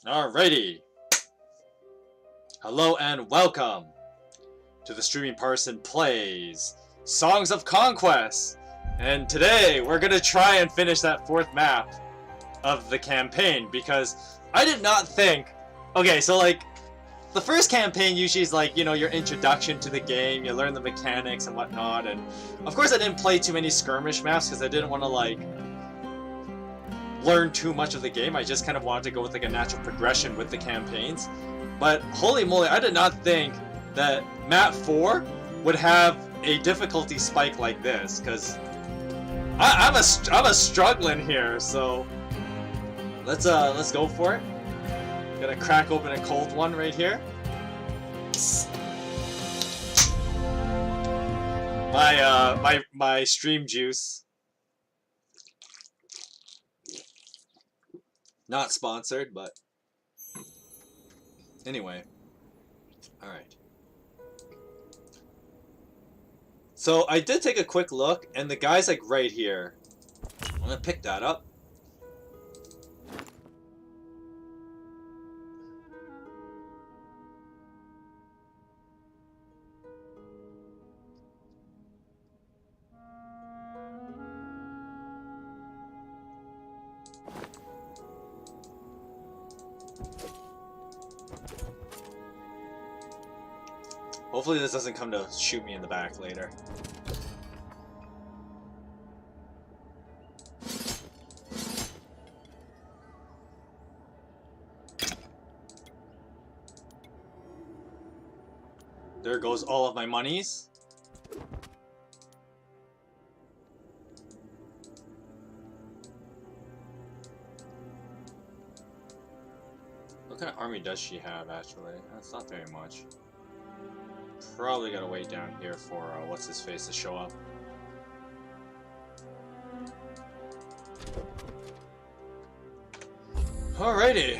Alrighty. Hello and welcome to the streaming Parson plays Songs of Conquest. And today we're gonna try and finish that fourth map of the campaign because I did not think. Okay, so like the first campaign usually is like, you know, your introduction to the game, you learn the mechanics and whatnot, and of course I didn't play too many skirmish maps because I didn't want to like learn too much of the game. I just kind of wanted to go with like a natural progression with the campaigns. But holy moly, I did not think that map 4 would have a difficulty spike like this, because I'm a struggling here. So let's go for it. Gonna crack open a cold one right here. My stream juice. Not sponsored, but anyway. Alright. So I did take a quick look, and the guy's like right here. I'm gonna pick that up. Hopefully this doesn't come to shoot me in the back later. There goes all of my monies. What kind of army does she have, actually? That's not very much. Probably gotta wait down here for what's-his-face to show up. Alrighty.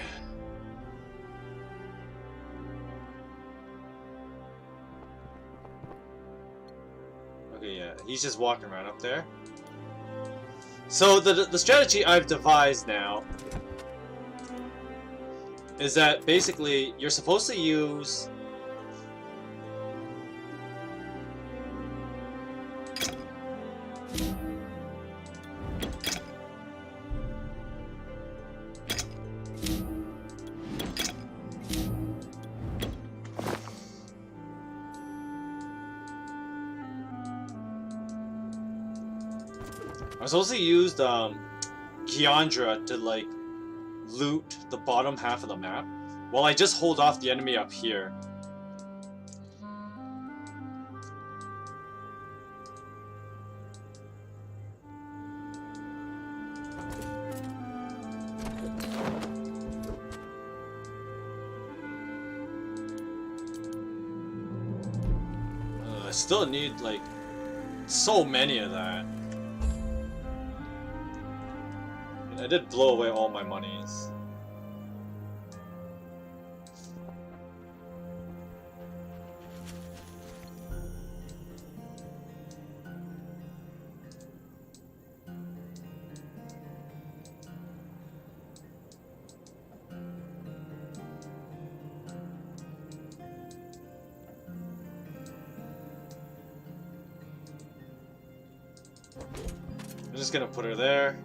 Okay, yeah, he's just walking around up there. So the strategy I've devised now is that basically you're supposed to use I was supposed to use Kiandra to like loot the bottom half of the map while I just hold off the enemy up here. I still need like so many of that. I did blow away all my monies. I'm just gonna put her there.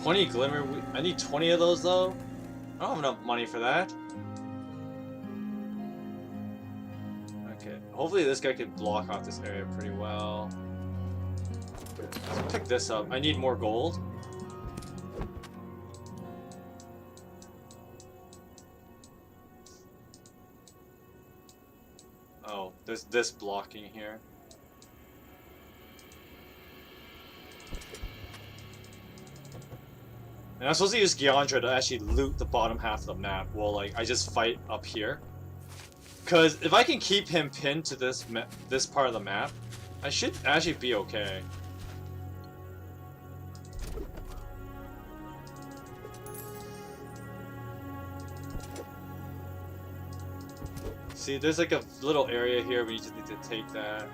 20 glimmer. I need 20 of those though. I don't have enough money for that. Okay. Hopefully this guy can block off this area pretty well. Let's pick this up. I need more gold. Oh, there's this blocking here. And I'm supposed to use Gyandra to actually loot the bottom half of the map while, like, I just fight up here. Because if I can keep him pinned to this part of the map, I should actually be okay. See, there's like a little area here where you just need to take that.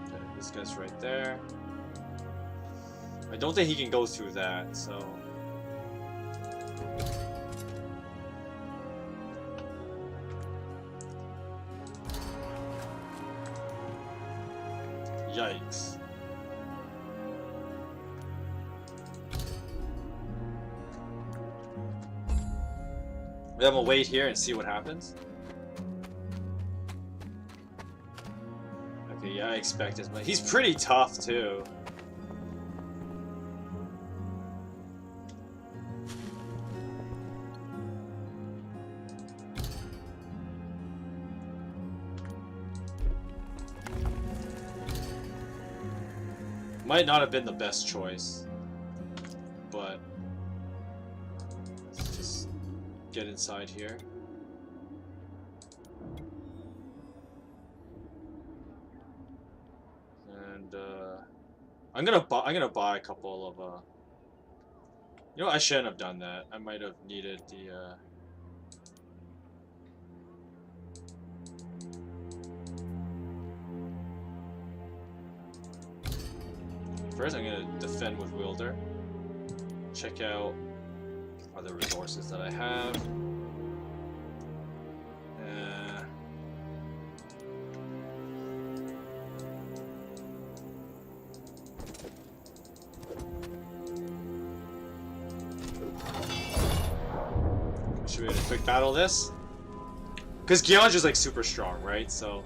Okay, this guy's right there. I don't think he can go through that, so... Yikes. I'm gonna wait here and see what happens. Okay, yeah, I expect as much. He's pretty tough, too. Might not have been the best choice, but let's just get inside here. And I'm gonna buy a couple of you know, I shouldn't have done that. I might have needed the First, I'm gonna defend with Wielder. Check out other resources that I have. Should we have a quick battle this? Because Gyeondra's like super strong, right? So.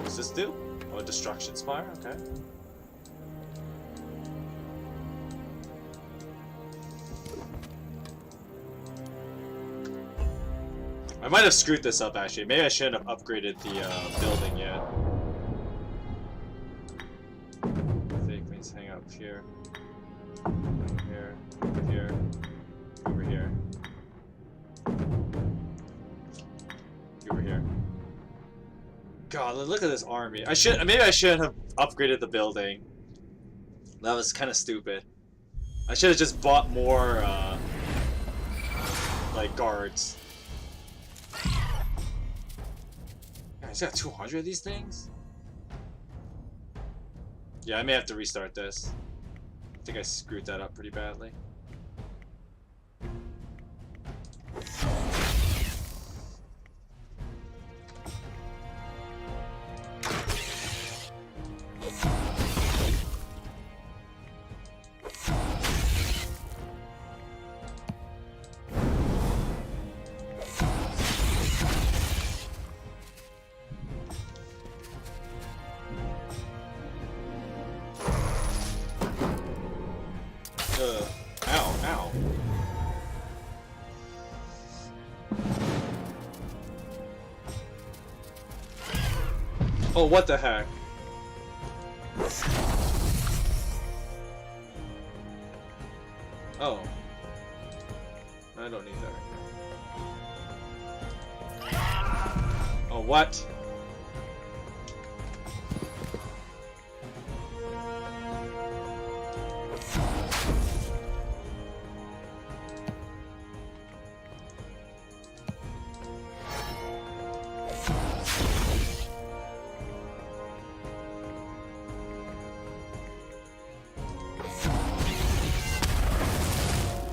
What's this do? Oh, a destruction spire? Okay. I might have screwed this up actually. Maybe I shouldn't have upgraded the building yet. I think we just hang out here. Here. Here. Over here. Over here. God, look at this army. Maybe I shouldn't have upgraded the building. That was kind of stupid. I should have just bought more like guards. God, he's got 200 of these things? Yeah, I may have to restart this. I think I screwed that up pretty badly. Ow. Oh, what the heck? Oh. I don't need that right now. Oh, what?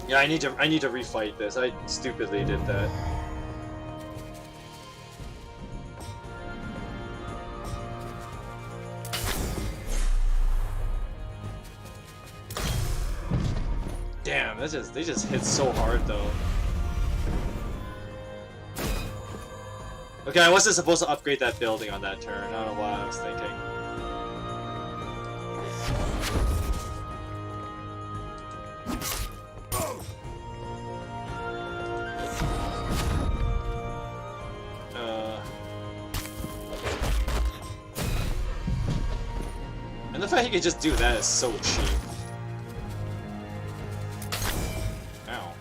Yeah, I need to refight this. I stupidly did that. They just hit so hard though. Okay, I wasn't supposed to upgrade that building on that turn. I don't know what I was thinking. And the fact he could just do that is so cheap. Ow.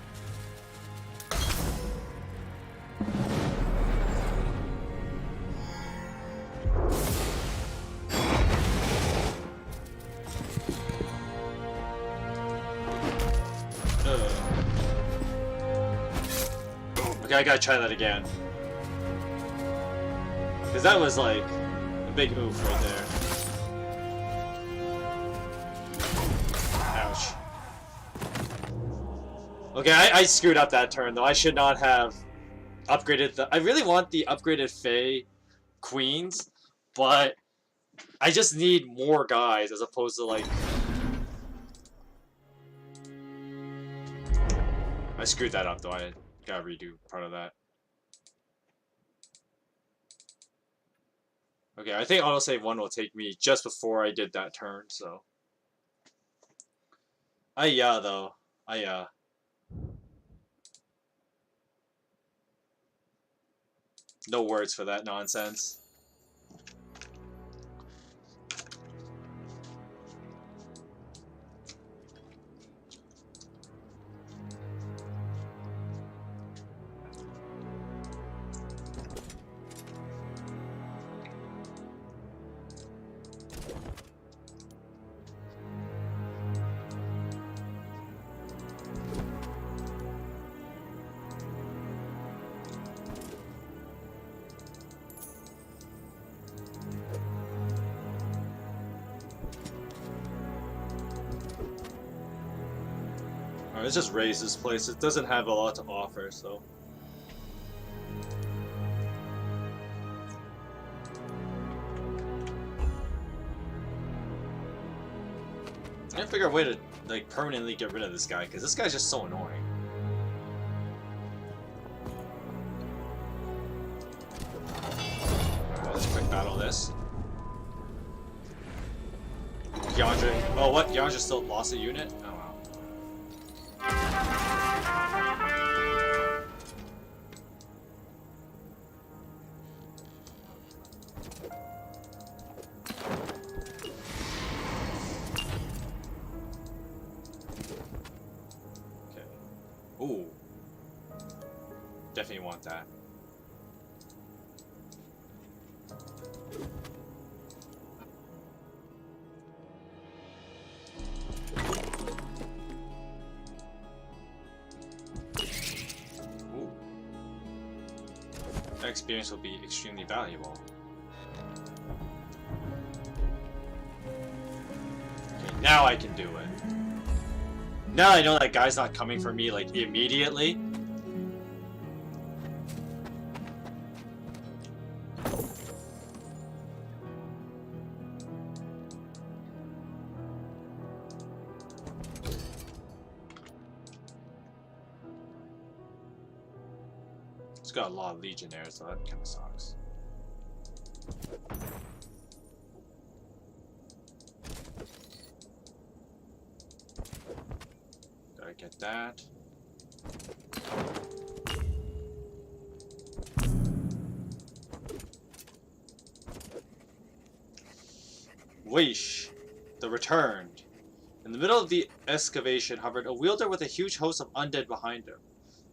Okay, I gotta try that again. Because that was like a big oof right there. Ouch. Okay, I screwed up that turn though. I should not have upgraded the... I really want the upgraded Fae Queens, but I just need more guys as opposed to like... I screwed that up though. I gotta redo part of that. Okay, I think autosave 1 will take me just before I did that turn, so... though. No words for that nonsense. Let's just raise this place. It doesn't have a lot to offer, so... I gotta figure out a way to, like, permanently get rid of this guy, because this guy's just so annoying. Alright, let's quick battle this. Yandra... Oh, what? Yandra still lost a unit? Oh, wow. Ooh. Definitely want that. Ooh. That experience will be extremely valuable. Okay, now I can do it. Now I know that guy's not coming for me, like, immediately. It's got a lot of legionnaires, so that kind of sucks. Gotta get that. Weish, the returned. In the middle of the excavation hovered a wielder with a huge host of undead behind him.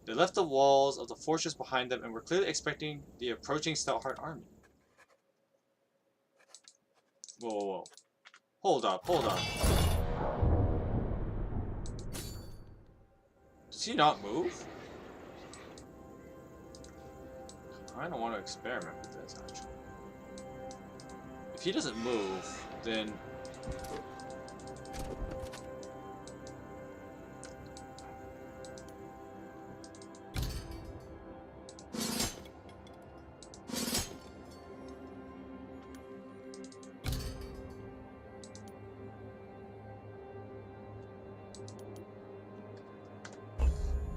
They left the walls of the fortress behind them and were clearly expecting the approaching Stoutheart army. Whoa, whoa, whoa. Hold up, hold up. Does he not move? I don't want to experiment with this, actually. If he doesn't move, then...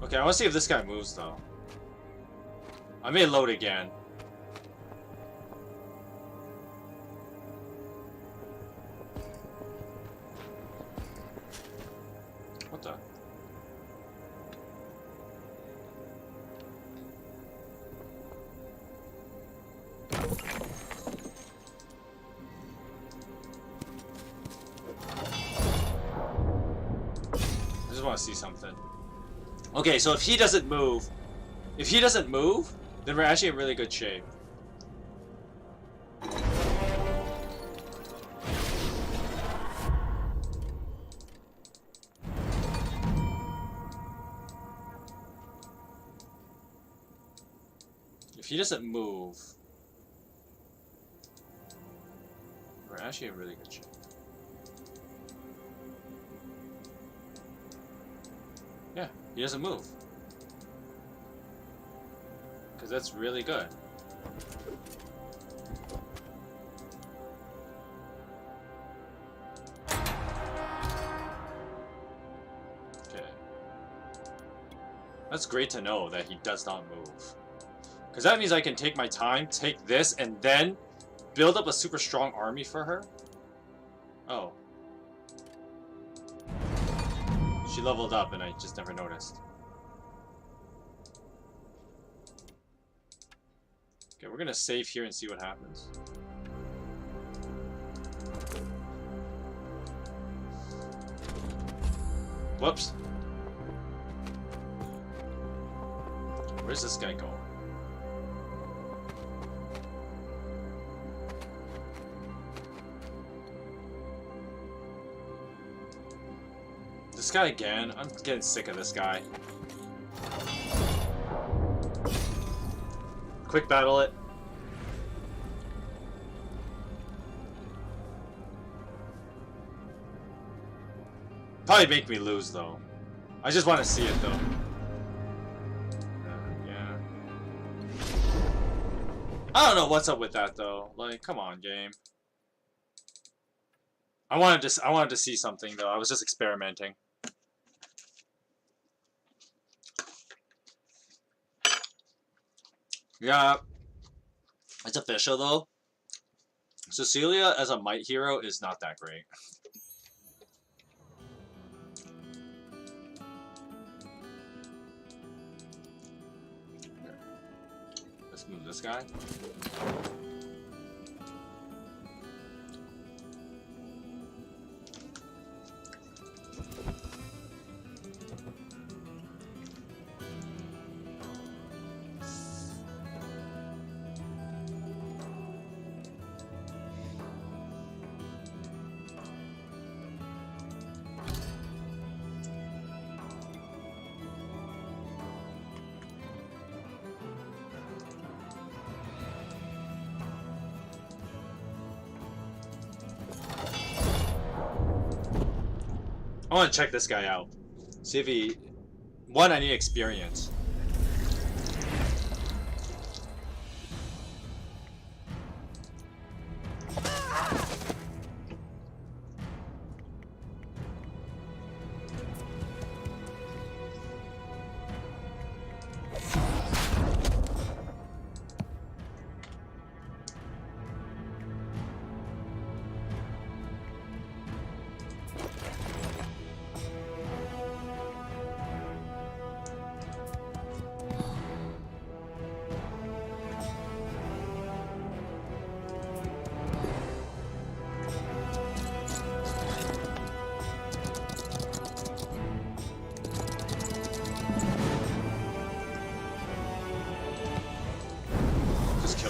Okay, I want to see if this guy moves, though. I may load again. What the? I just want to see something. Okay, so if he doesn't move, then we're actually in really good shape. If he doesn't move, we're actually in really good shape. Yeah, he doesn't move. Because that's really good. Okay. That's great to know that he does not move. Because that means I can take my time, take this, and then build up a super strong army for her. Oh. She leveled up and I just never noticed. Okay, we're gonna save here and see what happens. Whoops. Where's this guy going? This guy again? I'm getting sick of this guy. Quick battle it. Probably make me lose though. I just want to see it though. Yeah. I don't know what's up with that though. Like, come on, game. I wanted to see something though. I was just experimenting. Yeah, it's official though. Cecilia as a might hero is not that great. Okay. Let's move this guy. I want to check this guy out. See if he... One, I need experience.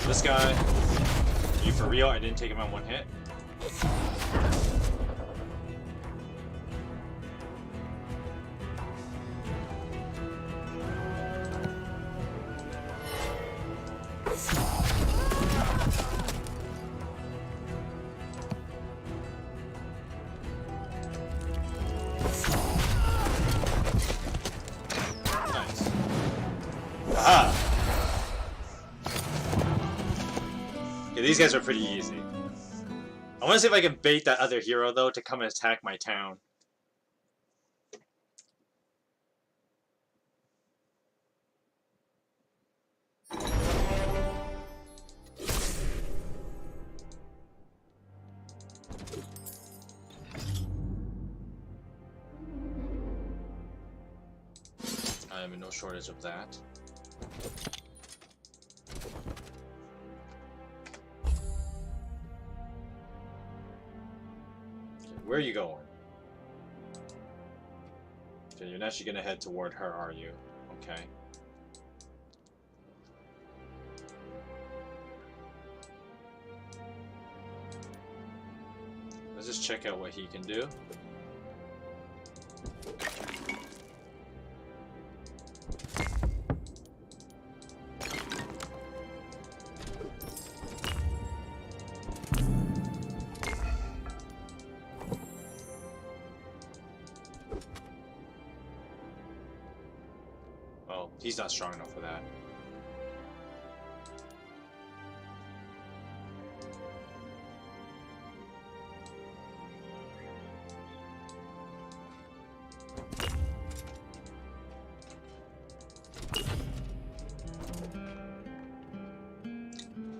This guy. You for real? I didn't take him on one hit. Nice. Aha! Yeah, these guys are pretty easy. I want to see if I can bait that other hero, though, to come and attack my town. I'm in no shortage of that. Okay, where are you going? Okay, you're actually gonna head toward her, are you? Okay. Let's just check out what he can do. Well, he's not strong enough for that.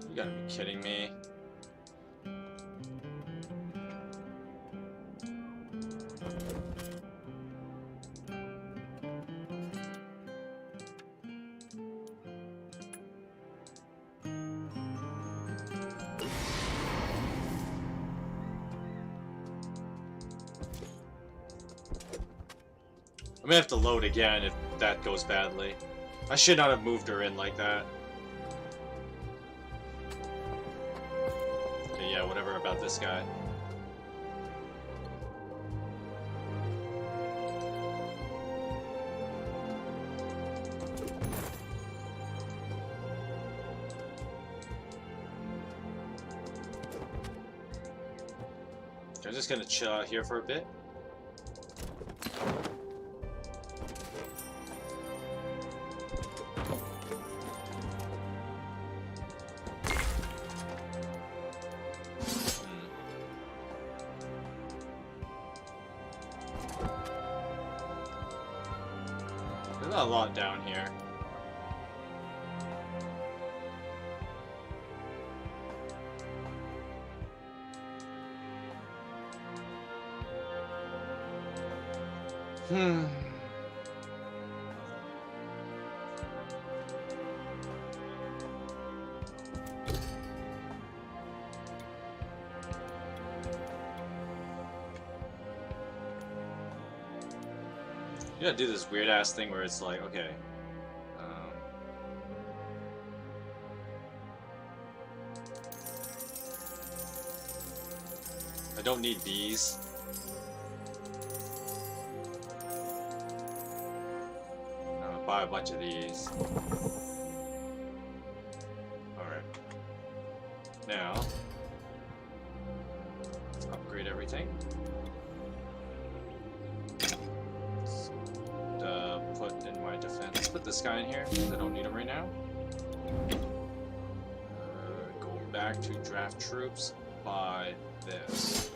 You gotta be kidding me. I'm gonna have to load again if that goes badly. I should not have moved her in like that. Okay, yeah, whatever about this guy. Okay, I'm just gonna chill out here for a bit. There's not a lot down here. You gotta do this weird ass thing where it's like, okay. I don't need these. I'm gonna buy a bunch of these. Alright. Now, let's upgrade everything. Put in my defense. Let's put this guy in here because I don't need him right now. Going back to draft troops. Buy this.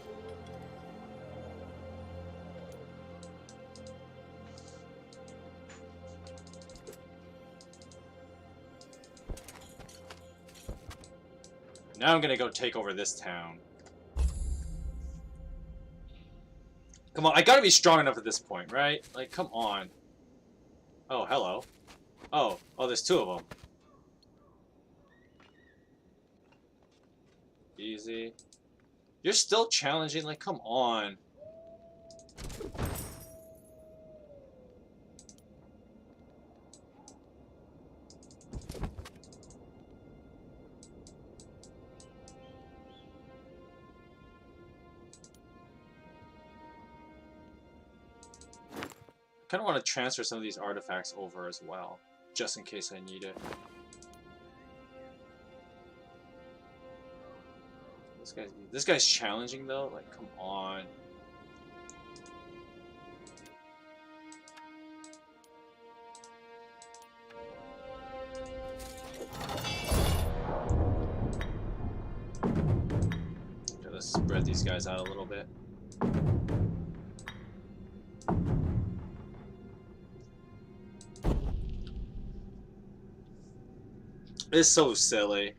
Now I'm gonna go take over this town. Come on, I gotta be strong enough at this point, right? Like, come on. Oh, hello. Oh, there's two of them. Easy. You're still challenging? Like, come on. I kind of want to transfer some of these artifacts over as well, just in case I need it. This guy's challenging though. Like, come on. Okay, let's spread these guys out a little bit. It's so silly.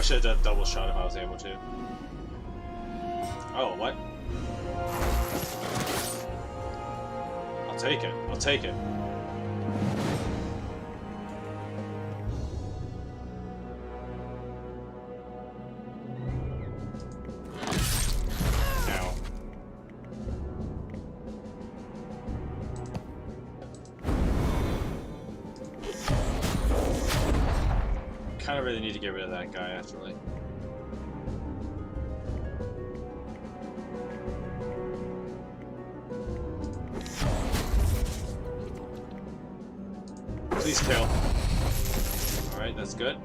should have done a double shot if I was able to. Oh, what? I'll take it. I'll take it. Kind of really need to get rid of that guy, actually. Please kill. Alright, that's good.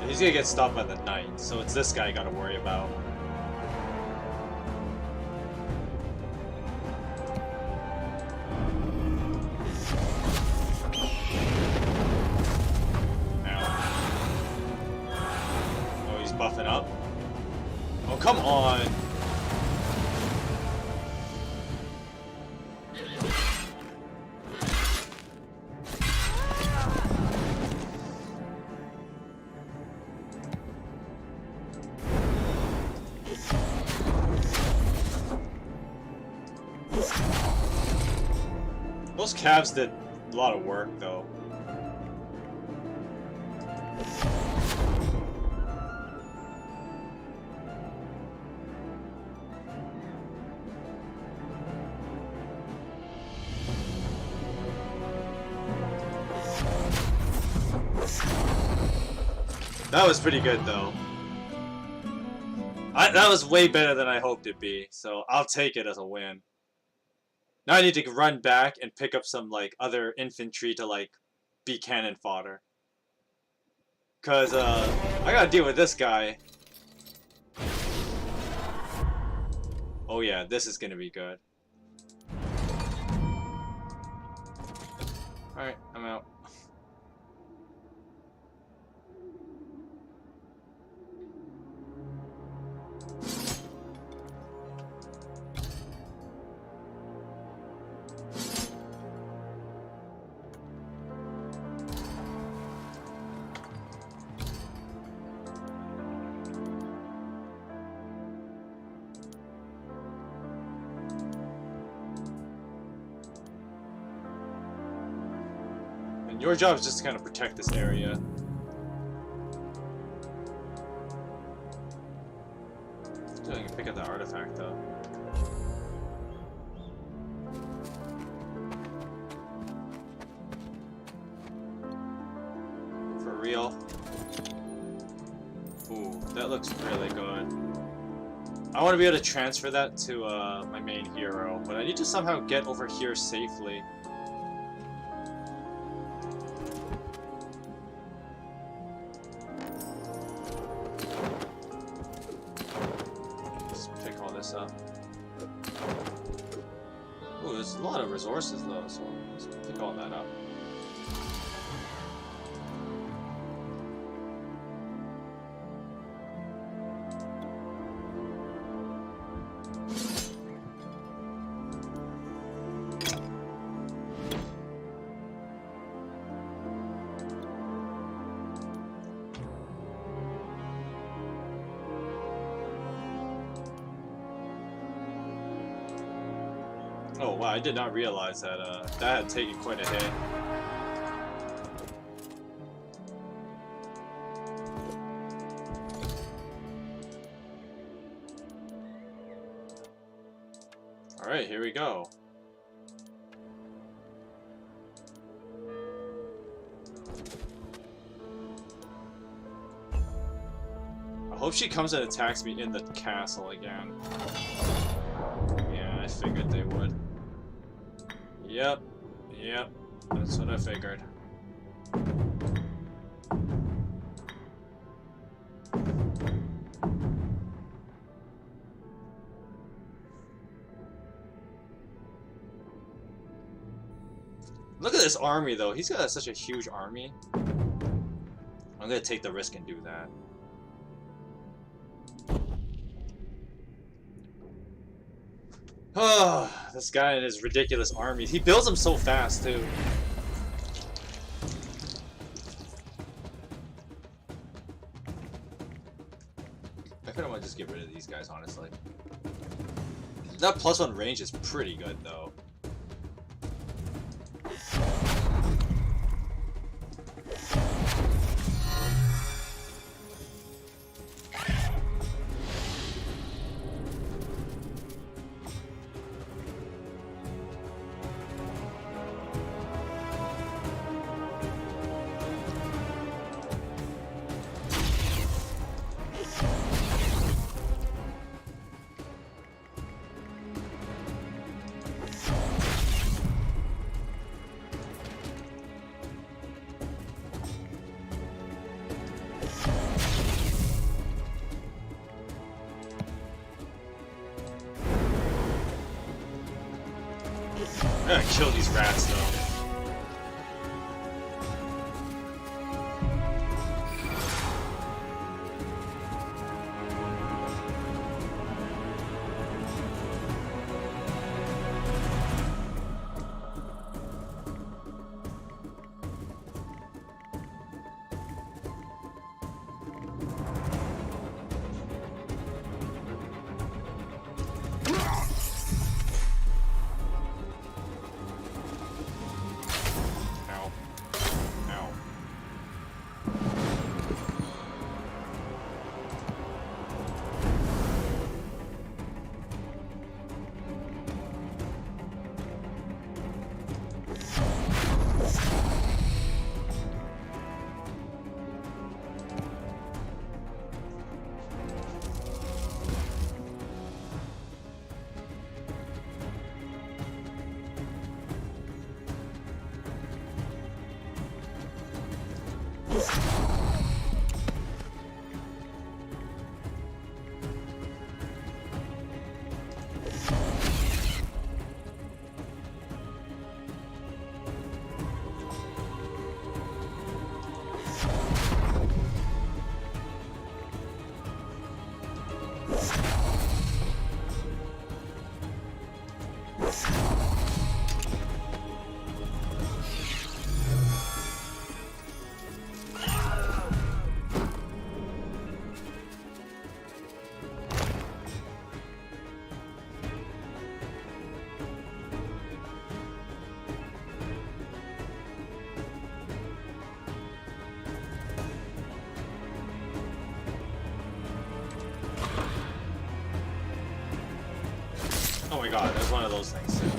He's gonna get stopped by the knight, so it's this guy I gotta worry about. Oh, he's buffing up? Oh, come on! Those calves did a lot of work, though. That was pretty good, though. That was way better than I hoped it'd be, so I'll take it as a win. Now I need to run back and pick up some, like, other infantry to, like, be cannon fodder. Cause, I gotta deal with this guy. Oh yeah, this is gonna be good. Alright, I'm out. Your job is just to kind of protect this area. I can pick up that artifact though. For real? Ooh, that looks really good. I want to be able to transfer that to my main hero, but I need to somehow get over here safely. Up. Ooh, there's a lot of resources though, so let's pick all that up. Oh wow, I did not realize that that had taken quite a hit. Alright, here we go. I hope she comes and attacks me in the castle again. Yeah, I figured they would. Yep. Yep. That's what I figured. Look at this army, though. He's got such a huge army. I'm gonna take the risk and do that. Oh, this guy and his ridiculous armies. He builds them so fast, too. I kinda wanna just get rid of these guys, honestly. That +1 range is pretty good, though. I'm gonna kill these rats, though. Oh my god, that's one of those things too.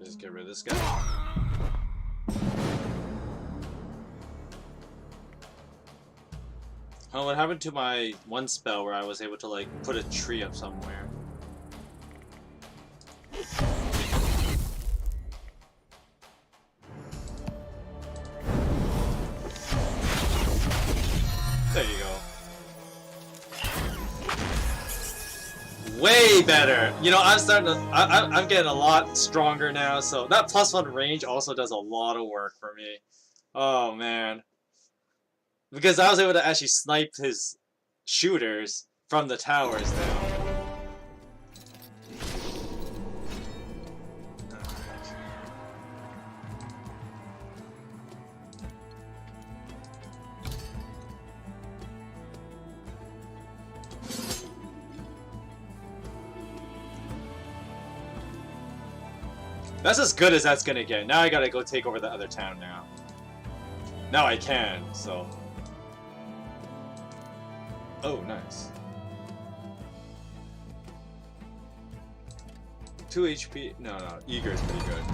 Just get rid of this guy. Oh, what happened to my one spell where I was able to, like, put a tree up somewhere? There you go. way better. You know, I'm starting to. I'm getting a lot stronger now. So that +1 range also does a lot of work for me. Oh man, because I was able to actually snipe his shooters from the towers now. That's as good as that's gonna get. Now I gotta go take over the other town now. Now I can, so. Oh, nice. 2 HP. No, Eager is pretty good.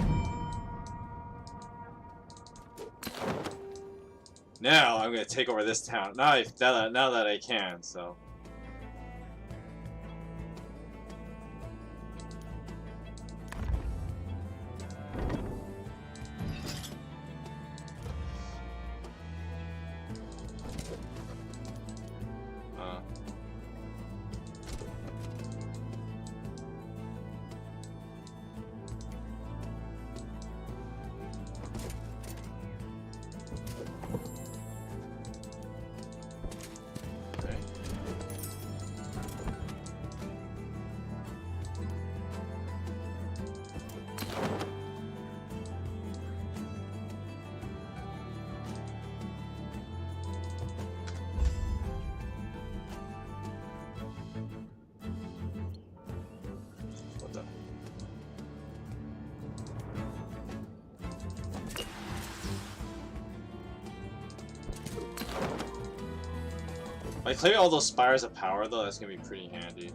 Now I'm gonna take over this town. Now that I can, so. Like, clearing all those spires of power, though, that's gonna be pretty handy.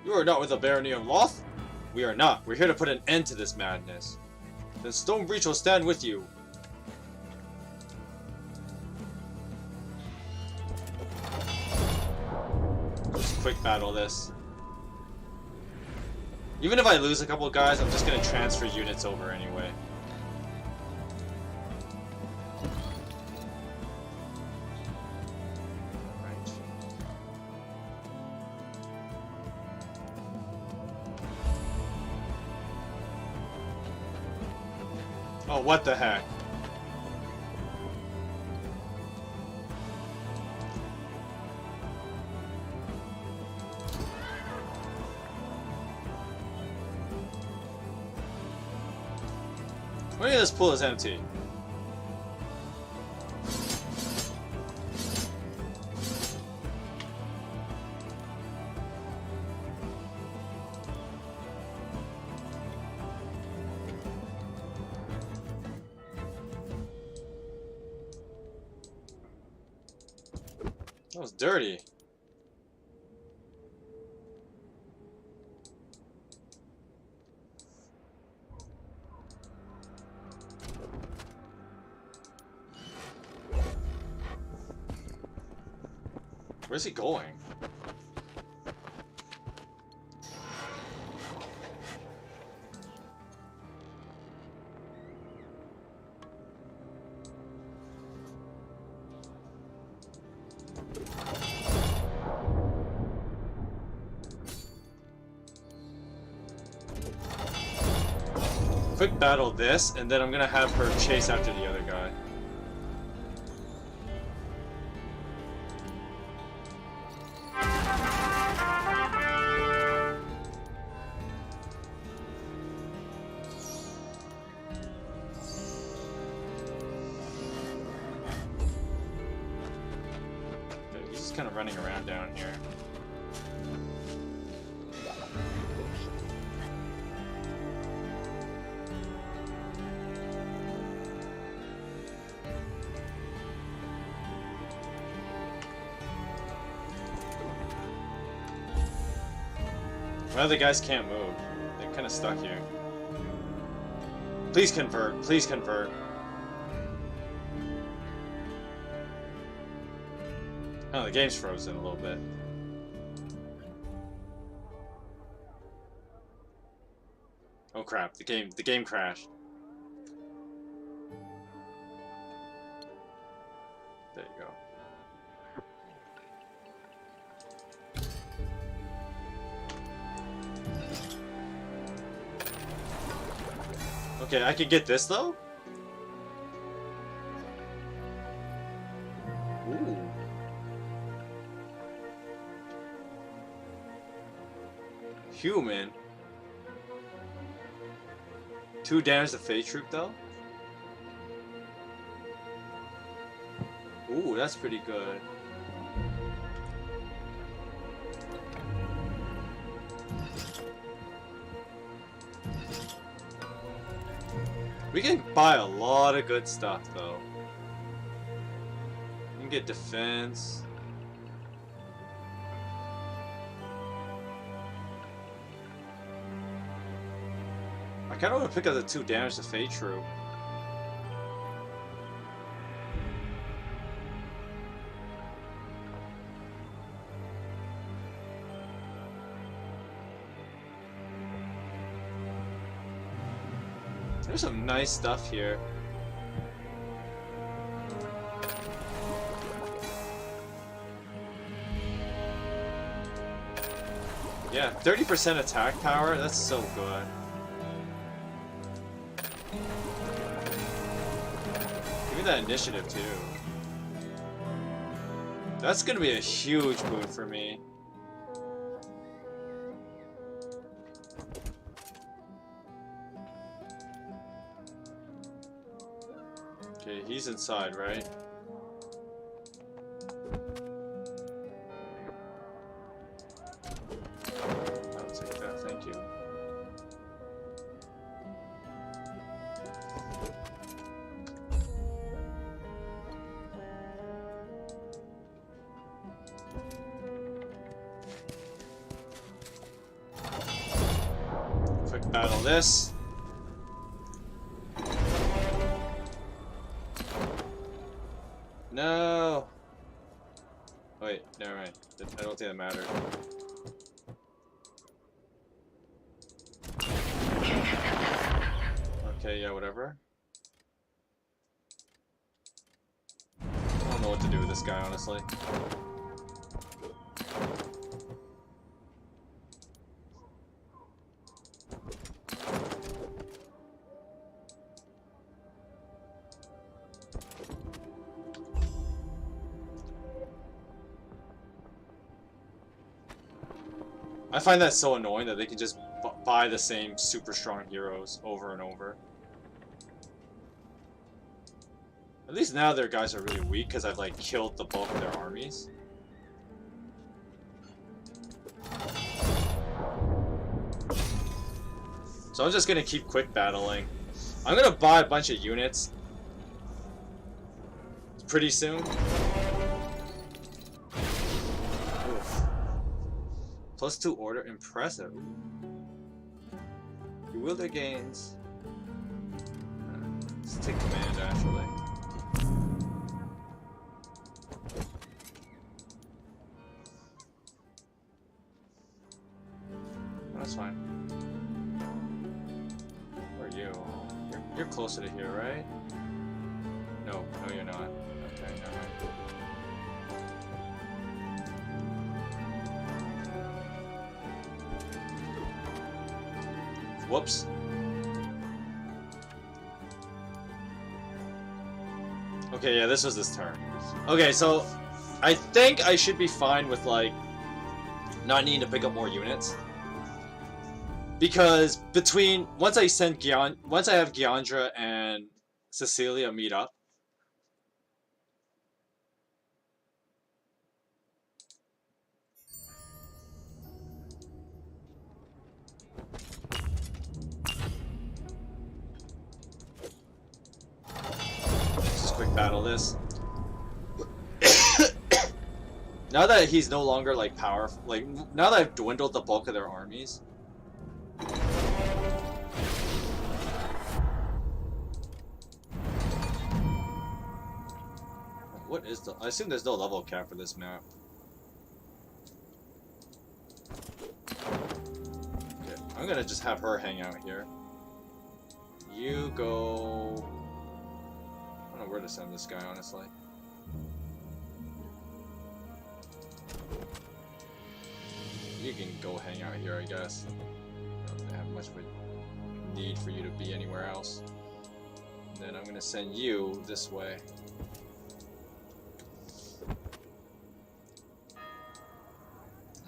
You are not with the Barony of Loth? We are not. We're here to put an end to this madness. Then Stone Breach will stand with you. Just quick battle this. Even if I lose a couple of guys, I'm just gonna transfer units over anyway. Right. Oh, what the heck? Look at this pool is empty. That was dirty. Where's he going? Quick battle this, and then I'm gonna have her chase after the other guy. Kind of running around down here. My other guys can't move. They're kind of stuck here. Please convert. Please convert. Oh, the game's frozen a little bit. crap, the game crashed. There you go. Okay, I can get this though? Ooh. Human. 2 damage to Fey Troop though? Ooh, that's pretty good. We can buy a lot of good stuff though. We can get defense. I kinda wanna pick up the 2 damage to Fey Troop. There's some nice stuff here. Yeah, 30% attack power, that's so good. Give me that initiative too. That's gonna be a huge boon for me. Okay, he's inside, right? I'll take that, thank you. Quick battle this. No. Wait, never mind. I don't think that mattered. Okay, yeah, whatever. I don't know what to do with this guy, honestly. I find that so annoying that they can just buy the same super strong heroes over and over. At least now their guys are really weak because I've like killed the bulk of their armies. So I'm just gonna keep quick battling. I'm gonna buy a bunch of units pretty soon. +2 order, impressive. You will their gains. Let's take command actually. That's fine. Where are you? You're closer to here, right? No, you're not. Okay, never mind. Whoops. Okay, yeah, this was this turn. Okay, so I think I should be fine with like not needing to pick up more units. Because between once I have Gyandra and Cecilia meet up. Quick battle this. Now that he's no longer like powerful, like now that I've dwindled the bulk of their armies. What is the? I assume there's no level cap for this map. Okay, I'm gonna just have her hang out here. You go... I don't know where to send this guy, honestly. You can go hang out here, I guess. I don't have much of a need for you to be anywhere else. And then I'm gonna send you this way.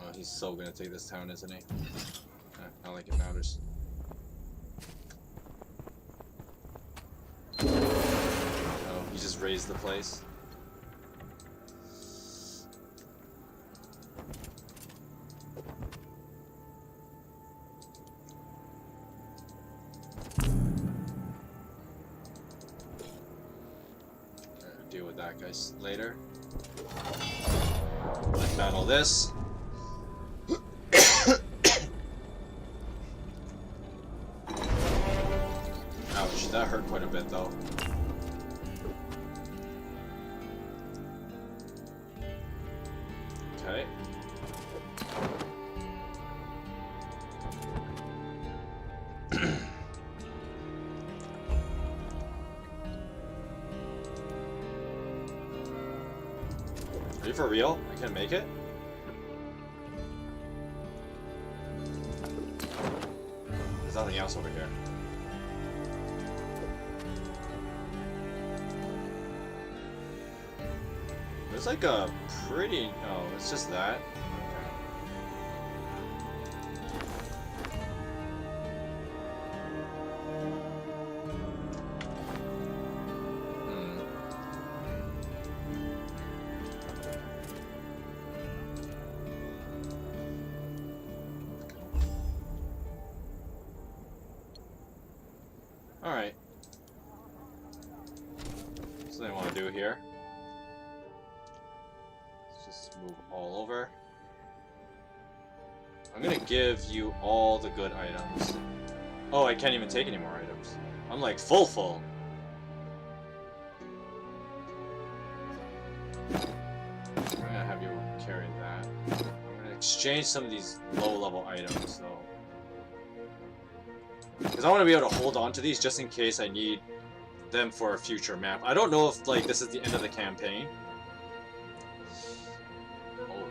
Oh, he's so gonna take this town, isn't he? Not like it matters. Oh, he just raised the place. Deal with that guy later. Let's battle this. Ouch, that hurt quite a bit though. Okay. Are you for real? I can't make it? There's nothing else over here. There's like a pretty... Oh, it's just that? Alright. That's what I want to do here. Let's just move all over. I'm gonna give you all the good items. Oh, I can't even take any more items. I'm like full. I'm gonna have you carry that. I'm gonna exchange some of these low-level items, though. Because I want to be able to hold on to these just in case I need them for a future map. I don't know if, like, this is the end of the campaign. Oh.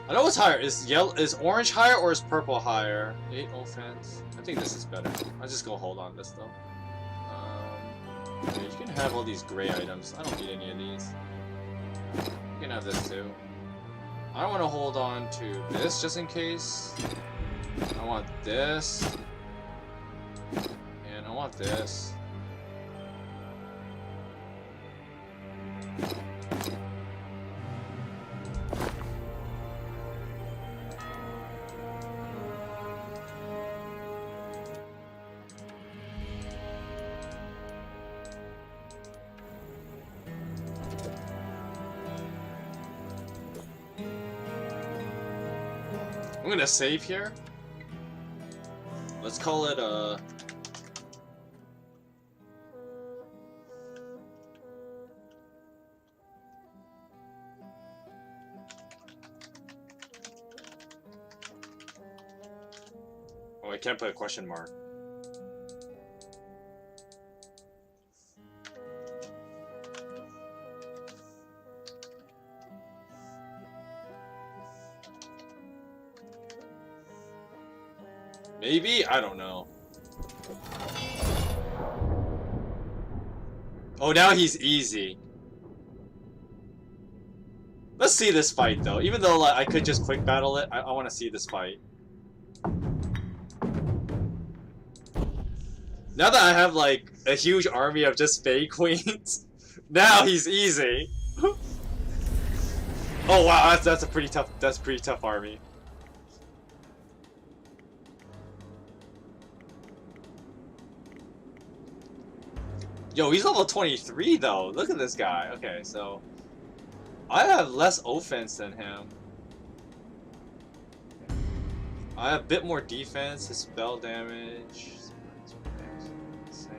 I know what's higher. Is orange higher or is purple higher? 8 offense. I think this is better. I'll just go hold on this, though. Yeah, you can have all these gray items. I don't need any of these. You can have this too. I want to hold on to this just in case. I want this. And I want this. I'm gonna save here. Let's call it a... Oh, I can't put a question mark. Maybe? I don't know. Oh, now he's easy. Let's see this fight, though. Even though like, I could just quick battle it, I want to see this fight. Now that I have, like, a huge army of just Fae Queens, now he's easy. Oh, wow, that's a pretty tough army. Yo, he's level 23 though. Look at this guy. Okay, so I have less offense than him. I have a bit more defense. His spell damage. Same.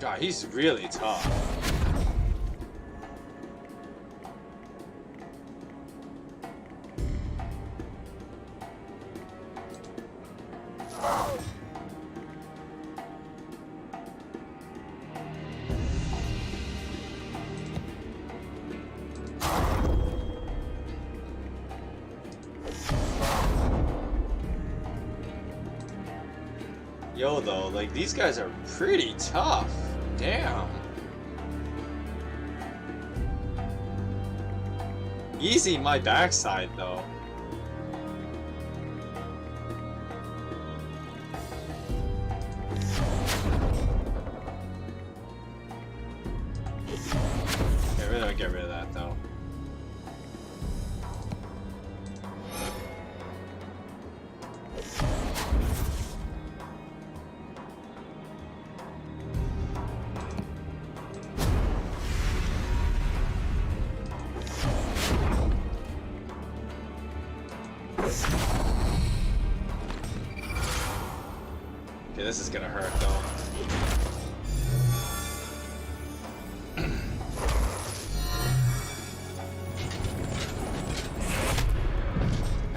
God, he's really tough. Yo, though, like, these guys are pretty tough. Damn. Easy my backside, though. Get rid of that, though. Okay, this is gonna hurt, though.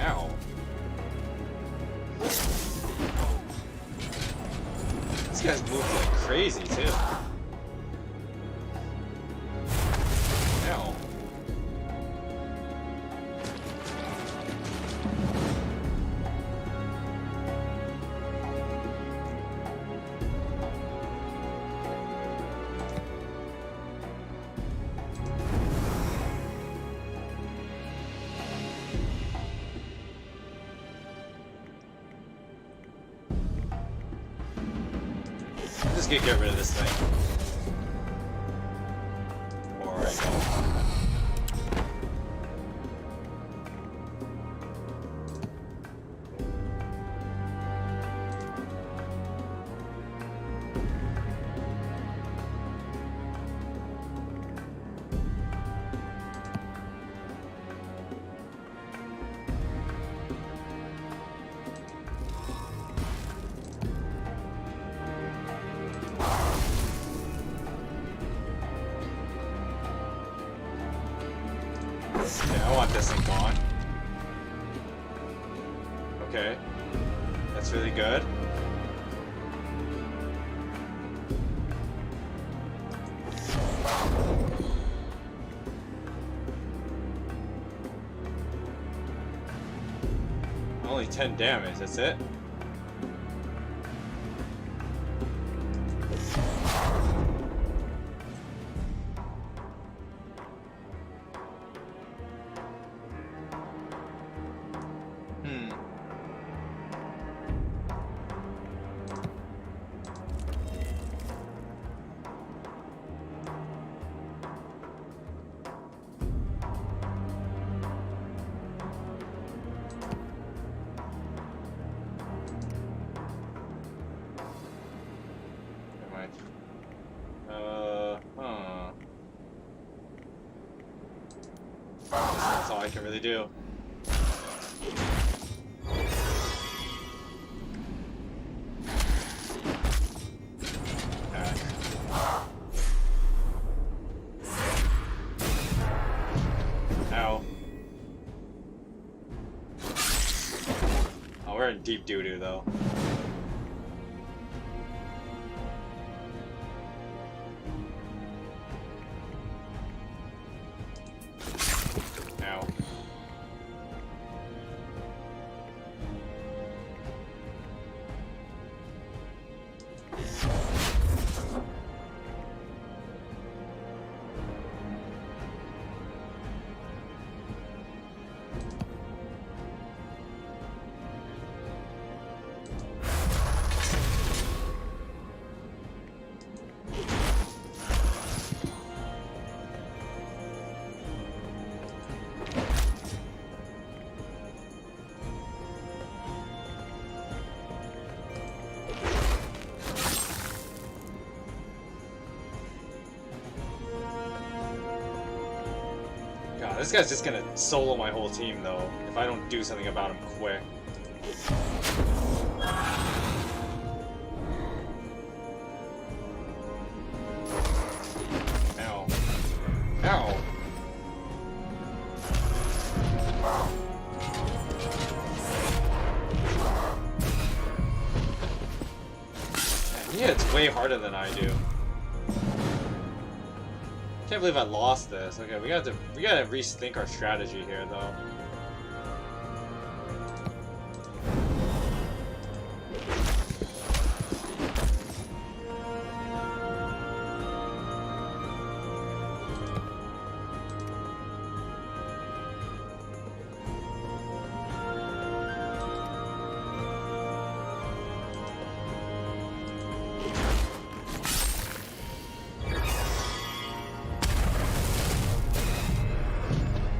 Ow. These guys move like crazy, too. Ow. I'm just gonna get rid of this thing. Or I don't. Okay, I want this thing gone. Okay. That's really good. Only 10 damage, that's it? That's all I can really do. Ow. Oh, we're in deep doo-doo, though. Ow. God, this guy's just gonna solo my whole team, though, if I don't do something about him quick. He hits way harder than I do. Can't believe I lost this. Okay, we gotta rethink our strategy here, though.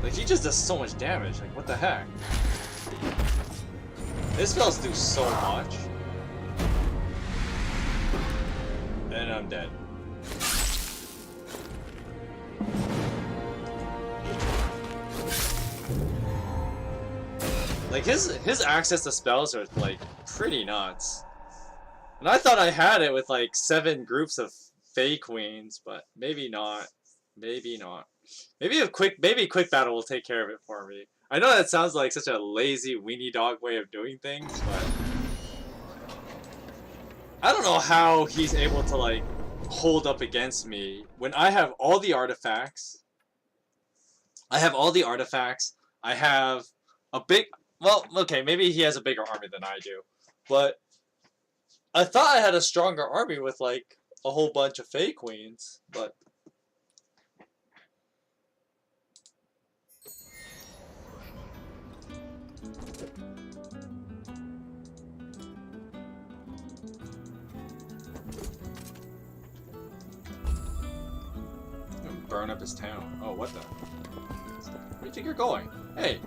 Like, he just does so much damage. Like, what the heck? His spells do so much. And I'm dead. Like, his access to spells are, like, pretty nuts. And I thought I had it with, like, 7 groups of Fey Queens, but maybe not. Maybe not. Maybe a quick battle will take care of it for me. I know that sounds like such a lazy weenie dog way of doing things, but I don't know how he's able to like hold up against me when I have all the artifacts. I have a big, well, okay, maybe he has a bigger army than I do, but I thought I had a stronger army with like a whole bunch of Fey Queens, but burn up his town. Oh, what the? Where do you think you're going? Hey!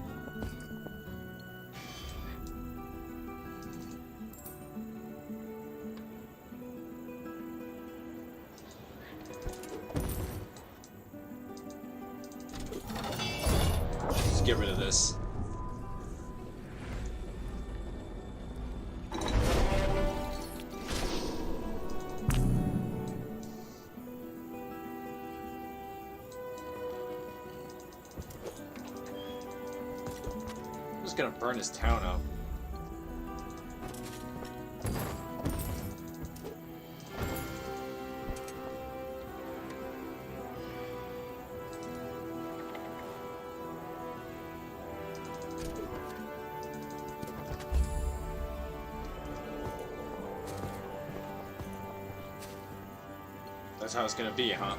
Just get rid of this. Gonna burn his town up. That's how it's gonna be, huh?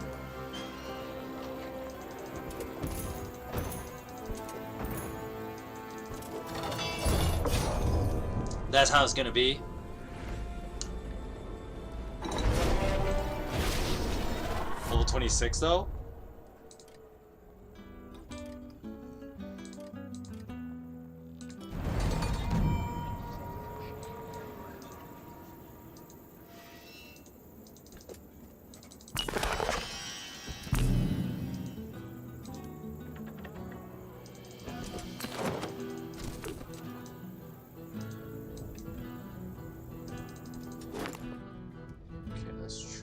That's how it's gonna be. Level 26 though?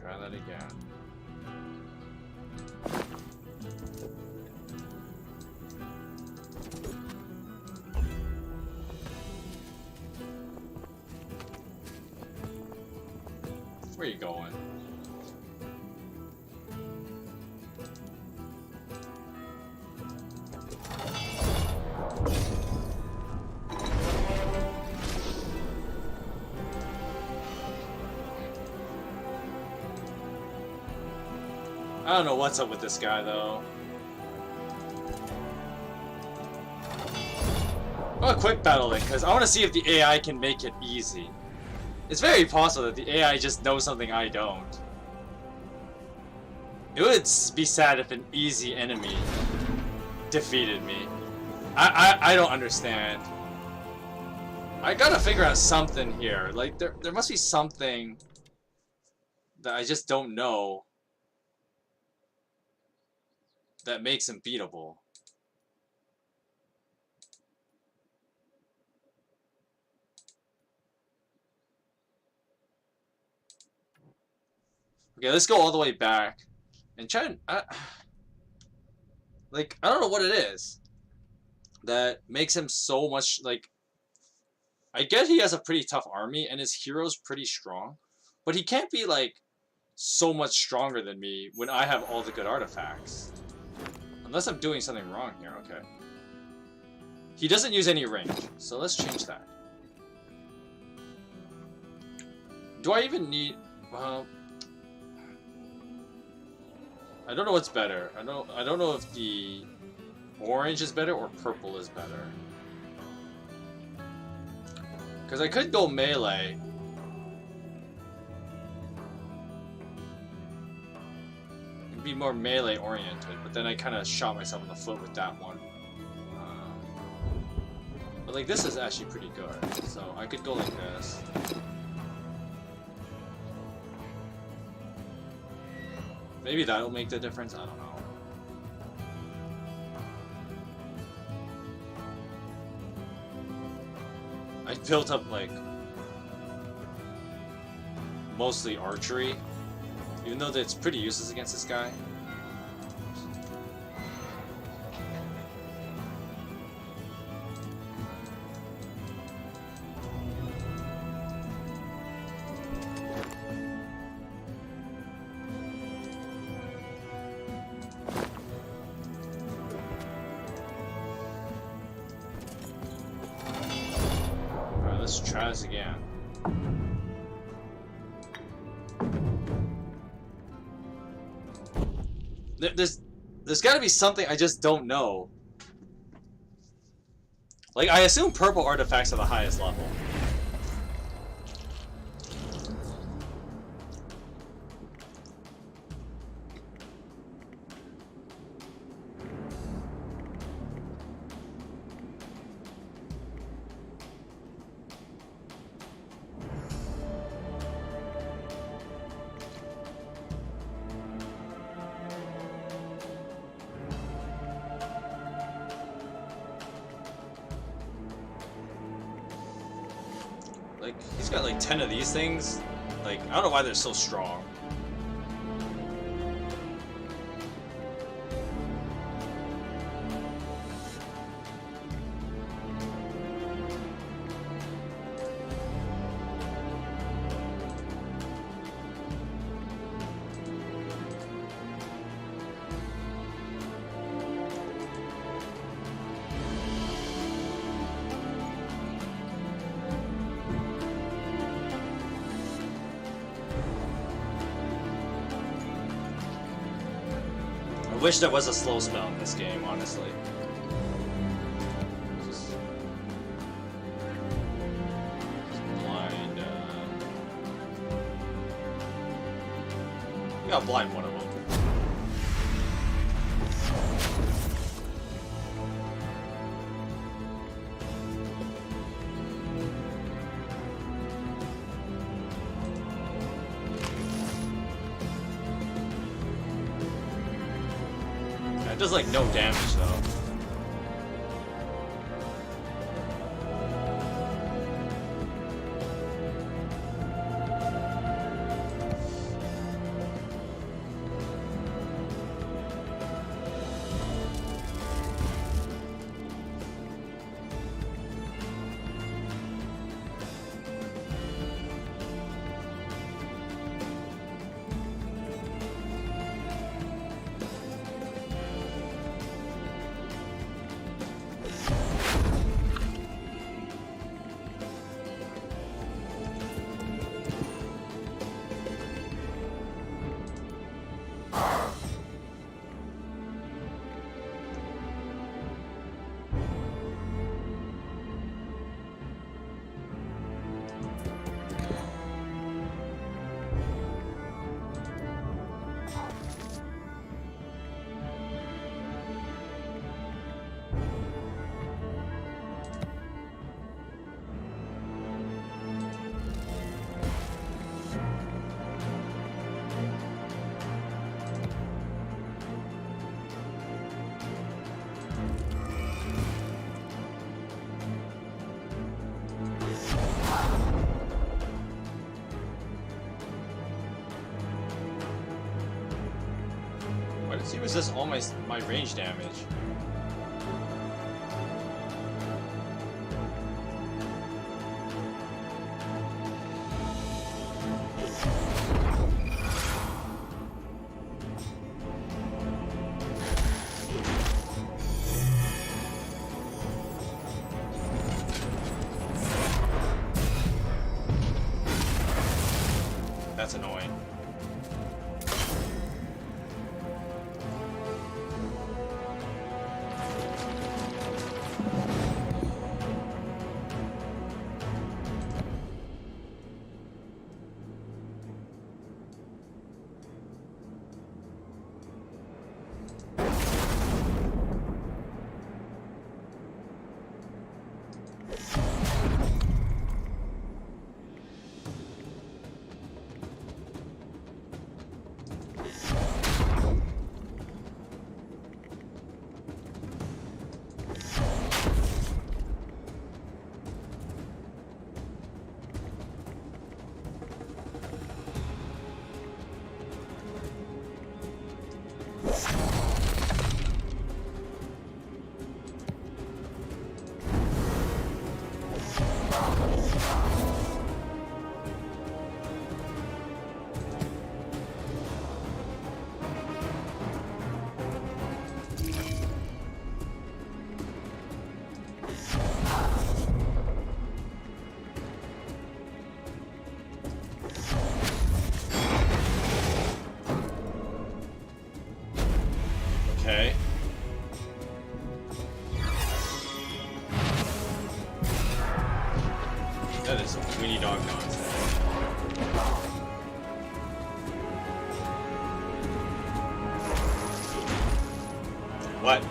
Try that again. Where are you going? I don't know what's up with this guy, though. I want a quick battle then, because I want to see if the AI can make it easy. It's very possible that the AI just knows something I don't. It would be sad if an easy enemy defeated me. I don't understand. I gotta figure out something here. Like, there must be something that I just don't know that makes him beatable. Okay, let's go all the way back and try and like, I don't know what it is that makes him so much, like, I get he has a pretty tough army and his hero's pretty strong, But he can't be, like, so much stronger than me when I have all the good artifacts. Unless I'm doing something wrong here, okay. He doesn't use any range, so let's change that. Do I even need... well... I don't know what's better. I don't know if the orange is better or purple is better. Because I could go melee. And be more melee oriented, but then I kind of shot myself in the foot with that one. But like this is actually pretty good, so I could go like this. Maybe that'll make the difference, I don't know. I built up like mostly archery, even though that's pretty useless against this guy. Let's try this again. There's got to be something I just don't know. Like, I assume purple artifacts are the highest level. Like, he's got like 10 of these things. Like, I don't know why they're so strong. I wish there was a slow spell in this game, honestly. Just blind. We got blind one of them. It does like no damage though. He resists all my range damage. that's annoying. Okay. That is some Weenie Dog nonsense. What?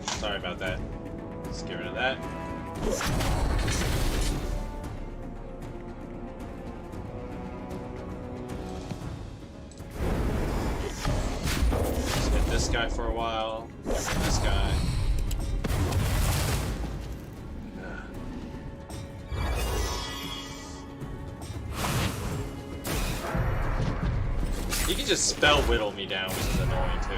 Sorry about that. Let's get rid of that. Let's hit this guy for a while. This guy. He can just spell whittle me down, which is annoying too.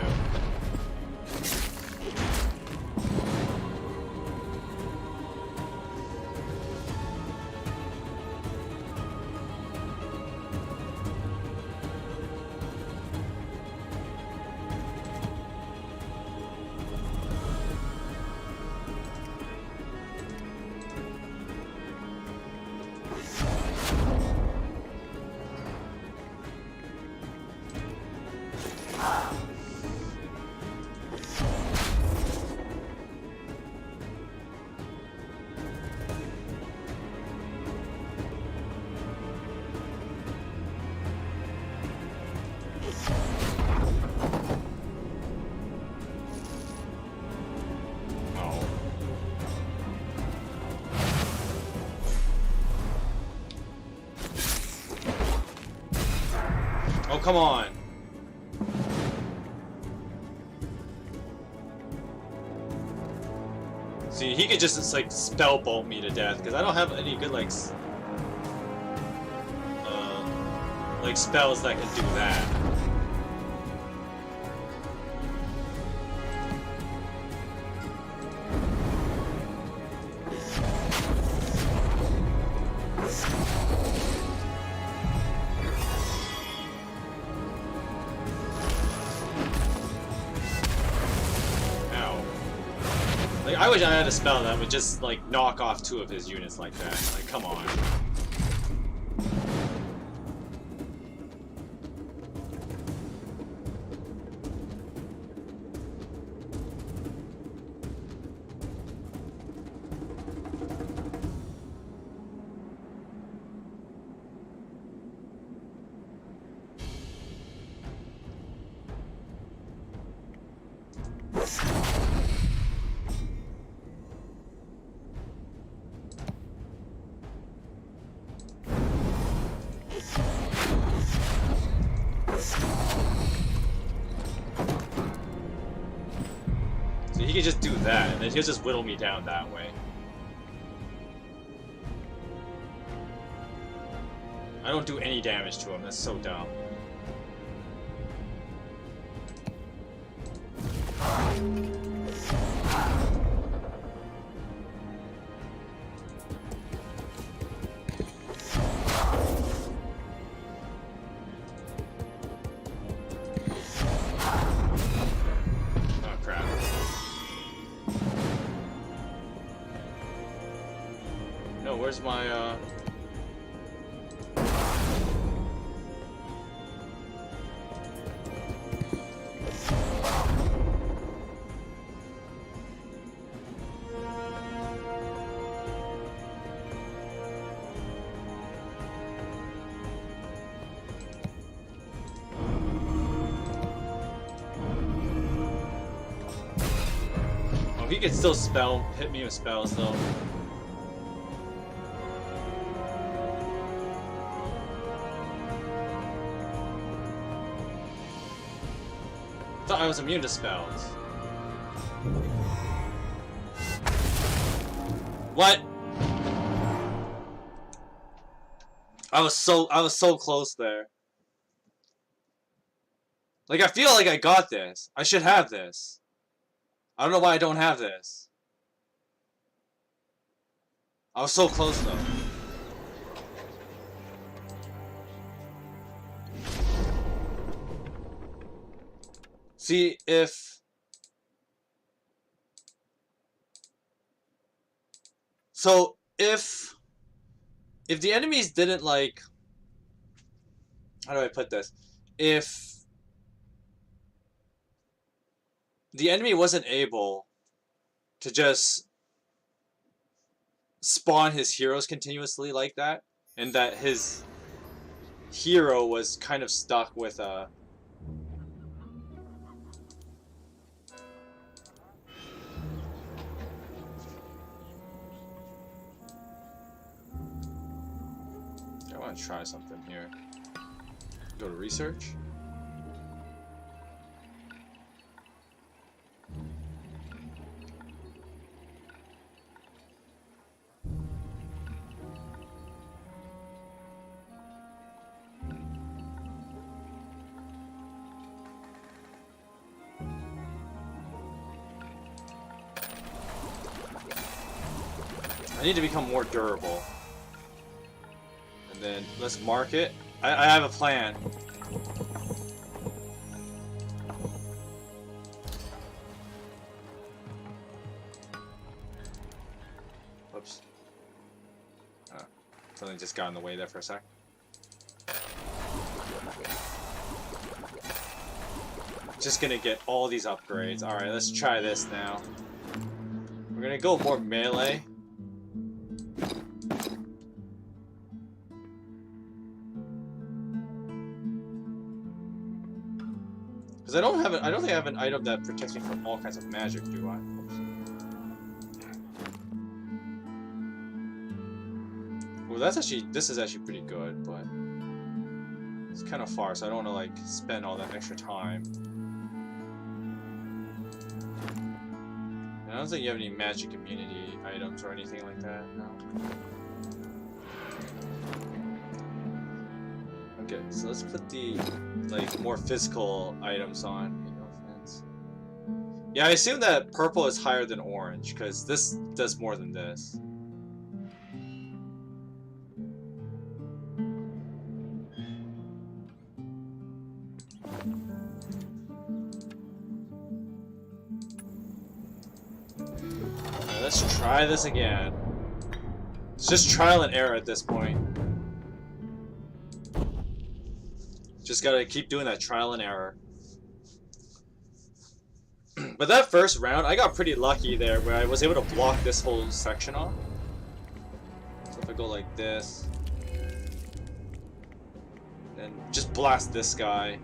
Oh, come on. See, he could just like spell bolt me to death because I don't have any good like spells that can do that. Like, I wish I had a spell that would just, like, knock off 2 of his units like that. Like, come on. So he could just do that, and then he'll just whittle me down that way. I don't do any damage to him. That's so dumb. Where's my, Oh, he can still hit me with spells, though. I thought I was immune to spells. What? I was so close there. Like, I feel like I got this. I should have this. I don't know why I don't have this. I was so close though. See, if the enemies didn't, like, how do I put this? If the enemy wasn't able to just spawn his heroes continuously like that, and that his hero was kind of stuck with a I want to try something here. Go to research. I need to become more durable. And then let's mark it. I have a plan. Whoops. Something just got in the way there for a sec. Just gonna get all these upgrades. Alright, let's try this now. We're gonna go more melee. Because I don't think I have an item that protects me from all kinds of magic, do I? Oops. Well, this is actually pretty good, but it's kind of far, so I don't want to, like, spend all that extra time. And I don't think you have any magic immunity items or anything like that, no. Okay, so let's put the, like, more physical items on. No offense. Yeah, I assume that purple is higher than orange, because this does more than this. Alright, let's try this again. It's just trial and error at this point. Just gotta keep doing that trial and error. But that first round, I got pretty lucky there, where I was able to block this whole section off. So if I go like this, and just blast this guy.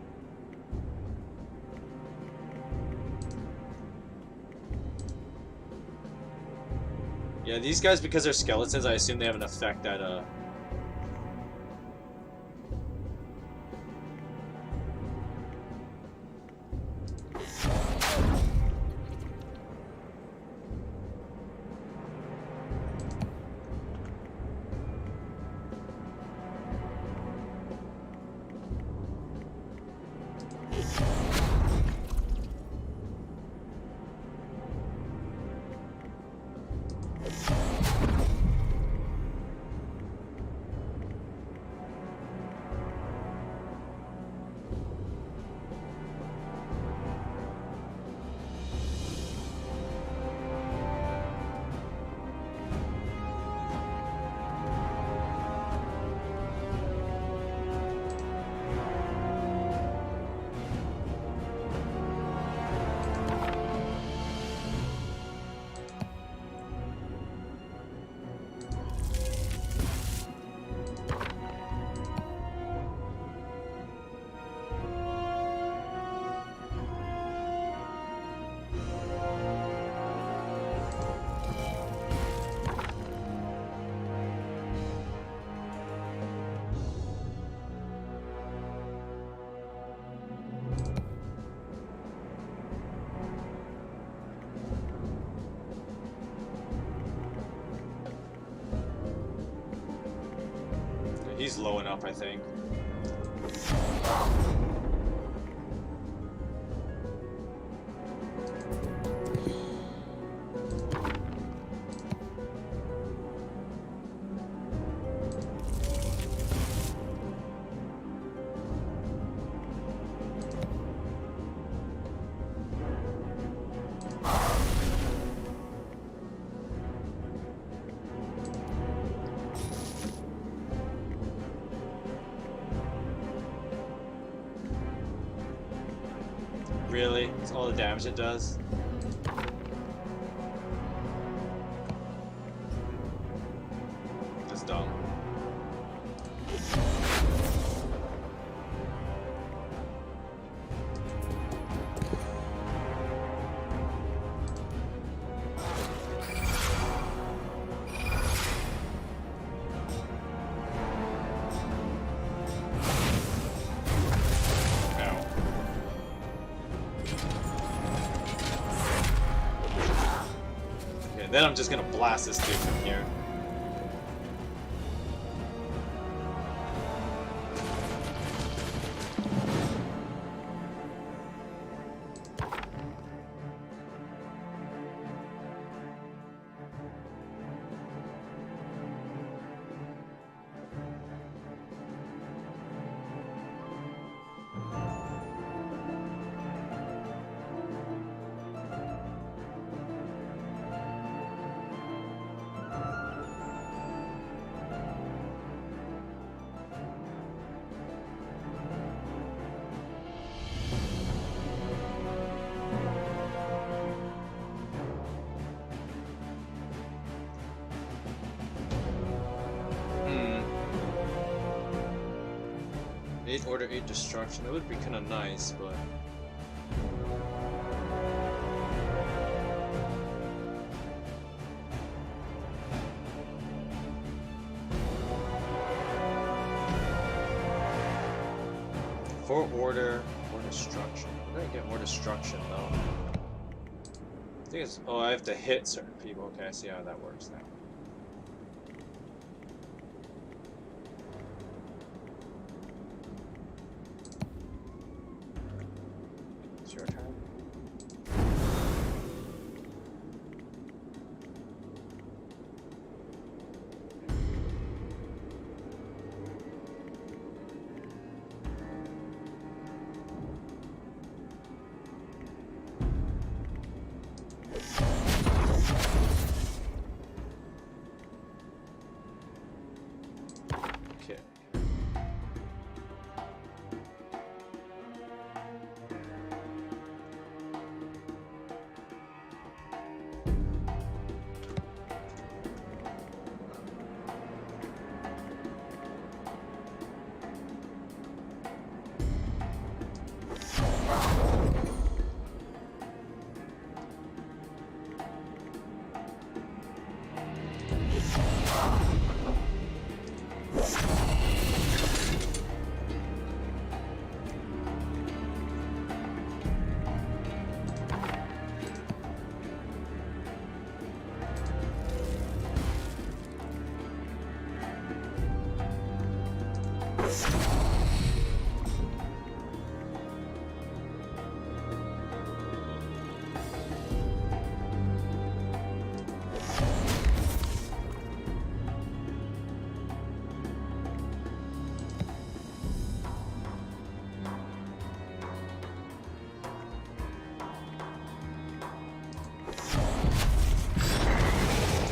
Yeah, these guys, because they're skeletons, I assume they have an effect that, He's low enough, I think. Really? That's all the damage it does? That's dumb. Then I'm just gonna blast this dude from here. Order 8 destruction. That would be kind of nice, but for order or destruction. I'm gonna get more destruction though. I think it's I have to hit certain people. Okay, I see how that works now. Your turn. Okay.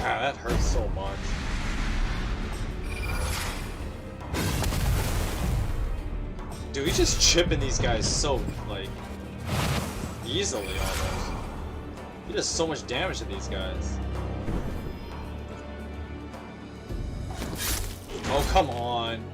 That hurts so much. Dude, he's just chipping these guys so, like, easily almost. He does so much damage to these guys. Oh, come on.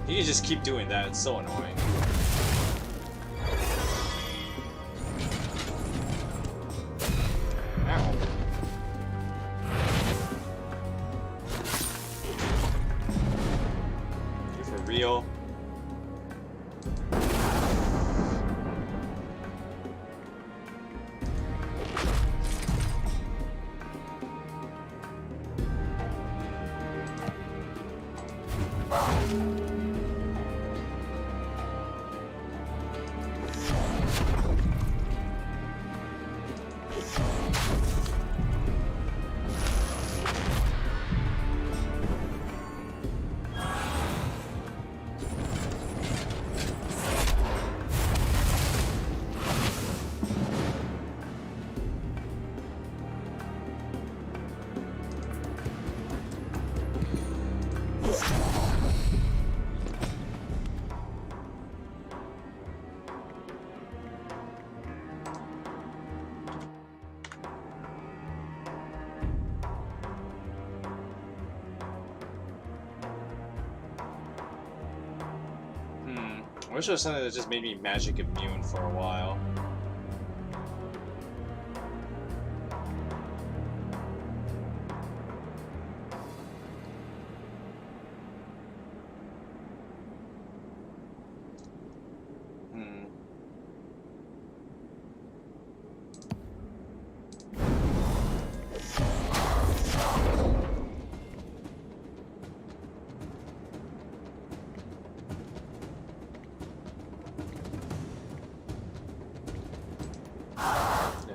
He can just keep doing that. It's so annoying. Ow. You for real? I wish there was something that just made me magic immune for a while.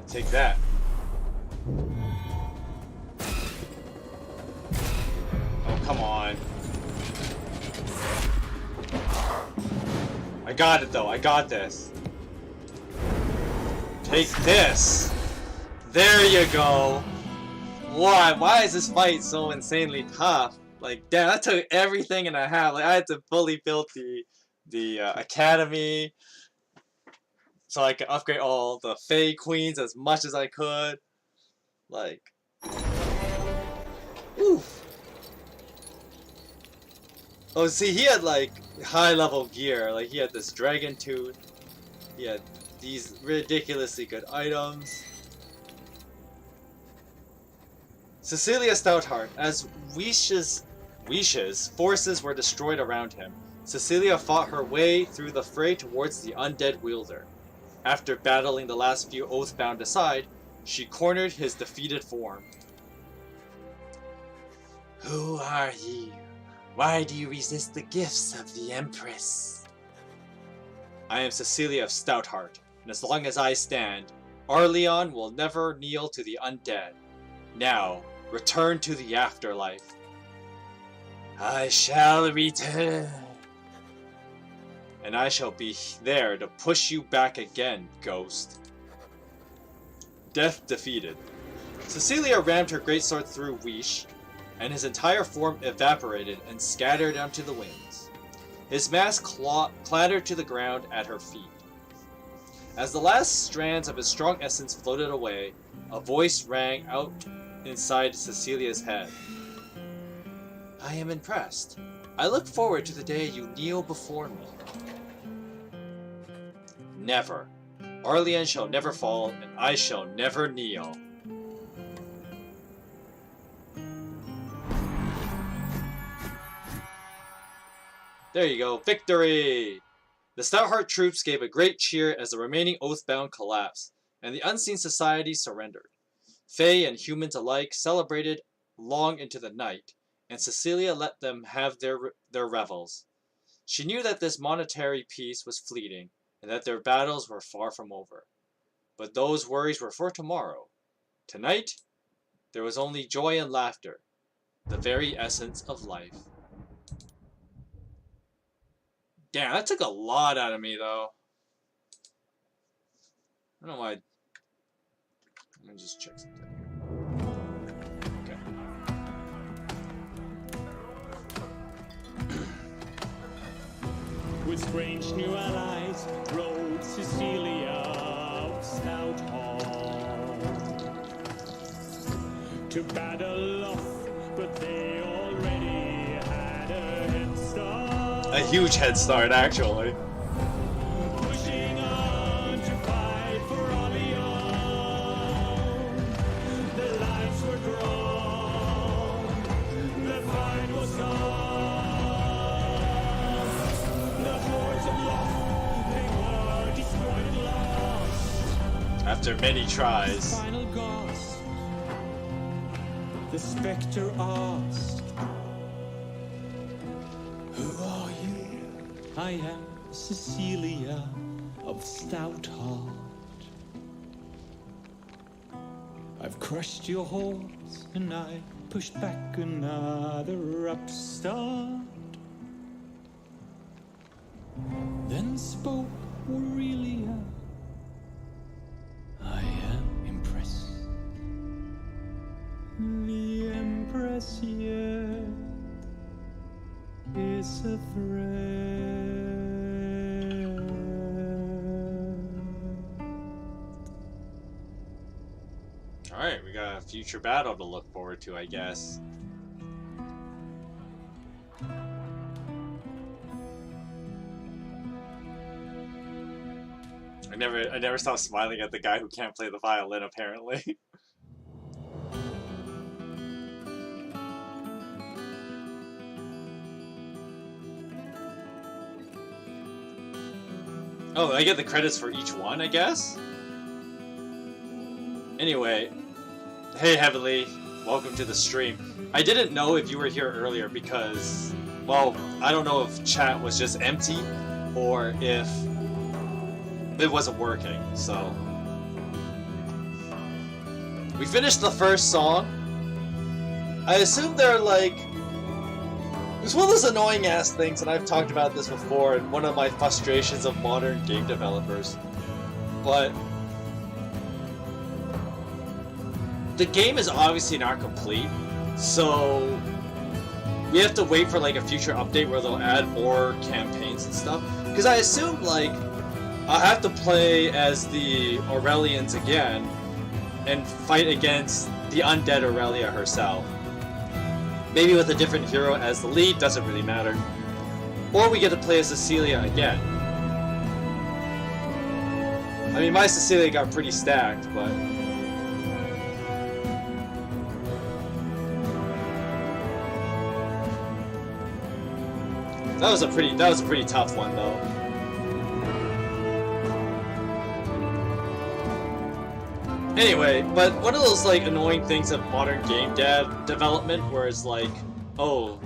Take that. Oh, come on. I got it though, I got this. Take this! There you go! Why is this fight so insanely tough? Like, damn, that took everything and a half. Like, I had to fully build the academy, so I could upgrade all the Fey Queens as much as I could. Like, oof. Oh, see, he had like high level gear. Like, he had this dragon tooth. He had these ridiculously good items. Cecilia Stoutheart. As Weish's forces were destroyed around him, Cecilia fought her way through the fray towards the undead wielder. After battling the last few Oathbound aside, she cornered his defeated form. Who are you? Why do you resist the gifts of the Empress? I am Cecilia of Stoutheart, and as long as I stand, Arleon will never kneel to the undead. Now, return to the afterlife. I shall return. And I shall be there to push you back again, ghost. Death defeated. Cecilia rammed her greatsword through Weish, and his entire form evaporated and scattered onto the winds. His mask clattered to the ground at her feet. As the last strands of his strong essence floated away, a voice rang out inside Cecilia's head. I am impressed. I look forward to the day you kneel before me. Never. Arleon shall never fall, and I shall never kneel. There you go, victory! The Stoutheart troops gave a great cheer as the remaining Oathbound collapsed, and the Unseen Society surrendered. Fey and humans alike celebrated long into the night, and Cecilia let them have their revels. She knew that this monetary peace was fleeting, and that their battles were far from over. But those worries were for tomorrow. Tonight, there was only joy and laughter, the very essence of life. Damn, that took a lot out of me, though. I don't know why. Let me just check something here. Okay. With strange new allies, rode Cecilia of Stoutheart to battle off, but they already had a head start. a huge head start, actually. Pushing on to fight for all beyond. The lines were drawn, the fight was on. The hordes of lost, they were destroyed and lost. After many tries. Final gasp, the spectre asked, "Who are you?" "I am Cecilia of stout heart. I've crushed your horse and I pushed back another upstart." Then spoke Aurelia, "I am impressed. The Empress yet is a threat." Alright, we got a future battle to look forward to, I guess. I never stop smiling at the guy who can't play the violin, apparently. Oh, I get the credits for each one, I guess? Anyway, hey Heavenly, welcome to the stream. I didn't know if you were here earlier because, well, I don't know if chat was just empty or if it wasn't working, so. We finished the first song. I assume they're like, it's one of those annoying ass things, and I've talked about this before, and one of my frustrations of modern game developers. But the game is obviously not complete, so we have to wait for like a future update where they'll add more campaigns and stuff. Because I assume like I'll have to play as the Aurelians again and fight against the undead Aurelia herself. Maybe with a different hero as the lead, doesn't really matter. Or we get to play as Cecilia again. I mean, my Cecilia got pretty stacked, but that was a pretty tough one though. Anyway, but one of those like annoying things of modern game development where it's like, oh,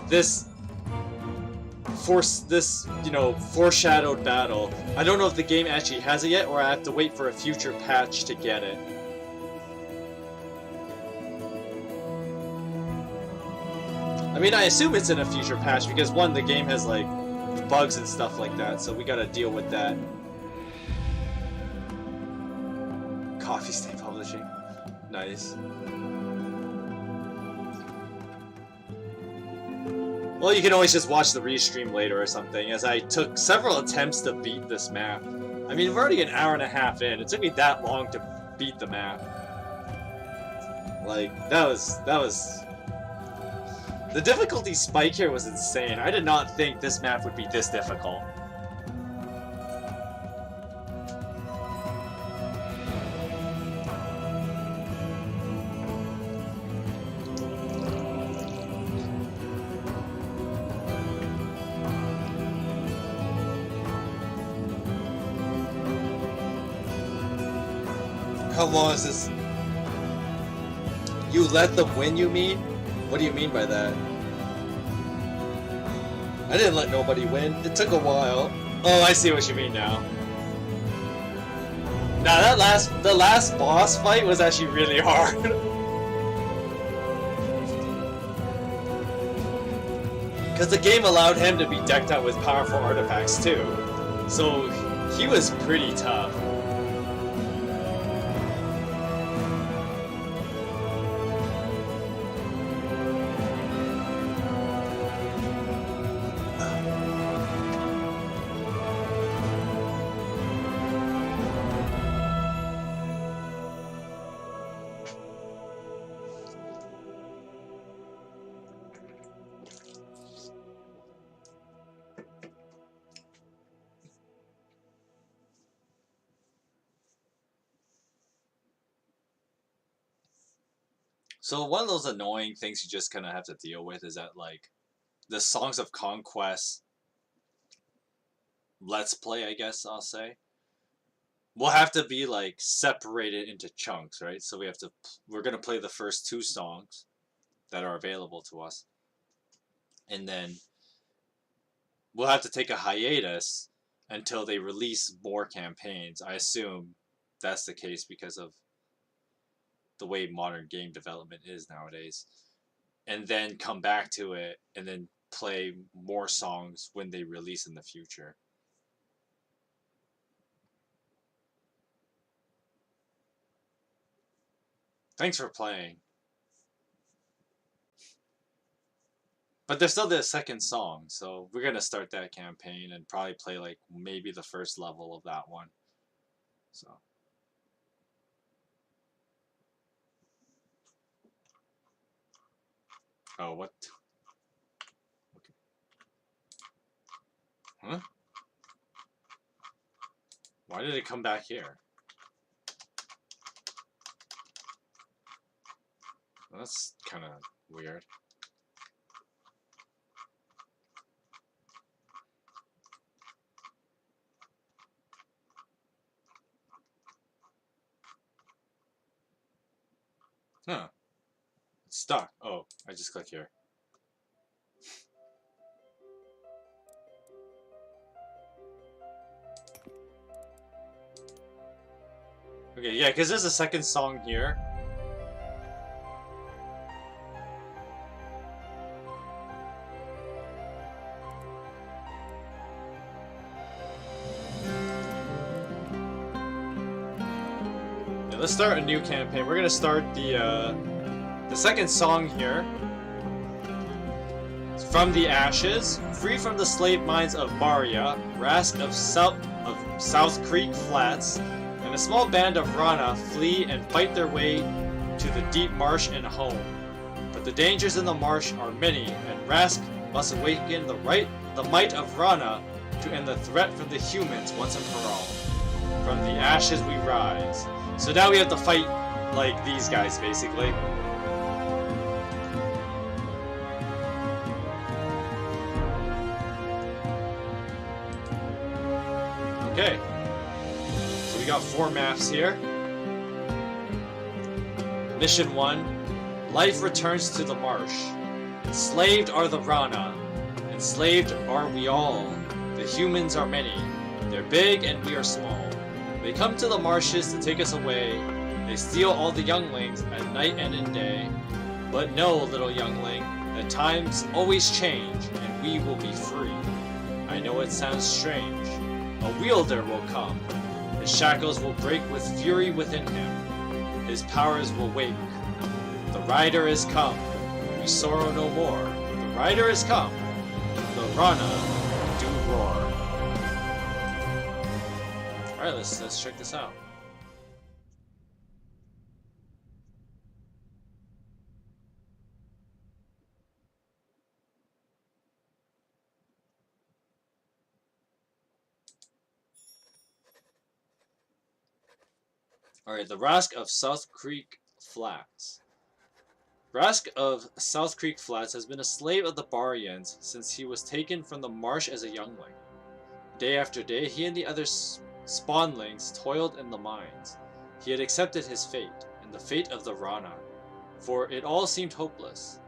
this foreshadowed battle. I don't know if the game actually has it yet or I have to wait for a future patch to get it. I mean, I assume it's in a future patch because one, the game has like bugs and stuff like that, so we gotta deal with that. Coffee Stain Publishing. Nice. Well, you can always just watch the restream later or something, as I took several attempts to beat this map. I mean, we're already an hour and a half in. It took me that long to beat the map. Like, that was... The difficulty spike here was insane. I did not think this map would be this difficult. How long is this? You let them win, you mean? What do you mean by that? I didn't let nobody win. It took a while. Oh, I see what you mean now. Nah, the last boss fight was actually really hard. Because the game allowed him to be decked out with powerful artifacts too. So he was pretty tough. So one of those annoying things you just kind of have to deal with is that, like, the Songs of Conquest Let's Play, I guess I'll say, will have to be, like, separated into chunks, right? So we're gonna play the first 2 songs that are available to us, and then we'll have to take a hiatus until they release more campaigns. I assume that's the case because of the way modern game development is nowadays. And then come back to it and then play more songs when they release in the future. Thanks for playing. But there's still the second song, so we're gonna start that campaign and probably play, like, maybe the first level of that one. So. Oh, what? Okay. Huh? Why did it come back here? Well, that's kind of weird. Huh. It's stuck. Oh, I just click here. Okay, yeah, because there's a second song here. Yeah, let's start a new campaign. We're gonna start the second song here. It's From the Ashes, free from the slave mines of Baria, Rask of South Creek Flats, and a small band of Rana flee and fight their way to the deep marsh and home. But the dangers in the marsh are many, and Rask must awaken the might of Rana to end the threat from the humans once and for all. From the ashes we rise. So now we have to fight like these guys, basically. Okay. So we got 4 maps here. Mission 1. Life returns to the marsh. Enslaved are the Rana. Enslaved are we all. The humans are many. They're big and we are small. They come to the marshes to take us away. They steal all the younglings at night and in day. But know, little youngling, that times always change and we will be free. I know it sounds strange. A wielder will come. His shackles will break with fury within him. His powers will wake. The rider is come. We sorrow no more. The rider is come. The Rana do roar. Alright, let's check this out. Alright, the Rask of South Creek Flats. Rask of South Creek Flats has been a slave of the Barians since he was taken from the marsh as a youngling. Day after day, he and the other spawnlings toiled in the mines. He had accepted his fate, and the fate of the Rana, for it all seemed hopeless.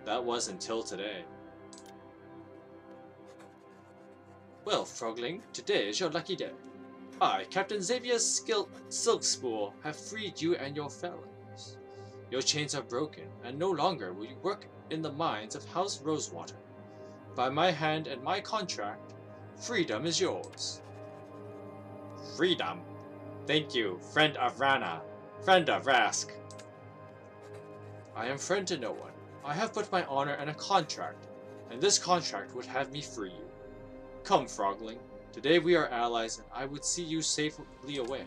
That was until today. Well, Frogling, today is your lucky day. I, Captain Xavier Silkspool, have freed you and your fellows. Your chains are broken, and no longer will you work in the mines of House Rosewater. By my hand and my contract, freedom is yours. Freedom? Thank you, friend of Rana, friend of Rask. I am friend to no one. I have but my honor and a contract, and this contract would have me free you. Come, Frogling. Today we are allies, and I would see you safely away.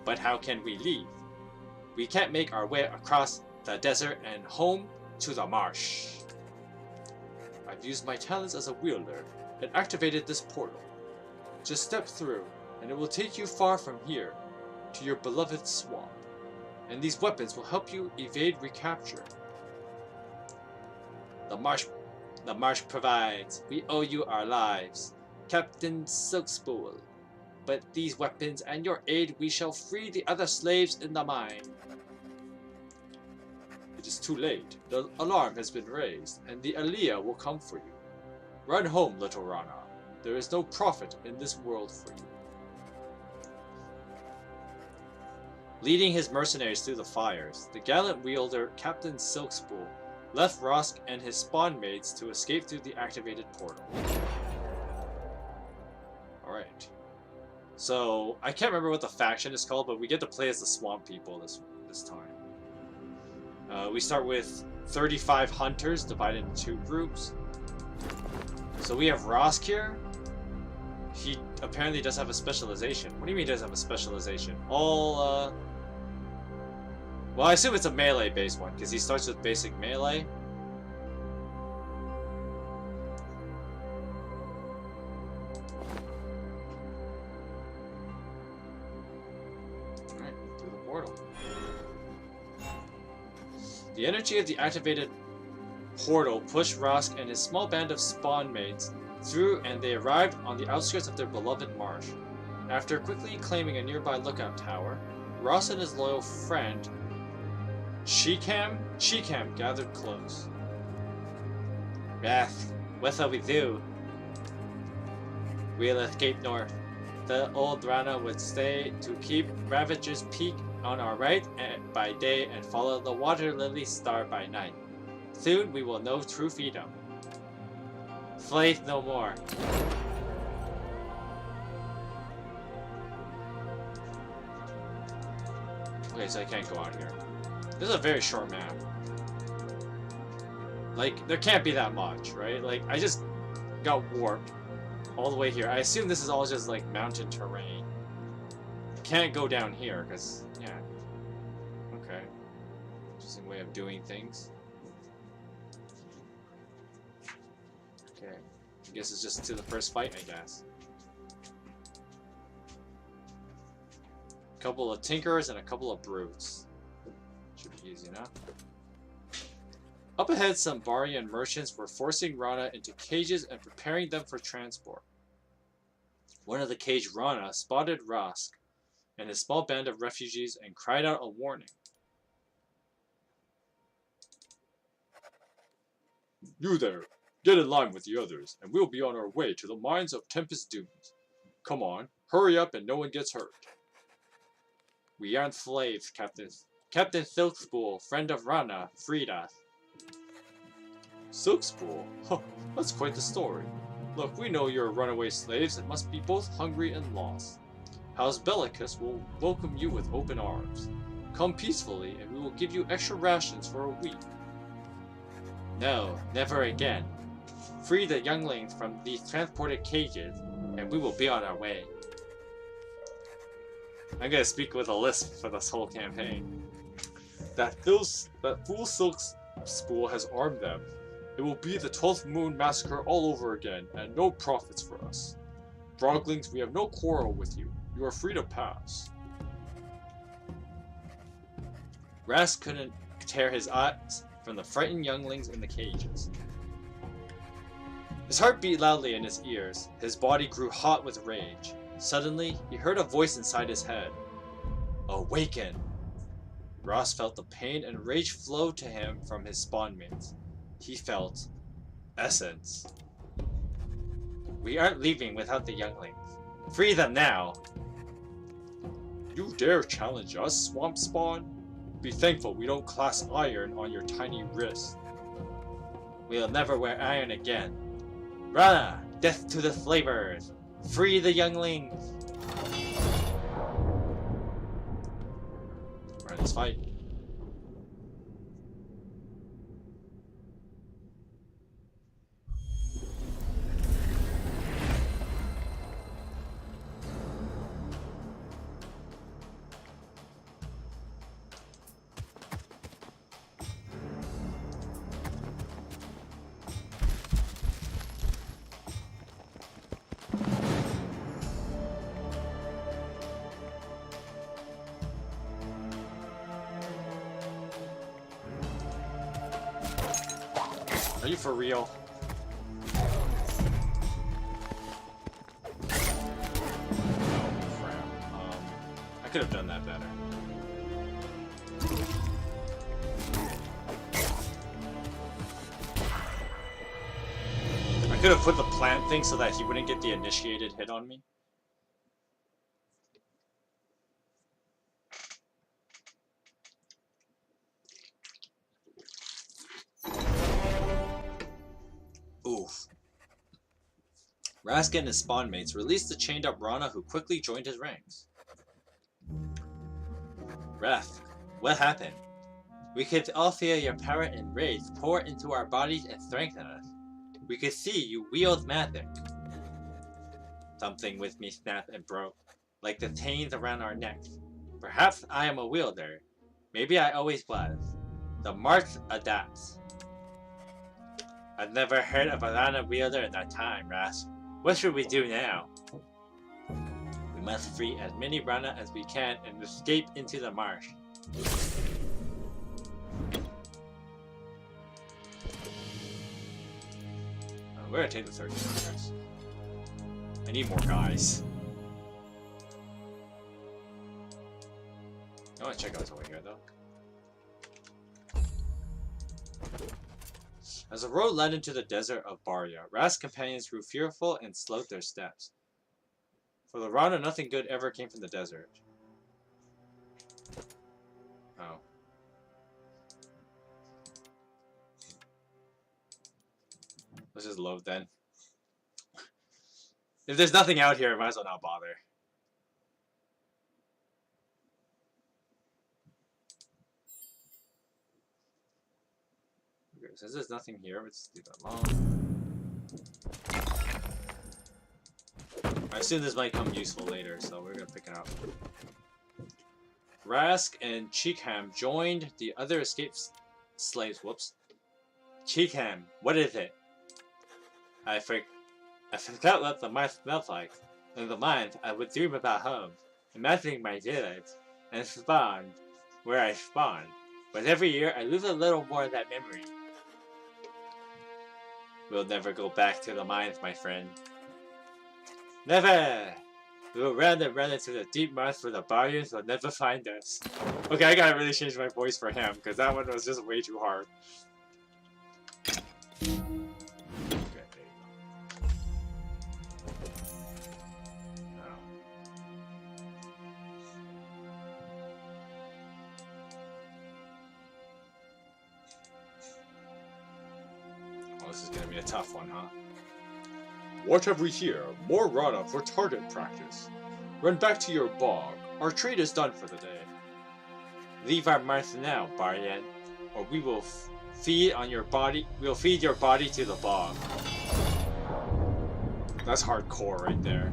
But how can we leave? We can't make our way across the desert and home to the marsh. I've used my talents as a wielder and activated this portal. Just step through, and it will take you far from here to your beloved swamp. and these weapons will help you evade recapture. The marsh provides. We owe you our lives, Captain Silkspool. But these weapons and your aid, we shall free the other slaves in the mine. It is too late. The alarm has been raised, and the Aliyah will come for you. Run home, little Rana. There is no profit in this world for you. Leading his mercenaries through the fires, the gallant wielder Captain Silkspool left Rosk and his spawn mates to escape through the activated portal. Alright. So, I can't remember what the faction is called, but we get to play as the Swamp People this time. We start with 35 hunters divided into 2 groups. So we have Rosk here. He apparently does have a specialization. What do you mean he does have a specialization? Well, I assume it's a melee-based one, because he starts with basic melee. Alright, through the portal. The energy of the activated portal pushed Rosk and his small band of spawn mates through, and they arrived on the outskirts of their beloved marsh. After quickly claiming a nearby lookout tower, Ross and his loyal friend Shikam gathered close. Wrath, what shall we do? We'll escape north. The old Rana would stay to keep Ravager's Peak on our right by day and follow the Water Lily Star by night. Soon we will know true freedom. Slave no more. Okay, so I can't go out here. This is a very short map. Like, there can't be that much, right? Like, I just got warped all the way here. I assume this is all just, like, mountain terrain. Can't go down here, because, yeah. Okay. Interesting way of doing things. Okay. I guess it's just to the first fight, I guess. A couple of Tinkerers and a couple of Brutes. Should be easy enough. Up ahead, some Varian merchants were forcing Rana into cages and preparing them for transport. One of the caged Rana spotted Rosk and his small band of refugees and cried out a warning. You there! Get in line with the others, and we'll be on our way to the mines of Tempest Dunes. Come on, hurry up and no one gets hurt. We aren't slaves, Captain. Captain Silkspool, friend of Rana, freed us. Silkspool? Huh, that's quite the story. Look, we know you're runaway slaves and must be both hungry and lost. House Bellicus will welcome you with open arms. Come peacefully, and we will give you extra rations for a week. No, never again. Free the younglings from these transported cages, and we will be on our way. I'm gonna speak with a lisp for this whole campaign. That fool Silkspool has armed them. It will be the 12th Moon Massacre all over again, and no profits for us. Froglings, we have no quarrel with you. You are free to pass. Ras couldn't tear his eyes from the frightened younglings in the cages. His heart beat loudly in his ears. His body grew hot with rage. Suddenly, he heard a voice inside his head. Awaken! Ross felt the pain and rage flow to him from his spawn mates. He felt essence. We aren't leaving without the younglings. Free them now! You dare challenge us, Swamp Spawn? Be thankful we don't clasp iron on your tiny wrist. We'll never wear iron again. Rana! Death to the slavers! Free the younglings! Alright, let's fight. Are you for real? Oh crap. I could have done that better. I could have put the plant thing so that he wouldn't get the initiated hit on me. Oof. Rask and his spawn mates released the chained up Rana, who quickly joined his ranks. Rask, what happened? We could all feel your power and rage pour into our bodies and strengthen us. We could see you wield magic. Something with me snapped and broke, like the chains around our necks. Perhaps I am a wielder. Maybe I always was. The march adapts. I've never heard of a Rana wielder in that time, Rask. What should we do now? We must free as many Rana as we can and escape into the marsh. We're gonna take the 13 guys. I need more guys. I wanna check out what's over here though. As the road led into the desert of Barya, Rask's companions grew fearful and slowed their steps. For the Rana, nothing good ever came from the desert. Oh. Let's just load then. If there's nothing out here, I might as well not bother. Okay, since there's nothing here, let's leave that alone. I assume this might come useful later, so we're gonna pick it up. Rask and Cheekham joined the other escaped slaves. Whoops. Cheekham, what is it? I forgot what the mine smelled like. In the mines, I would dream about home, imagining my village, and spawn where I spawned. But every year, I lose a little more of that memory. We'll never go back to the mines, my friend. Never! We'll run and run into the deep marsh where the Baryons will never find us. Okay, I gotta really change my voice for him, because that one was just way too hard. This is gonna be a tough one, huh? What have we here? More Rana for target practice. Run back to your bog. Our trade is done for the day. Leave our marsh now, Baryan, or we will feed on your body. We'll feed your body to the bog. That's hardcore right there.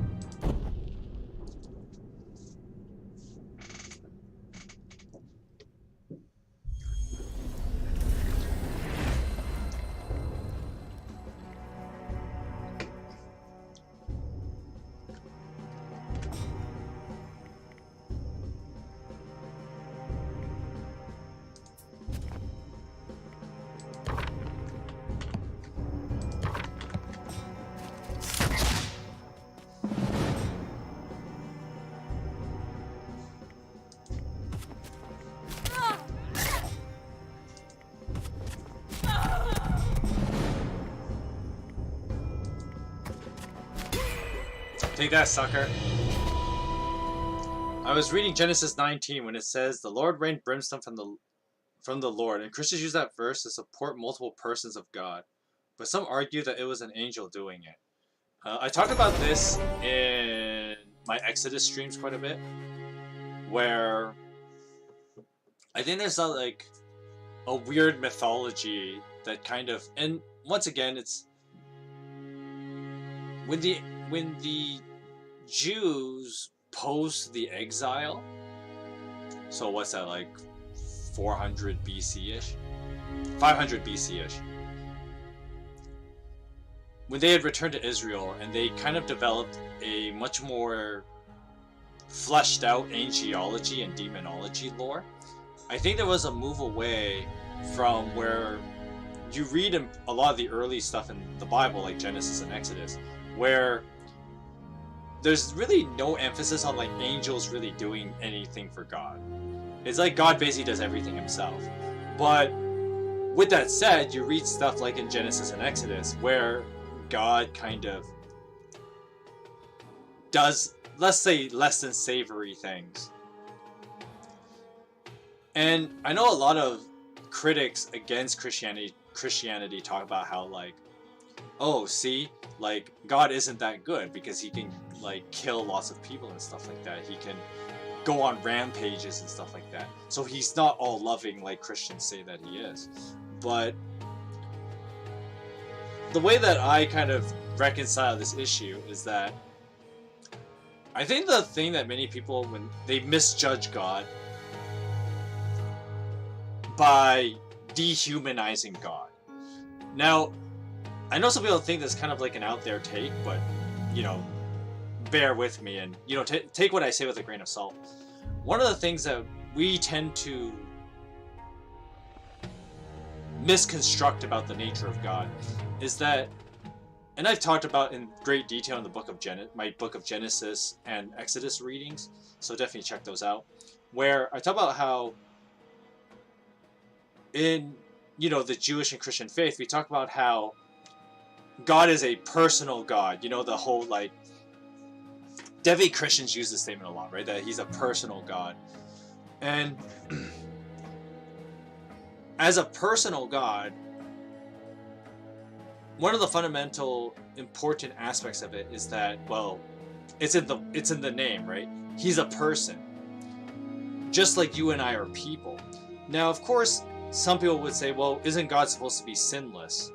Take that, sucker. I was reading Genesis 19 when it says, "The Lord rained brimstone from the Lord," and Christians use that verse to support multiple persons of God. But some argue that it was an angel doing it. I talked about this in my Exodus streams quite a bit, where I think there's a weird mythology that kind of, and once again, it's when the Jews post the exile, so what's that, like 400 BC-ish? 500 BC-ish. When they had returned to Israel, and they kind of developed a much more fleshed out angelology and demonology lore, I think there was a move away from where you read in a lot of the early stuff in the Bible, like Genesis and Exodus, where there's really no emphasis on like angels really doing anything for God. It's like God basically does everything himself. But with that said, you read stuff like in Genesis and Exodus where God kind of does, let's say, less than savory things. And I know a lot of critics against Christianity talk about how like, oh, see, like God isn't that good because he can like kill lots of people and stuff like that. He can go on rampages and stuff like that. So he's not all loving like Christians say that he is. But the way that I kind of reconcile this issue is that I think the thing that many people, when they misjudge God by dehumanizing God. Now, I know some people think that's kind of like an out there take, but, you know, bear with me and, you know, take what I say with a grain of salt. One of the things that we tend to misconstruct about the nature of God is that, and I've talked about in great detail in the book of my book of Genesis and Exodus readings, so definitely check those out, where I talk about how in, you know, the Jewish and Christian faith, we talk about how God is a personal God. You know, the whole, like, definitely Christians use this statement a lot, right? That he's a personal God. And as a personal God, one of the fundamental important aspects of it is that, well, it's in the name, right? He's a person. Just like you and I are people. Now, of course, some people would say, well, isn't God supposed to be sinless?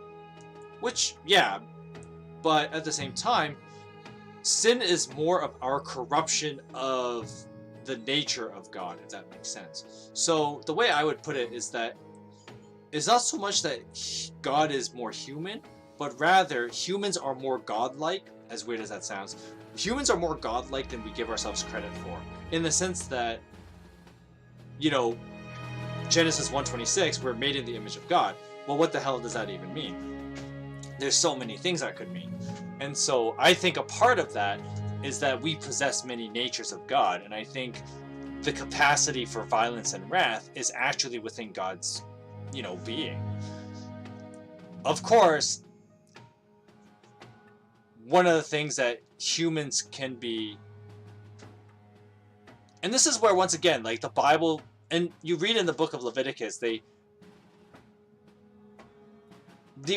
Which, yeah, but at the same time, sin is more of our corruption of the nature of God, if that makes sense. So the way I would put it is that it's not so much that God is more human, but rather humans are more godlike, as weird as that sounds. Humans are more godlike than we give ourselves credit for, in the sense that, you know, Genesis 1:26, we're made in the image of God. Well, what the hell does that even mean? There's so many things that could mean. And so I think a part of that is that we possess many natures of God, and I think the capacity for violence and wrath is actually within God's, you know, being. Of course, one of the things that humans can be, and this is where, once again, like the Bible, and you read in the book of Leviticus, the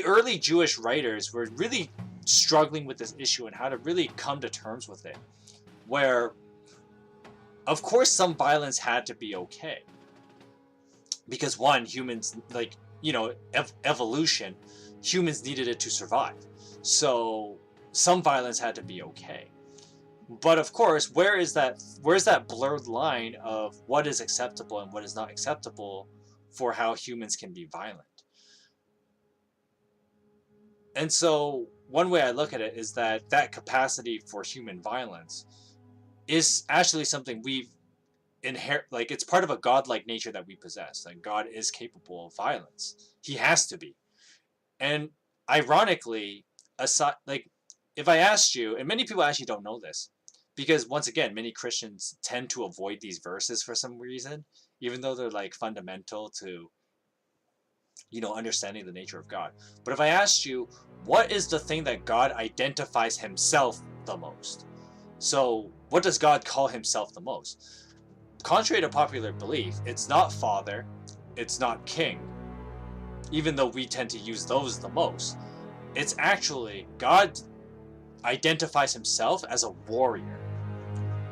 early Jewish writers were really struggling with this issue and how to really come to terms with it. Where, of course, some violence had to be okay. Because one, humans, like, you know, evolution, humans needed it to survive. So some violence had to be okay. But of course, where's that blurred line of what is acceptable and what is not acceptable for how humans can be violent? And so one way I look at it is that capacity for human violence is actually something we've inherit, like it's part of a godlike nature that we possess. Like God is capable of violence. He has to be. And ironically, aside, like if I asked you, and many people actually don't know this, because once again, many Christians tend to avoid these verses for some reason, even though they're like fundamental to, you know, understanding the nature of God. But if I asked you, what is the thing that God identifies himself the most? So what does God call himself the most? Contrary to popular belief, it's not Father, it's not King, even though we tend to use those the most. It's actually, God identifies himself as a warrior,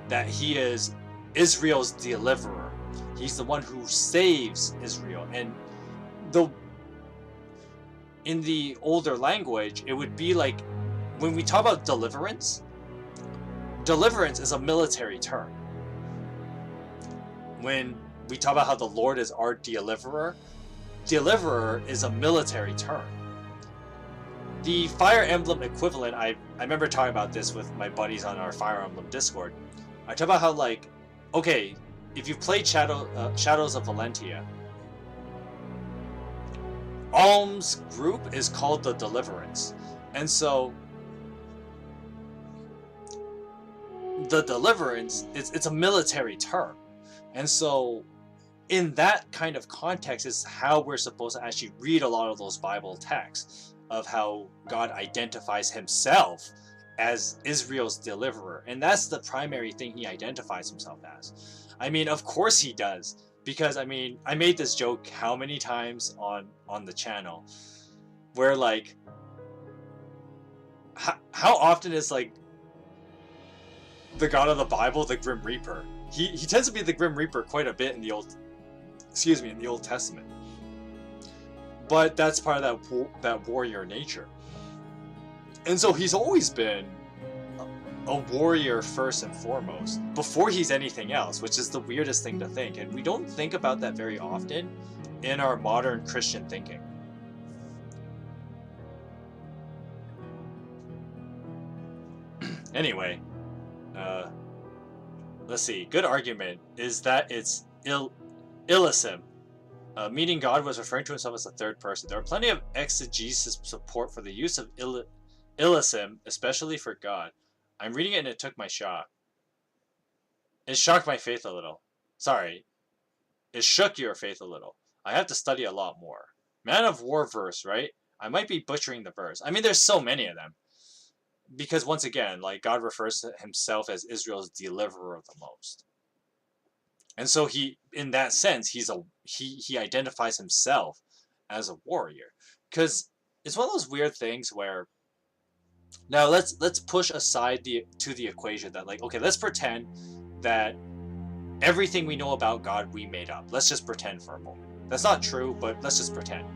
that he is Israel's deliverer. He's the one who saves Israel. And though in the older language, it would be like, when we talk about deliverance is a military term. When we talk about how the Lord is our deliverer is a military term. The Fire Emblem equivalent, I remember talking about this with my buddies on our Fire Emblem Discord. I talk about how, like, okay, if you've played Shadows of Valentia, alms group is called the Deliverance. And so the Deliverance, it's a military term. And so in that kind of context is how we're supposed to actually read a lot of those Bible texts of how God identifies himself as Israel's deliverer. And that's the primary thing he identifies himself as. I mean, of course he does. Because, I mean, I made this joke how many times on the channel. Where, like, how often is, like, the God of the Bible the Grim Reaper? He tends to be the Grim Reaper quite a bit in the Old Testament. But that's part of that warrior nature. And so he's always been a warrior first and foremost, before he's anything else, which is the weirdest thing to think. And we don't think about that very often in our modern Christian thinking. Anyway, let's see. Good argument is that it's Illisim. Meaning God was referring to himself as a third person. There are plenty of exegesis support for the use of Illisim, especially for God. I'm reading it and it took my shot. It shocked my faith a little. Sorry. It shook your faith a little. I have to study a lot more. Man of War verse, right? I might be butchering the verse. I mean, there's so many of them. Because once again, like, God refers to himself as Israel's deliverer of the most. And so he, in that sense, he identifies himself as a warrior. Because it's one of those weird things where, now let's push aside the equation that, like, okay, let's pretend that everything we know about God we made up. Let's just pretend for a moment. That's not true, but let's just pretend.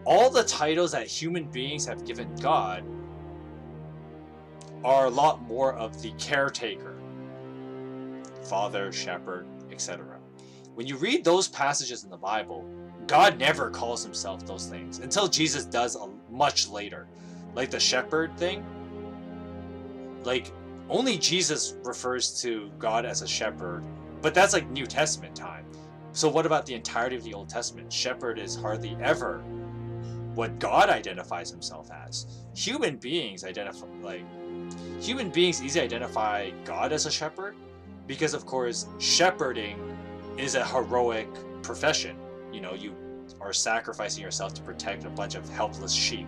All the titles that human beings have given God are a lot more of the caretaker, father, shepherd, etc. When you read those passages in the Bible, God never calls himself those things until Jesus does much later. Like the shepherd thing, like, only Jesus refers to God as a shepherd, but that's like New Testament time. So what about the entirety of the Old Testament? Shepherd is hardly ever what God identifies himself as. Human beings easily identify God as a shepherd because, of course, shepherding is a heroic profession. You know, you are sacrificing yourself to protect a bunch of helpless sheep.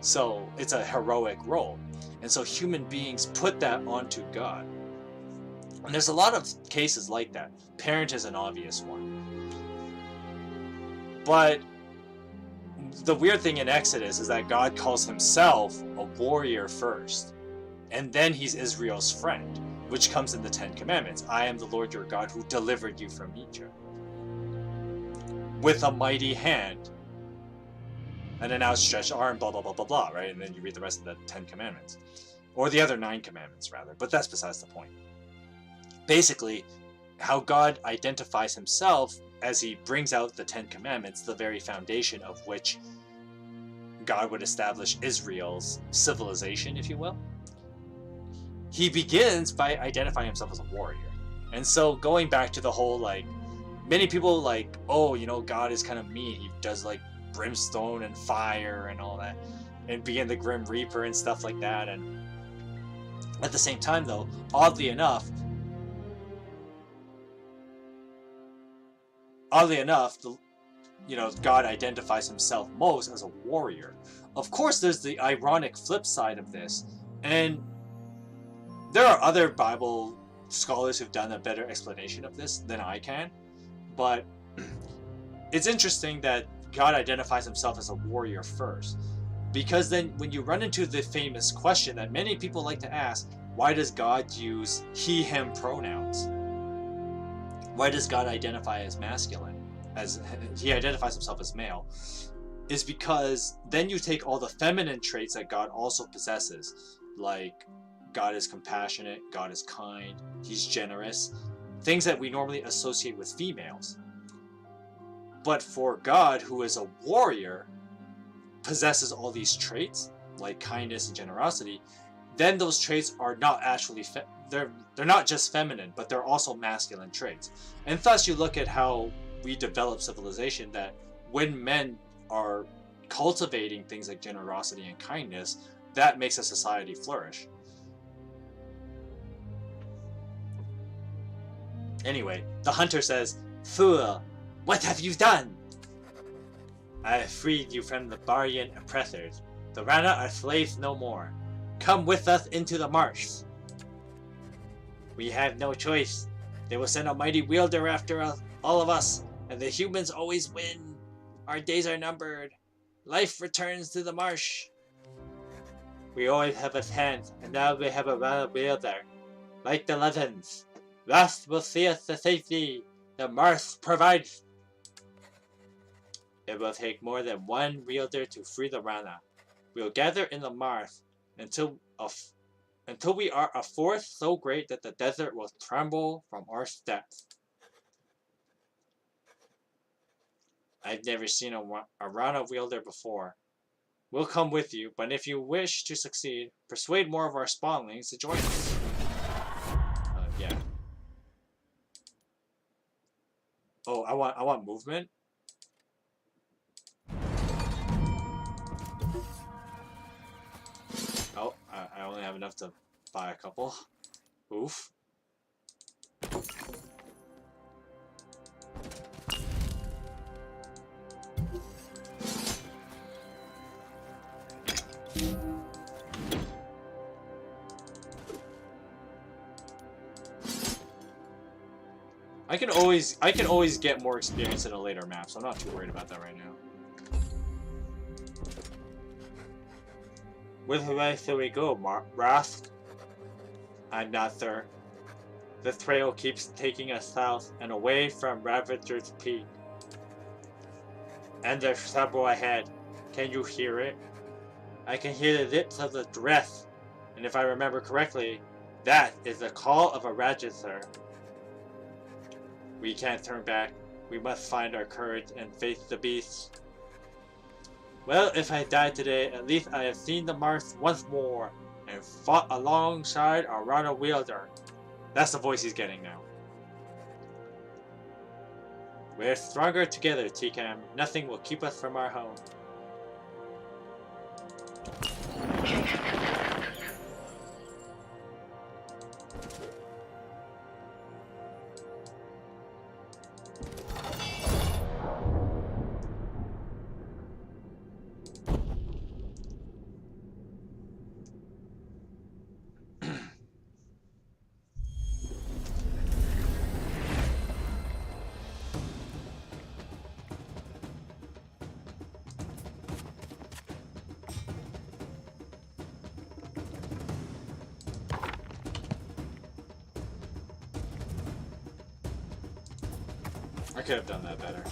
So it's a heroic role. And so human beings put that onto God. And there's a lot of cases like that. Parent is an obvious one. But the weird thing in Exodus is that God calls himself a warrior first. And then he's Israel's friend, which comes in the Ten Commandments. I am the Lord your God who delivered you from Egypt with a mighty hand and an outstretched arm, blah, blah, blah, blah, blah, right? And then you read the rest of the 10 Commandments. Or the other 9 Commandments, rather. But that's besides the point. Basically, how God identifies himself as he brings out the 10 Commandments, the very foundation of which God would establish Israel's civilization, if you will. He begins by identifying himself as a warrior. And so going back to the whole, like, many people like, oh, you know, God is kind of mean. He does, like, brimstone and fire and all that, and being the Grim Reaper and stuff like that. And at the same time, though, oddly enough, God identifies himself most as a warrior. Of course, there's the ironic flip side of this, and there are other Bible scholars who've done a better explanation of this than I can, but it's interesting that God identifies himself as a warrior first, because then when you run into the famous question that many people like to ask, why does God use he, him pronouns? Why does God identify as masculine? As he identifies himself as male, is because then you take all the feminine traits that God also possesses, like God is compassionate, God is kind, he's generous, things that we normally associate with females. But for God, who is a warrior, possesses all these traits, like kindness and generosity, then those traits are not actually, they're not just feminine, but they're also masculine traits. And thus you look at how we develop civilization, that when men are cultivating things like generosity and kindness, that makes a society flourish. Anyway, the hunter says, "Fool, what have you done?" "I have freed you from the Barbarian oppressors. The Rana are slaves no more. Come with us into the marsh." "We have no choice. They will send a mighty wielder after us, all of us, and the humans always win. Our days are numbered. Life returns to the marsh. We always have a hand, and now we have a Rana wielder. Like the legends, Wrath will see us to safety. The marsh provides. It will take more than one wielder to free the Rana. We'll gather in the marsh until we are a force so great that the desert will tremble from our steps. I've never seen a Rana wielder before. We'll come with you, but if you wish to succeed, persuade more of our spawnlings to join us." Yeah. Oh, I want movement. Oh, I only have enough to buy a couple. Oof. I can always get more experience in a later map, so I'm not too worried about that right now. Which way shall we go, Rask? I'm not sure. The trail keeps taking us south and away from Ravager's Peak. And there's trouble ahead. Can you hear it? I can hear the lips of the dress, and if I remember correctly, that is the call of a Ravager. We can't turn back. We must find our courage and face the beast. Well, if I die today, at least I have seen the marsh once more and fought alongside our Rana wielder. That's the voice he's getting now. We're stronger together, T-Cam. Nothing will keep us from our home. I could have done that better.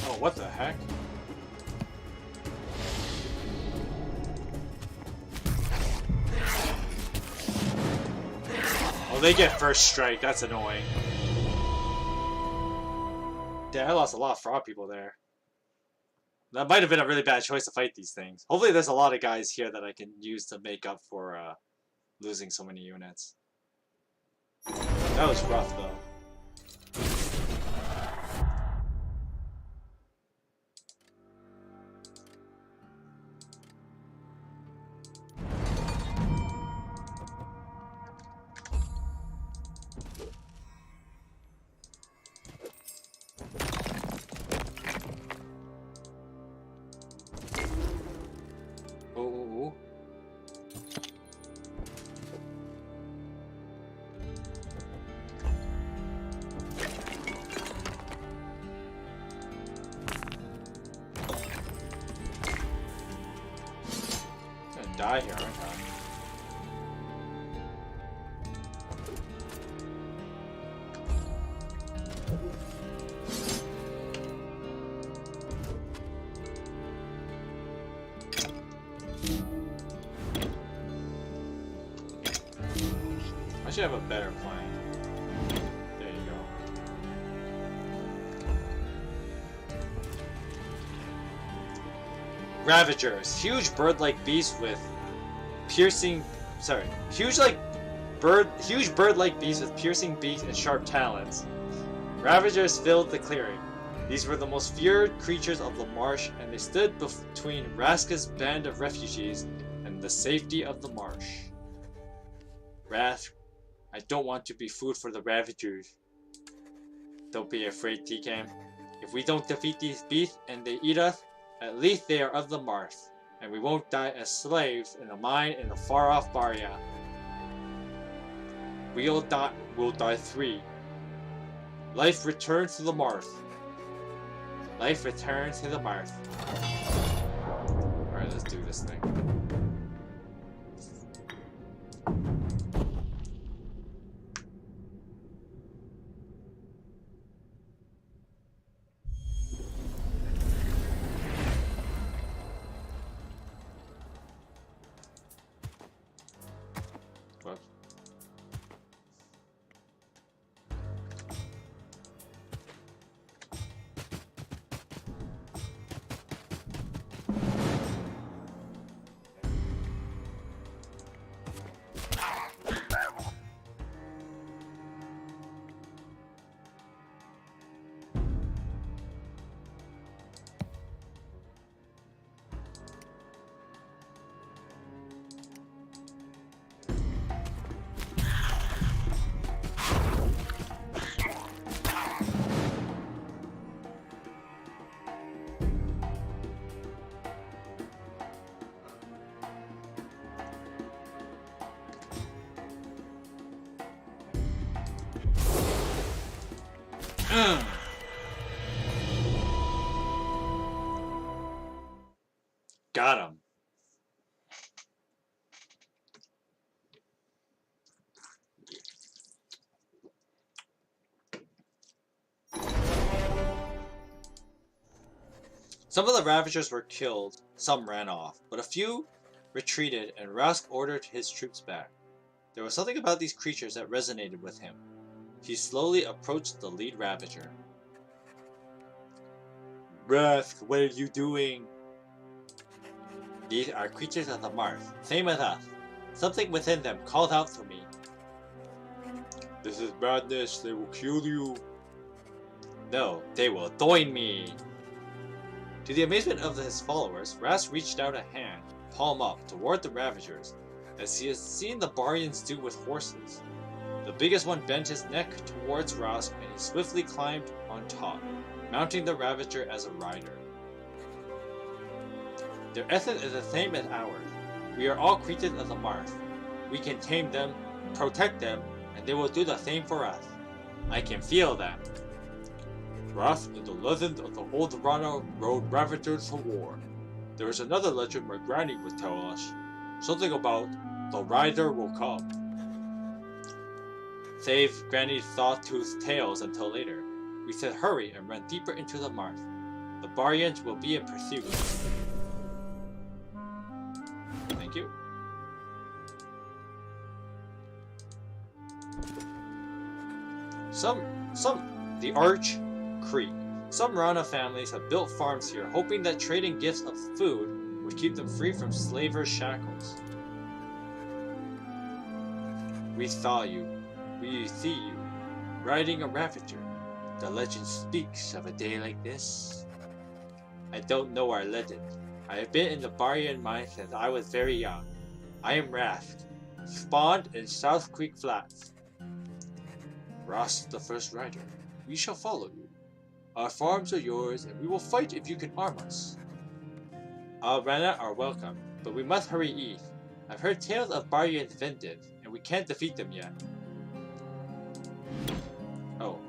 Oh, what the heck? They get first strike, that's annoying. Damn, I lost a lot of frog people there. That might have been a really bad choice to fight these things. Hopefully there's a lot of guys here that I can use to make up for losing so many units. That was rough though. Ooh. I'm gonna die here, aren't I? I should have a better plan. There you go. Ravagers, huge bird-like beasts with piercing. Sorry, huge bird-like beasts with piercing beaks and sharp talons. Ravagers filled the clearing. These were the most feared creatures of the marsh, and they stood between Raska's band of refugees and the safety of the marsh. Rask, I don't want to be food for the Ravagers. Don't be afraid, T-Cam. If we don't defeat these beasts and they eat us, at least they are of the marsh, and we won't die as slaves in a mine in the far-off Barya. We'll die free. Life returns to the marsh. Life returns to the marsh. Alright, let's do this thing. Whoops. Got him. Some of the Ravagers were killed, some ran off, but a few retreated and Rask ordered his troops back. There was something about these creatures that resonated with him. He slowly approached the lead Ravager. Rask, what are you doing? These are creatures of the marsh, same as us. Something within them called out to me. This is madness, they will kill you. No, they will join me. To the amazement of his followers, Rask reached out a hand, palm up, toward the Ravagers, as he has seen the Baryons do with horses. The biggest one bent his neck towards Rask, and he swiftly climbed on top, mounting the Ravager as a rider. Their essence is the same as ours. We are all creatures of the marsh. We can tame them, protect them, and they will do the same for us. I can feel them. Rask in the legend of the old Rana rode Ravagers to war. There is another legend where Granny would tell us. Something about the rider will come. Save Granny's sawtooth tales until later. We said hurry and ran deeper into the marsh. The Baryons will be in pursuit. Thank you. The Arch Creek. Some Rana families have built farms here, hoping that trading gifts of food would keep them free from slavers' shackles. We saw you. We see you. Riding a Ravager. The legend speaks of a day like this. I don't know our legend. I have been in the Baryan mine since I was very young. I am Rask, spawned in South Creek Flats. Rask the first rider. We shall follow you. Our farms are yours, and we will fight if you can arm us. Our Rana are welcome, but we must hurry east. I've heard tales of Baryan's vengeance, and we can't defeat them yet. Oh.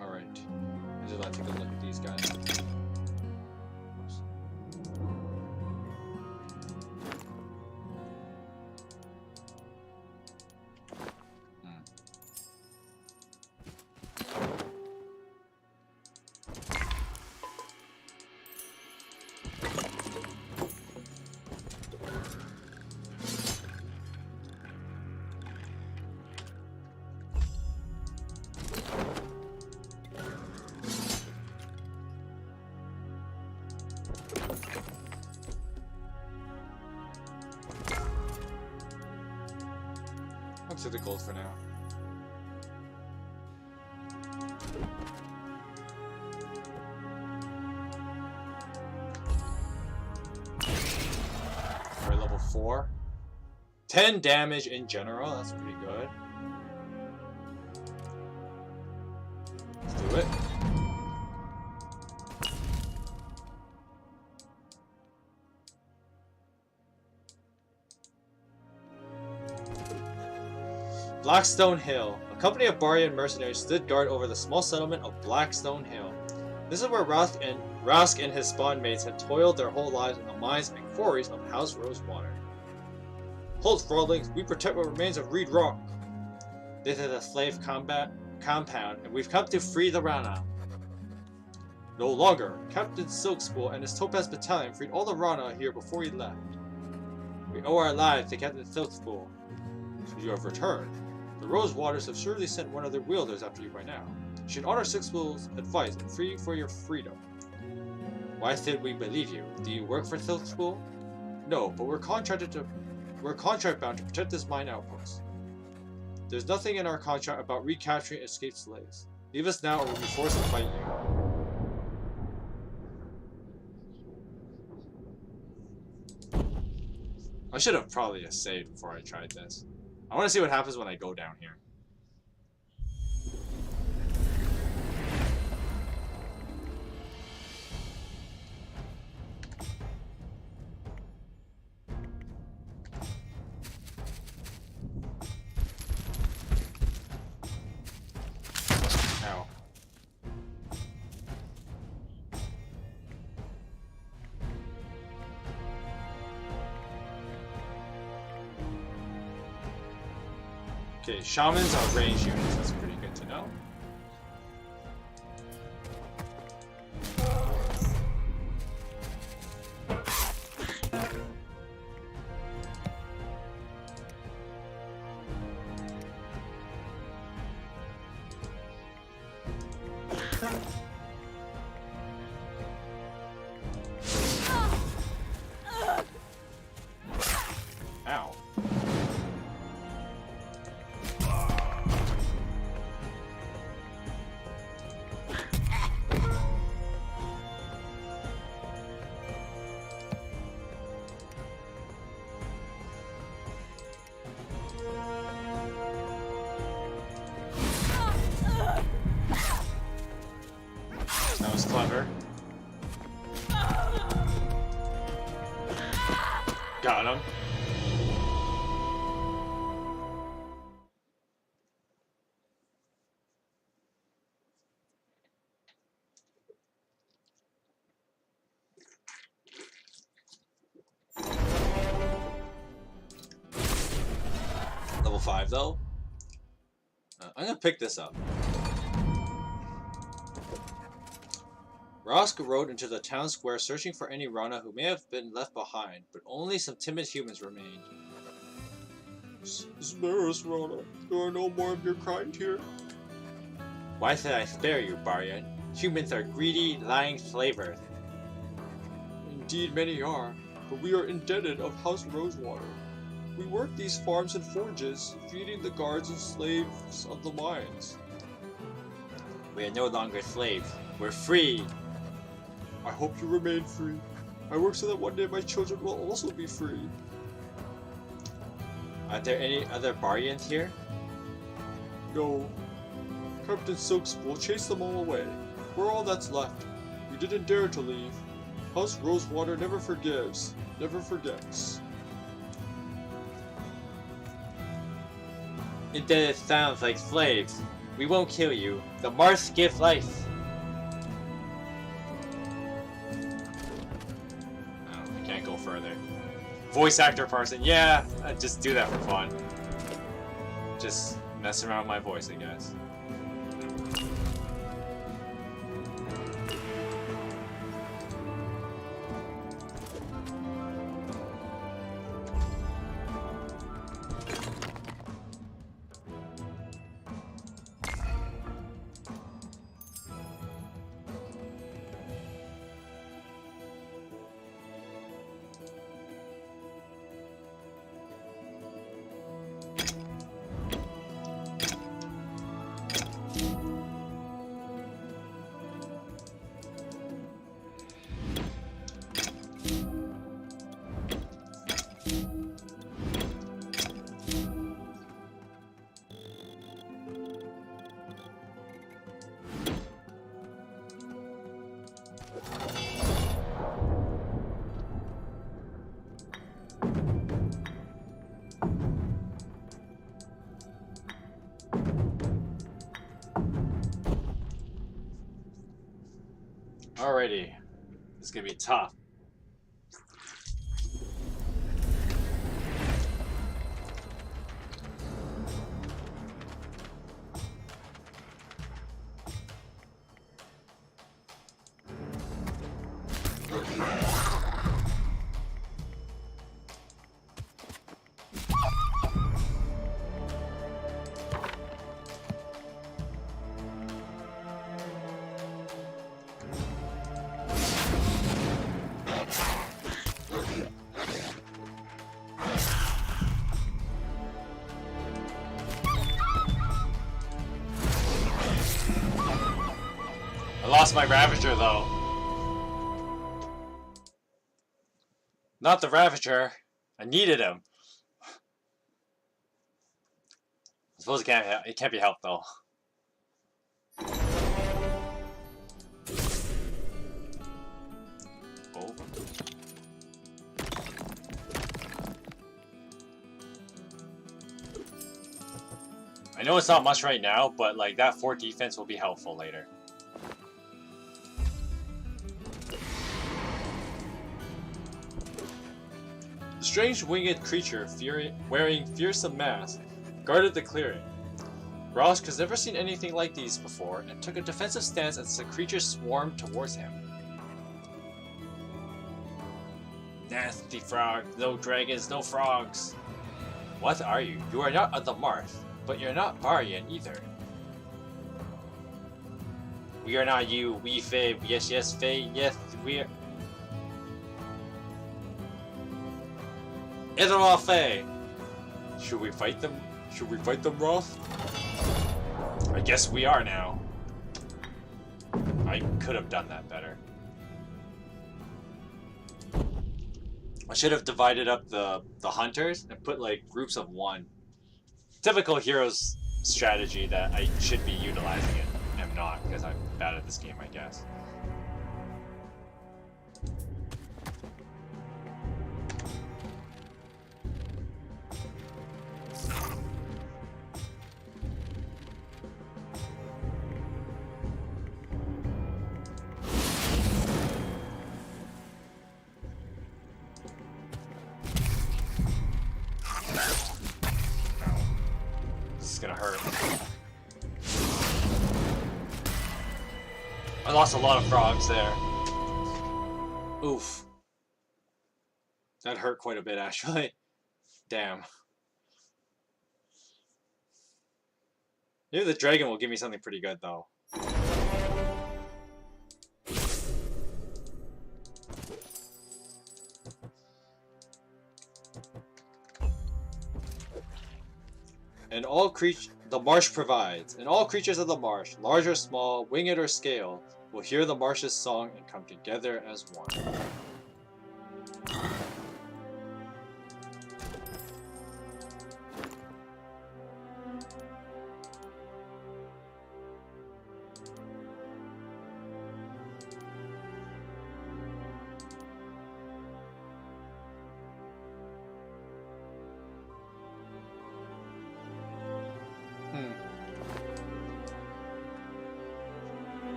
Alright. I just want to take a look at these guys. Oops. I'll take the gold for now. We're level 4. 10 damage in general, that's pretty good. Let's do it. Blackstone Hill. A company of Barian mercenaries stood guard over the small settlement of Blackstone Hill. This is where Rask and his spawn mates had toiled their whole lives in the mines and quarries of House Rosewater. Hold, frauds, we protect what remains of Reed Rock. This is a slave compound, and we've come to free the Rana. No longer. Captain Silkspool and his Topaz Battalion freed all the Rana here before he left. We owe our lives to Captain Silkspool. So you have returned. The Rosewaters have surely sent one of their wielders after you by now. You should honor Silkspool's advice and free you for your freedom. Why should we believe you? Do you work for Silkspool? No, but we're contract bound to protect this mine outpost. There's nothing in our contract about recapturing escaped slaves. Leave us now or we'll be forced to fight you. I should have probably just saved before I tried this. I want to see what happens when I go down here. Ow. Okay, shamans are range units, that's pretty good to know. Ow. That was clever. Got him. Level 5 though. I'm gonna pick this up. Rask rode into the town square searching for any Rana who may have been left behind, but only some timid humans remained. Spare us, Rana. There are no more of your kind here. Why should I spare you, Barian? Humans are greedy, lying slavers. Indeed many are, but we are indebted of House Rosewater. We work these farms and forges, feeding the guards and slaves of the mines. We are no longer slaves. We're free. I hope you remain free. I work so that one day my children will also be free. Are there any other Barians here? No. Captain Silkspool chased them all away. We're all that's left. We didn't dare to leave. House Rosewater never forgives, never forgets. It sounds like slaves. We won't kill you. The Mars gives life. I can't go further. Voice actor Parson. Yeah, I just do that for fun. Just mess around with my voice, I guess. Alrighty. This is gonna be tough. I lost my Ravager though. Not the Ravager. I needed him. I suppose it can't be helped though. Oh. I know it's not much right now, but like that 4 defense will be helpful later. The strange winged creature wearing fearsome mask guarded the clearing. Rosk has never seen anything like these before and took a defensive stance as the creature swarmed towards him. Nasty frog, no dragons, no frogs. What are you? You are not of the Marth, but you're not Barian either. We are not you, we Fae, yes, Fae, yes, we are. It'll Fae! Should we fight them? Should we fight them, Roth? I guess we are now. I could have done that better. I should have divided up the hunters and put like groups of 1. Typical heroes strategy that I should be utilizing it. I'm not because I'm bad at this game, I guess. Gonna hurt. I lost a lot of frogs there. Oof. That hurt quite a bit actually. Damn. Maybe the dragon will give me something pretty good though. And all the marsh provides, and all creatures of the marsh, large or small, winged or scale, will hear the marsh's song and come together as one.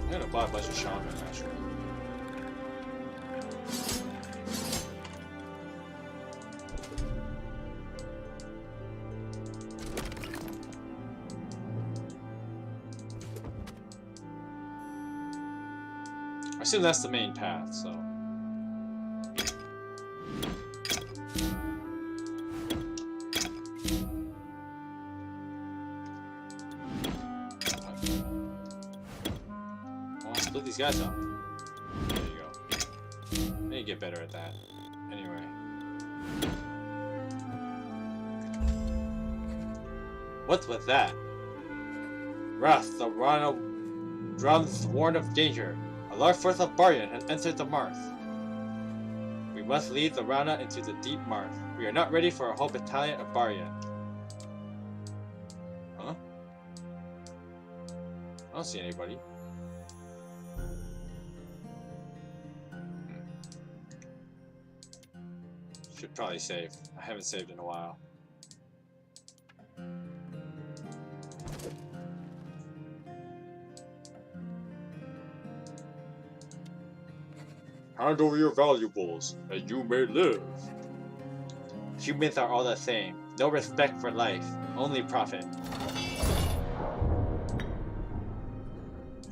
I'm gonna buy a bunch of shaman actually. I assume that's the main path, so. Split these guys up. There you go. I need to get better at that. Anyway. What's with that? Wrath, the Run's warned of danger. A large force of Barian has entered the Marth. We must lead the Rana into the deep Marth. We are not ready for a whole battalion of Barian. Huh? I don't see anybody. Should probably save. I haven't saved in a while. Hand over your valuables, and you may live. Humans are all the same. No respect for life, only profit.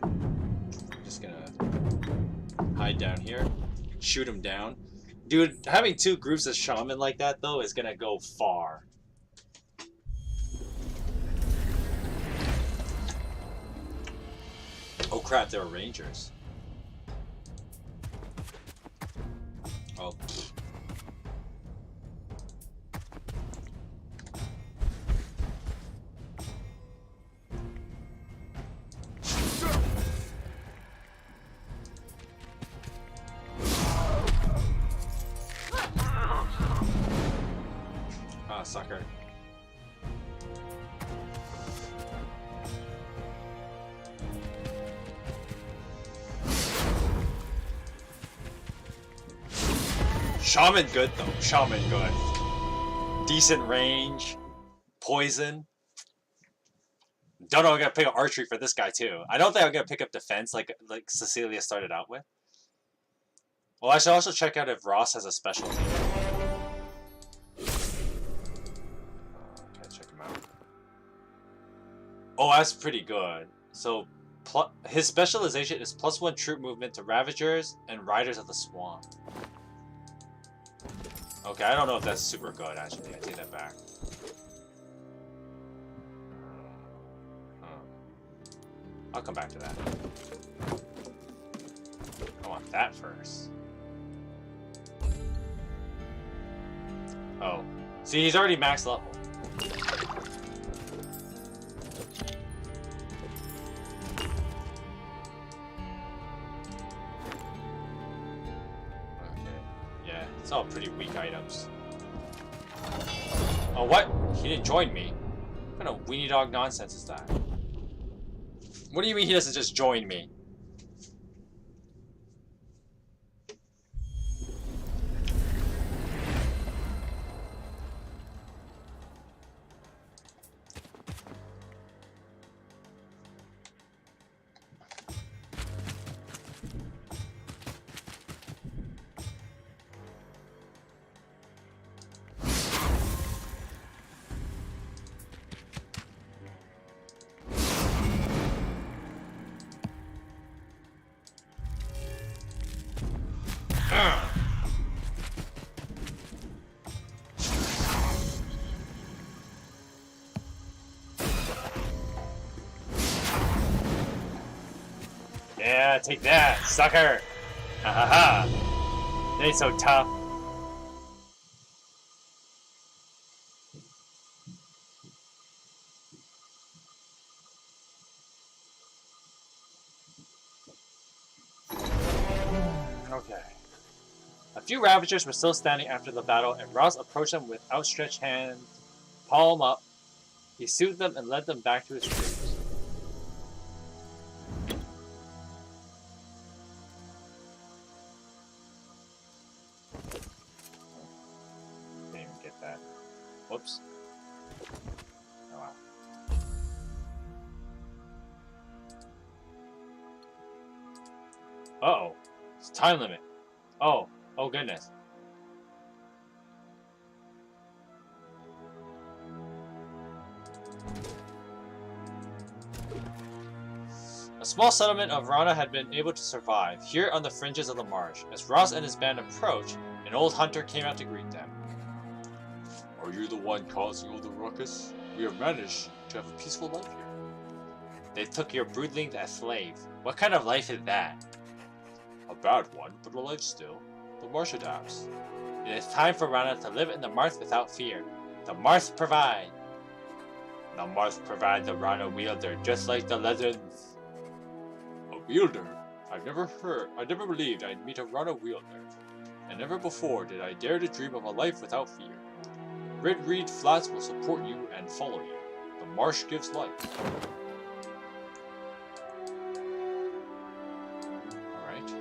I'm just gonna hide down here, shoot him down. Dude, having two groups of shaman like that, though, is gonna go far. Oh crap, there are rangers. Oh. Ah, sucker. Shaman good though. Shaman good. Decent range. Poison. Don't know. I'm gonna pick up archery for this guy too. I don't think I'm gonna pick up defense like Cecilia started out with. Well, I should also check out if Ross has a specialty. Okay, check him out. Oh, that's pretty good. So, his specialization is +1 troop movement to Ravagers and Riders of the Swamp. Okay, I don't know if that's super good, actually. I take that back. I'll come back to that. I want that first. Oh. See, he's already max level. It's all pretty weak items. Oh, what? He didn't join me. What kind of weenie dog nonsense is that? What do you mean he doesn't just join me? Yeah, take that, sucker! Ha ha ha! They ain't so tough. Okay. A few Ravagers were still standing after the battle, and Ross approached them with outstretched hands, palm up. He soothed them and led them back to his troops. Didn't even get that. Whoops. Oh wow. Uh-oh. It's time limit. Oh. Oh goodness. A small settlement of Rana had been able to survive, here on the fringes of the marsh. As Ross and his band approached, an old hunter came out to greet them. Are you the one causing all the ruckus? We have managed to have a peaceful life here. They took your broodling as slave. What kind of life is that? A bad one, but a life still. The marsh adapts. It is time for Rana to live in the marsh without fear. The marsh provide. The marsh provide the Rana wielder, just like the legends. A wielder? I never believed I'd meet a Rana wielder. And never before did I dare to dream of a life without fear. Red Reed Flats will support you and follow you. The marsh gives life. Alright.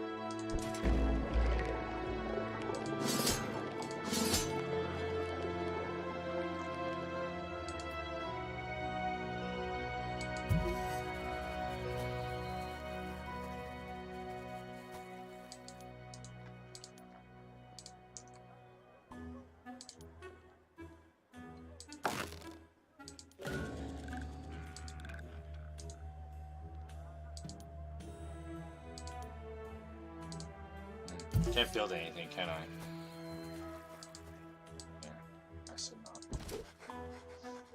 Can't build anything, can I? Yeah, I should not.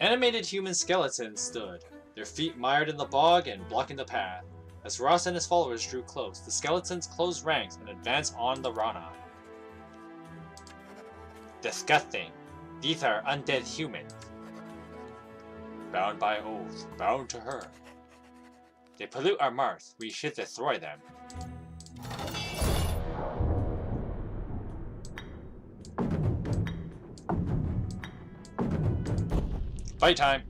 Animated human skeletons stood, their feet mired in the bog and blocking the path. As Ross and his followers drew close, the skeletons closed ranks and advanced on the Rana. Disgusting. These are undead humans. Bound by oath, bound to her. They pollute our Mars. We should destroy them. Fight time!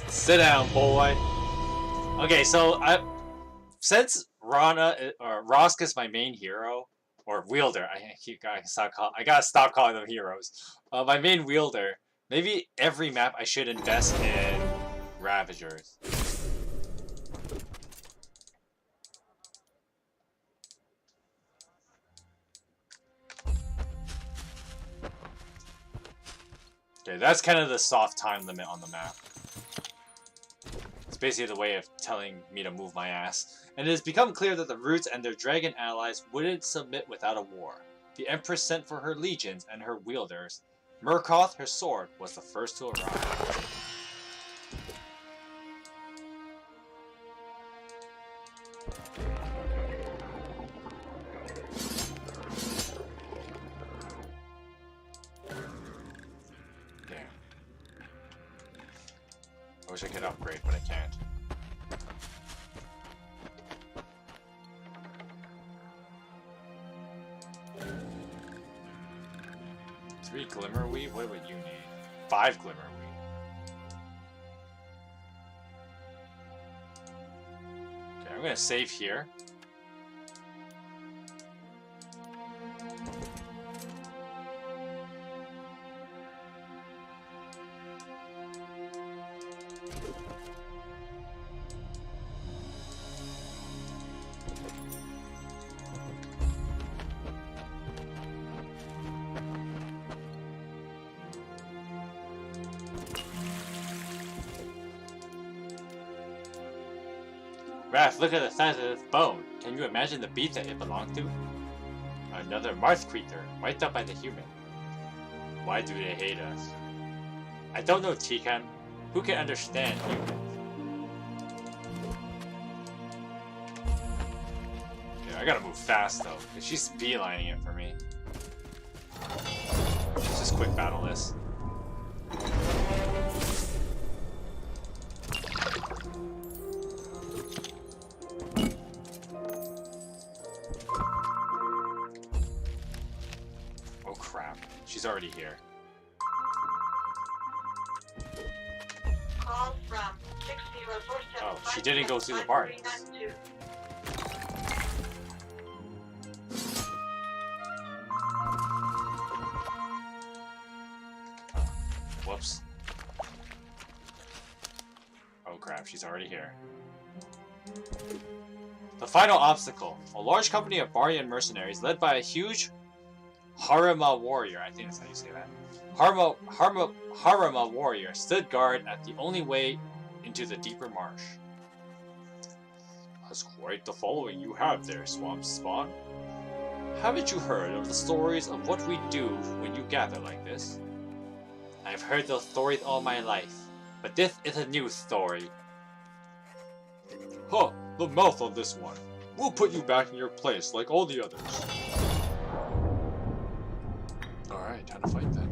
Sit down, boy. Okay, so since Rosk is my main hero or wielder, I gotta stop calling them heroes. My main wielder. Maybe every map I should invest in Ravagers. Okay, that's kind of the soft time limit on the map. It's basically the way of telling me to move my ass. And it has become clear that the Roots and their dragon allies wouldn't submit without a war. The Empress sent for her legions and her wielders. Murkoth, her sword, was the first to arrive. I wish I could upgrade, but I can't. Three Glimmerweave? What would you need? 5 Glimmerweave. Okay, I'm gonna save here. Raph, look at the size of this bone. Can you imagine the beast that it belonged to? Another Mars creature, wiped out by the human. Why do they hate us? I don't know, Tikan. Who can understand humans? Yeah, I gotta move fast though, because she's beelining it for me. Let's just quick battle this. She's already here. Call from 6047. Oh, she didn't go through the bars. Whoops. Oh crap, she's already here. The final obstacle. A large company of Barian mercenaries led by a huge Harima warrior, I think that's how you say that. Harima warrior stood guard at the only way into the deeper marsh. That's quite the following you have there, Swamp Spawn. Haven't you heard of the stories of what we do when you gather like this? I've heard those stories all my life. But this is a new story. Huh, the mouth on this one. We'll put you back in your place like all the others. Alright, time to fight then.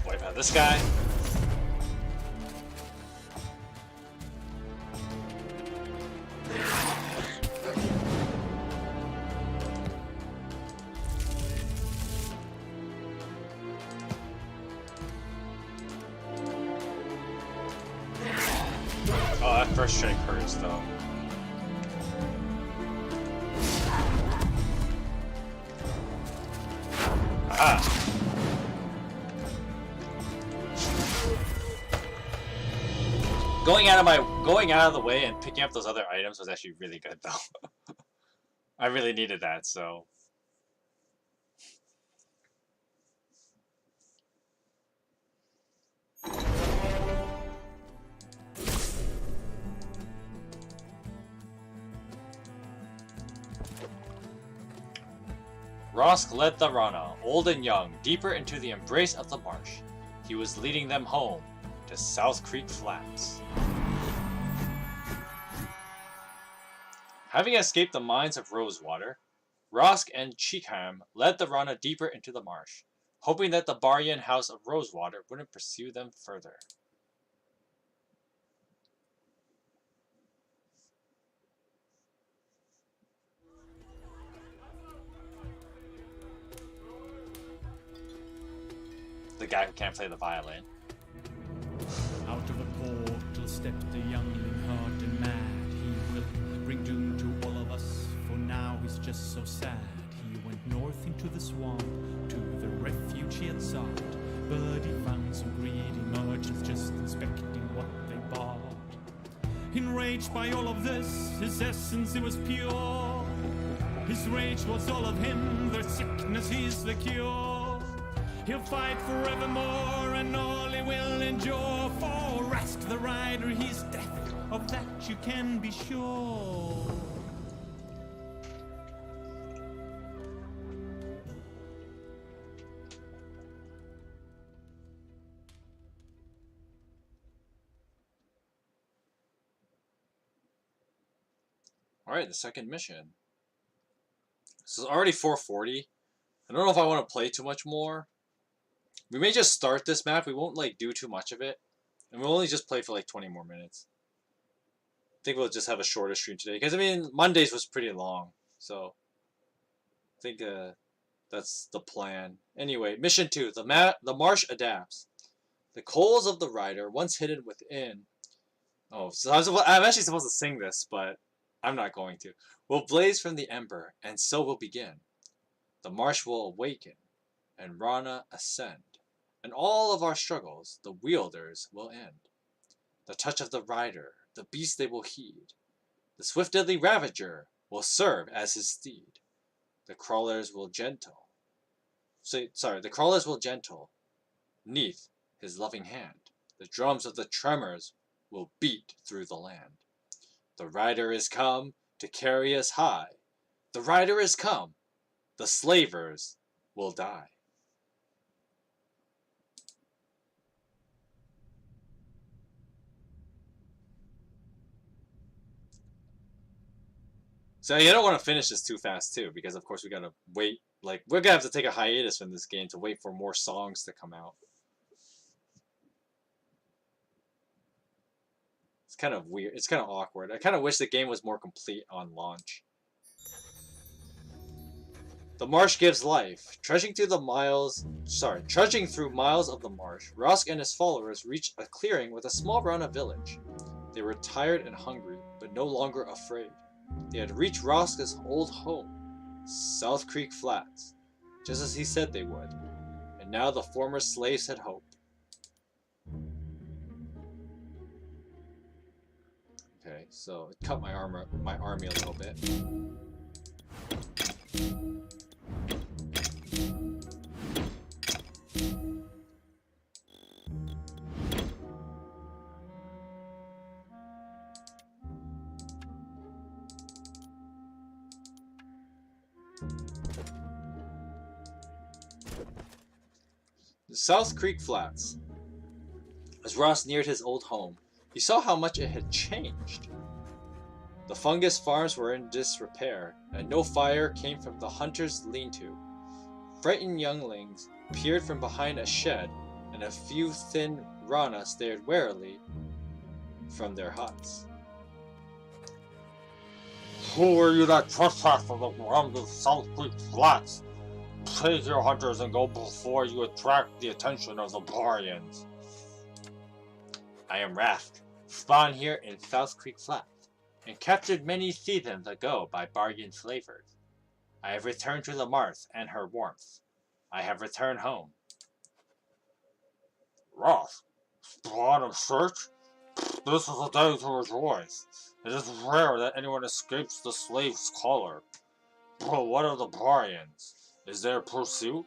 Wipe out this guy. Oh, that first strike hurts though. Aha! Going out of the way and picking up those other items was actually really good though. I really needed that, so. Rosk led the Rana, old and young, deeper into the embrace of the marsh. He was leading them home to South Creek Flats. Having escaped the mines of Rosewater, Rosk and Cheekham led the Rana deeper into the marsh, hoping that the Baryan House of Rosewater wouldn't pursue them further. The guy who can't play the violin. Out of a portal stepped the youngling, hard and mad. He will bring doom to all of us, for now he's just so sad. He went north into the swamp, to the refuge he had sought. But he found some greedy merchants just inspecting what they bought. Enraged by all of this, his essence it was pure. His rage was all of him, their sickness he's the cure. He'll fight forevermore, and all he will endure. For Rask the Rider, he's death, of that you can be sure. Alright, the second mission. So it's already 4:40. I don't know if I want to play too much more. We may just start this map. We won't like do too much of it. And we'll only just play for like 20 more minutes. I think we'll just have a shorter stream today. Because I mean, Mondays was pretty long. So I think that's the plan. Anyway, mission 2. The marsh adapts. The coals of the rider, once hidden within. Oh, so I'm actually supposed to sing this, but I'm not going to. Will blaze from the ember, and so will begin. The marsh will awaken, and Rana ascend. And all of our struggles, the wielders will end. The touch of the rider, the beast they will heed. The swift deadly ravager will serve as his steed. The crawlers will gentle. The crawlers will gentle. Neath his loving hand, the drums of the tremors will beat through the land. The rider is come to carry us high. The rider is come. The slavers will die. So you don't want to finish this too fast too, because of course we gotta wait. Like we're gonna have to take a hiatus from this game to wait for more songs to come out. It's kind of weird. It's kind of awkward. I kind of wish the game was more complete on launch. The marsh gives life. Trudging through miles of the marsh, Rosk and his followers reached a clearing with a small Rana village. They were tired and hungry, but no longer afraid. They had reached Rosk's old home, South Creek Flats, just as he said they would. And now the former slaves had hope. Okay, so it cut my army a little bit. The South Creek Flats. As Ross neared his old home, he saw how much it had changed. The fungus farms were in disrepair, and no fire came from the hunter's lean-to. Frightened younglings peered from behind a shed, and a few thin Rana stared warily from their huts. Who are you that trespass on the ground of South Creek Flats? Take your hunters and go before you attract the attention of the Barbarians. I am Raft, spawned here in South Creek Flats, and captured many seasons ago by bargain slavers. I have returned to the Marth and her warmth. I have returned home. Roth, spawn of search? This is a day to rejoice. It is rare that anyone escapes the slave's collar. But what of the Barbarians? Is there pursuit?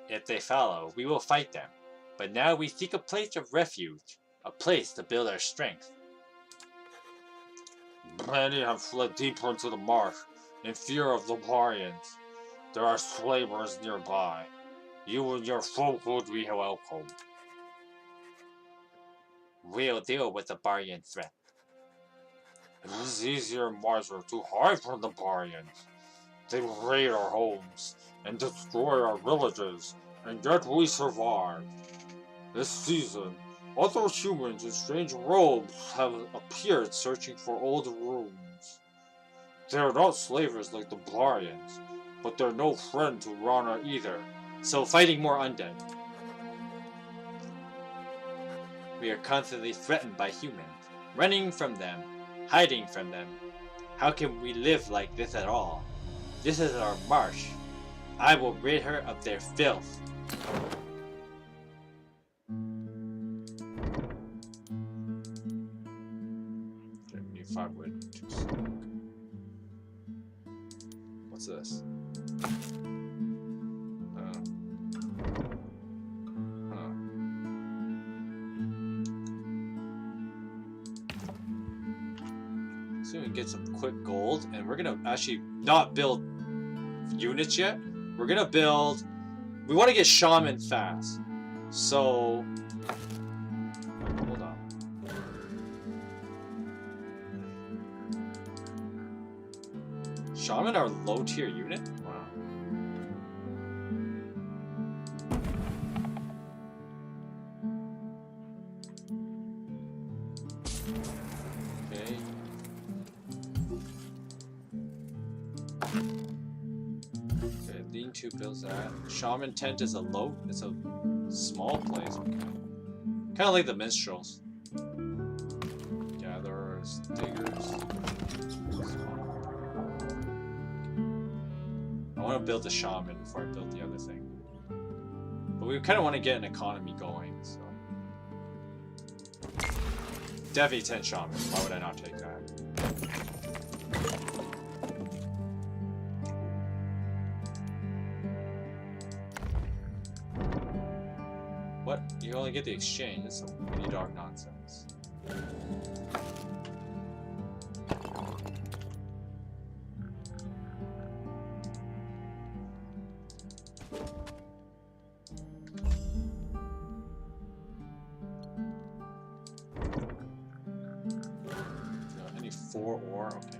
If they follow, we will fight them. But now we seek a place of refuge, a place to build our strength. Many have fled deeper into the marsh, in fear of the Barbarians. There are slavers nearby. You and your folk would be welcome. We'll deal with the Barbarian threat. It is easier in Marzer to hide from the Barbarians. They raid our homes and destroy our villages, and yet we survive. This season, other humans in strange robes have appeared searching for old ruins. They are not slavers like the Barbarians, but they're no friend to Rana either. So fighting more undead. We are constantly threatened by humans, running from them, hiding from them. How can we live like this at all? This is our marsh. I will rid her of their filth. 5 wood, 2 smoke. What's this? So we can get some quick gold, and we're gonna actually not build units yet. We're gonna build. We want to get shaman fast, so hold on. Shaman are low tier unit. Wow. Okay. Okay, lean to builds that. Shaman tent is a low. It's a small place. Okay. Kind of like the minstrels. Gatherers, diggers. I want to build the shaman before I build the other thing. But we kind of want to get an economy going, so. Devi 10 shaman. Why would I not take that? What? You only get the exchange. That's some mini dog nonsense. Any 4 ore? Okay.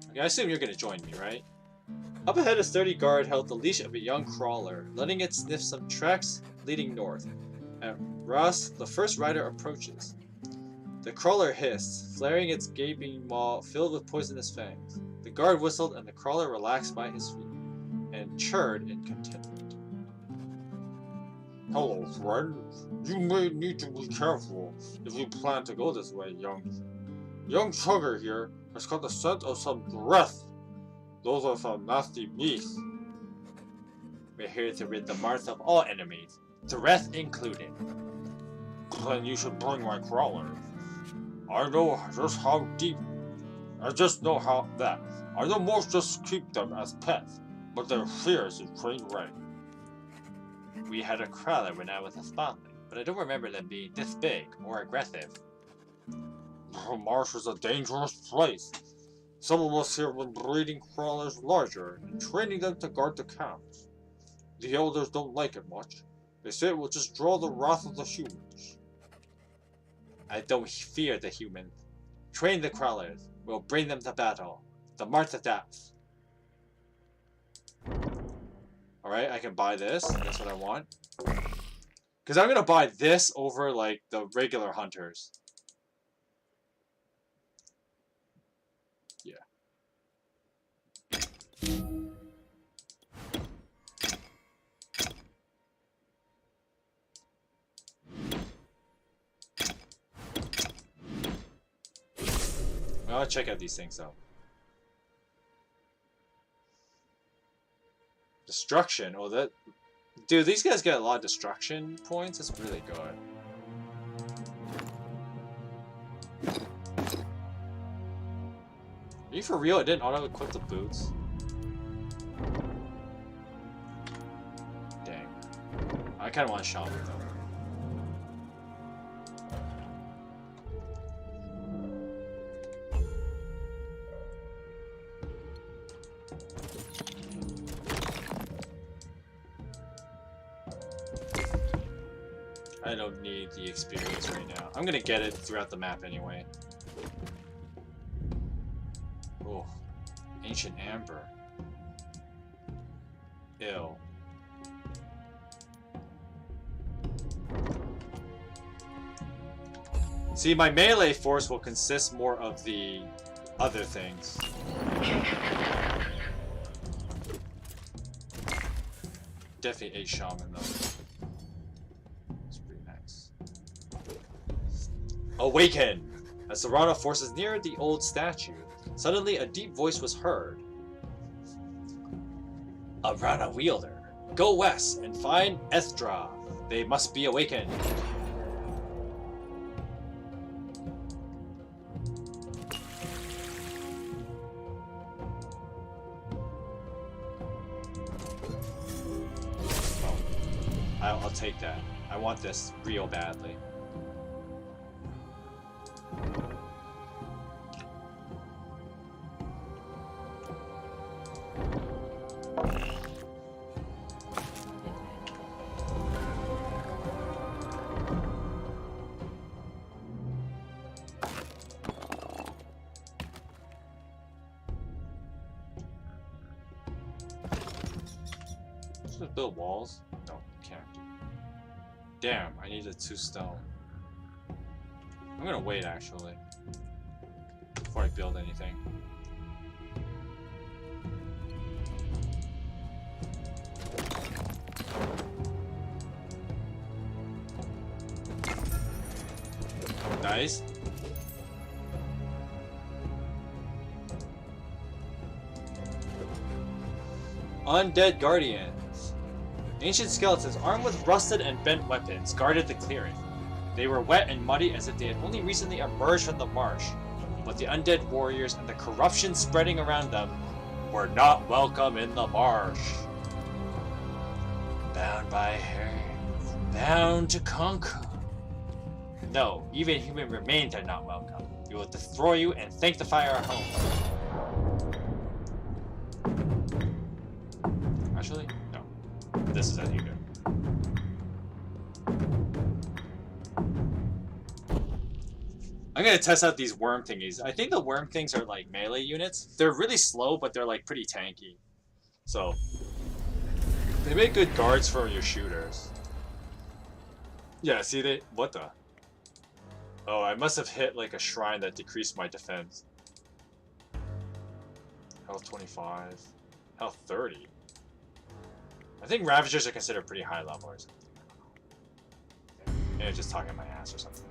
Okay, I assume you're gonna join me, right? Up ahead, a sturdy guard held the leash of a young crawler, letting it sniff some tracks leading north. At Ross, the first rider approaches. The crawler hissed, flaring its gaping maw filled with poisonous fangs. The guard whistled and the crawler relaxed by his feet, and churred in contentment. Hello, friend. You may need to be careful if you plan to go this way, Young Chugger here has got the scent of some breath. Those are some nasty beasts. We're here to rid the Marth of all enemies, Threat included. Then you should bring my crawler. I know most just keep them as pets, but their fears is trained right. We had a crawler when I was a spotling, but I don't remember them being this big or aggressive. The marsh is a dangerous place. Some of us here have been breeding crawlers larger and training them to guard the camps. The elders don't like it much. They say it will just draw the wrath of the humans. I don't fear the humans. Train the crawlers. We'll bring them to battle. The Marth adapts. Alright, I can buy this. That's what I want. Because I'm going to buy this over, like, the regular hunters. Yeah. I'll check out these things, though. Destruction. Oh, that... Dude, these guys get a lot of destruction points. That's really good. Are you for real? It didn't auto-equip the boots? Dang. I kind of want to shop it, though. I don't need the experience right now. I'm gonna get it throughout the map anyway. Oh, ancient amber. Ew. See, my melee force will consist more of the other things. Definitely a shaman though. Awaken! As the Rana forces neared the old statue, suddenly a deep voice was heard. A Rana wielder. Go west and find Ethra. They must be awakened. Oh, I'll take that. I want this real badly. Just build walls? No, can't. Damn, I needed 2 stone. I'm gonna wait actually before I build anything. Nice. Undead Guardians. Ancient skeletons armed with rusted and bent weapons guarded the clearing. They were wet and muddy as if they had only recently emerged from the marsh, but the undead warriors and the corruption spreading around them were not welcome in the marsh. Bound by her, bound to conquer. No, even human remains are not welcome. We will destroy you and sanctify our home. Actually, no. This is as you go. I'm gonna test out these worm thingies. I think the worm things are like melee units. They're really slow, but they're like pretty tanky. So, they make good guards for your shooters. Yeah, see they what the? Oh, I must have hit like a shrine that decreased my defense. Health 25. Health 30. I think Ravagers are considered pretty high level or something. Maybe just talking my ass or something.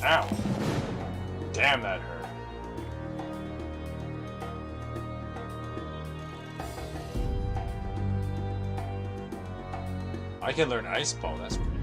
Ow! Damn, that hurt. I can learn Ice Ball, that's pretty good.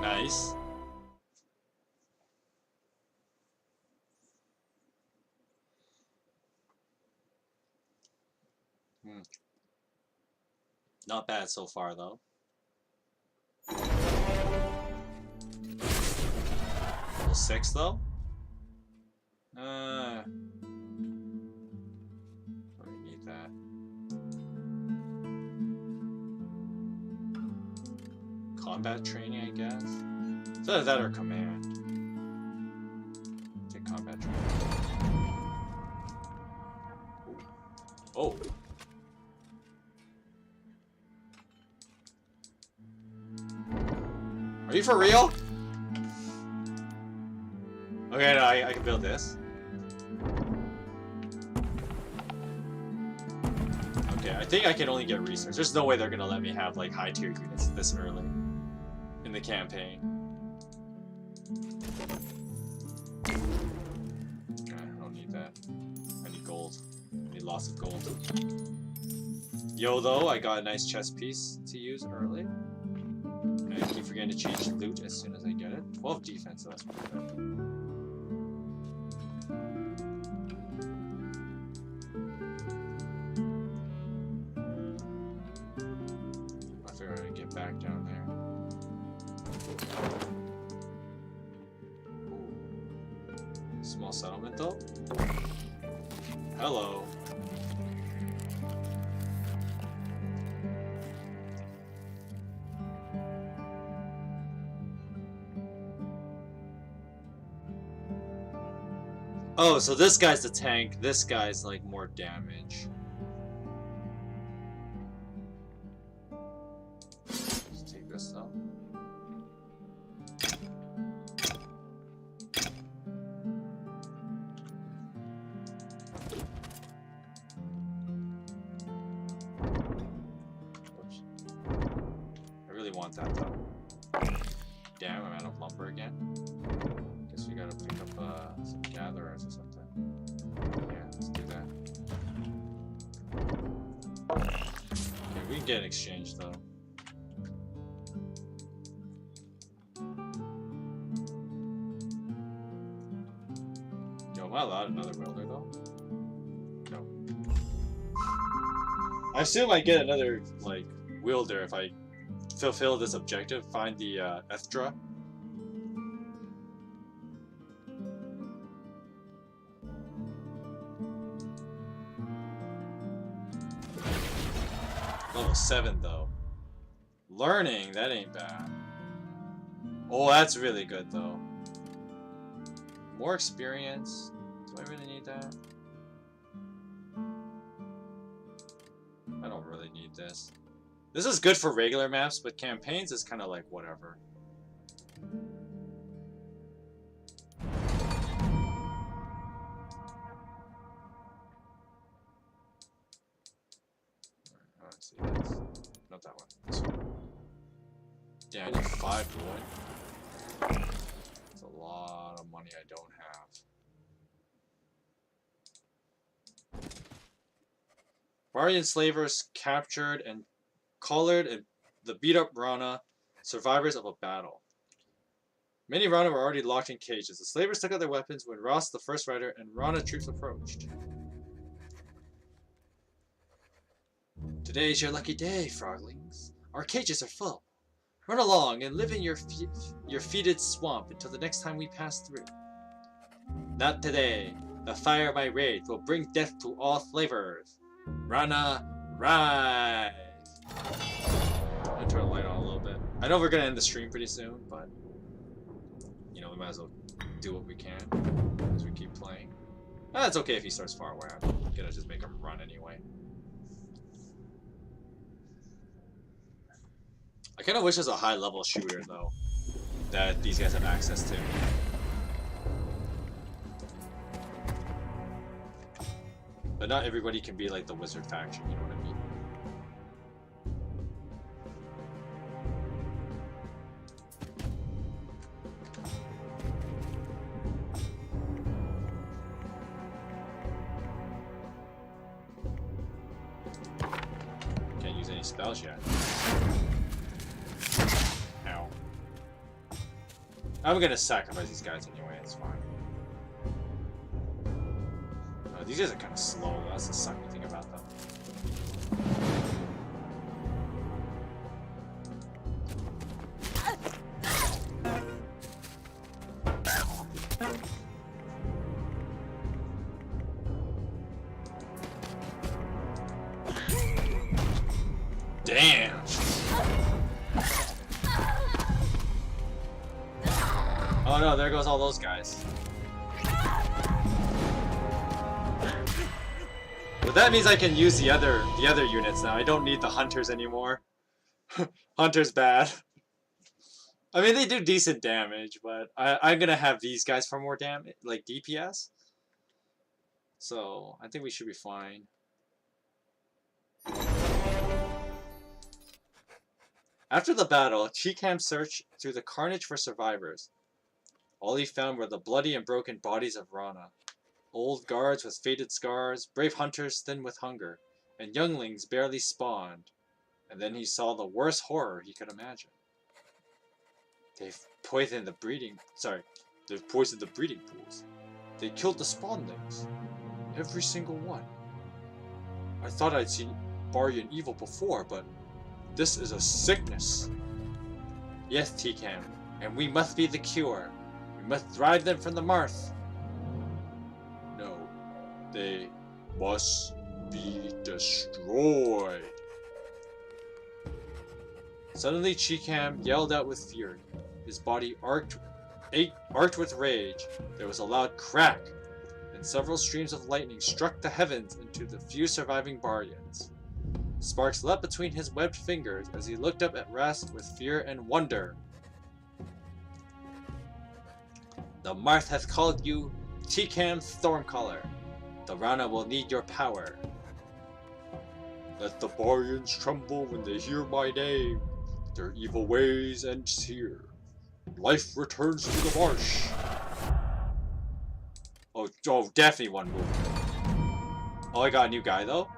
Nice. Not bad so far, though. Level 6, though? I don't need that. Combat training, I guess? It's either that or command. Take combat training. Oh. Are you for real? Okay, no, I can build this. Okay, I think I can only get research. There's no way they're gonna let me have like high tier units this early in the campaign. I don't need that. I need gold. I need lots of gold. Yo, though, I got a nice chest piece to use early. I keep forgetting to change loot as soon as I get it. 12 defense, so that's pretty good. I figure I'm gonna get back down there. Ooh. Small settlement though? Hello. Oh, so this guy's the tank, this guy's like more damage. Let's take this though. Oops. I really want that though. Damn, I'm out of lumber again. Guess we gotta pick up some gatherers or something. Yeah, let's do that. Okay, we can get an exchange though. Yo, am I allowed another welder though? No. I assume I get another like wielder if I fulfill this objective, find the Ethra. Level 7 though. Learning, that ain't bad. Oh, that's really good though. More experience. Do I really need that? I don't really need this. This is good for regular maps, but campaigns is kind of like whatever. Let's see this. Not that one. This one. Yeah, I need 5 wood. That's a lot of money I don't have. Barbarian slavers captured and collared and the beat-up Rana, survivors of a battle. Many Rana were already locked in cages. The slavers took out their weapons when Ross, the first rider, and Rana troops approached. Today is your lucky day, froglings. Our cages are full. Run along and live in your fetid swamp until the next time we pass through. Not today. The fire of my rage will bring death to all slavers. Rana, rise! I'm gonna turn the light on a little bit. I know we're gonna end the stream pretty soon, but you know, we might as well do what we can as we keep playing. It's okay if he starts far away. I'm gonna just make him run anyway. I kind of wish there's a high-level shooter, though, that these guys have access to. But not everybody can be like the wizard faction, you know what I mean? Can't use any spells yet. Ow. I'm gonna sacrifice these guys anyway, it's fine. These guys are kind of slow, that's the sucky thing about them. Damn! Oh no, there goes all those guys. But that means I can use the other units now. I don't need the hunters anymore. Hunter's bad. I mean, they do decent damage, but I'm gonna have these guys for more damage, like DPS. So I think we should be fine. After the battle, Chikam searched through the carnage for survivors. All he found were the bloody and broken bodies of Rana. Old guards with faded scars, brave hunters thin with hunger, and younglings barely spawned. And then he saw the worst horror he could imagine. They've poisoned the breeding pools. They killed the spawnlings. Every single one. I thought I'd seen barbarian evil before, but this is a sickness. Yes, Tikam, and we must be the cure. We must drive them from the Marth. No, they must be destroyed. Suddenly, Chikam yelled out with fury. His body arced with rage. There was a loud crack, and several streams of lightning struck the heavens into the few surviving Barbarians. Sparks leapt between his webbed fingers as he looked up at Rast with fear and wonder. The Marth hath called you Chikam Stormcaller. The Rana will need your power. Let the Barbarians tremble when they hear my name. Their evil ways end here. Life returns to the marsh. Oh, definitely one move. Oh, I got a new guy though.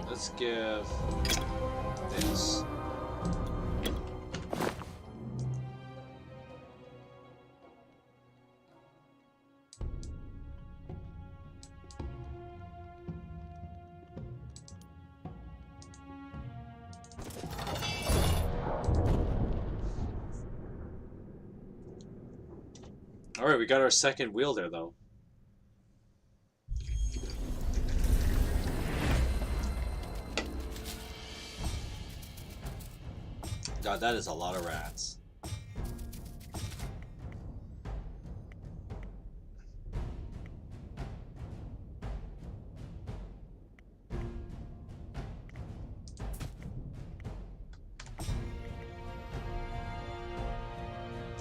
Let's give this. Alright, we got our second wheel there, though. God, that is a lot of rats.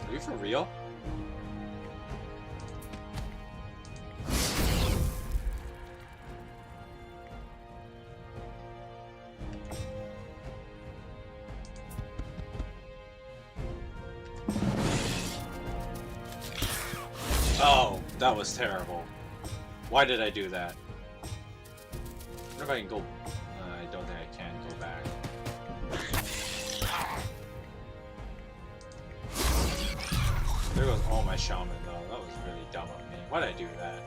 Are you for real? Oh, that was terrible. Why did I do that? I wonder if I can go... I don't think I can go back. There goes all my shaman, though. That was really dumb of me. Why did I do that?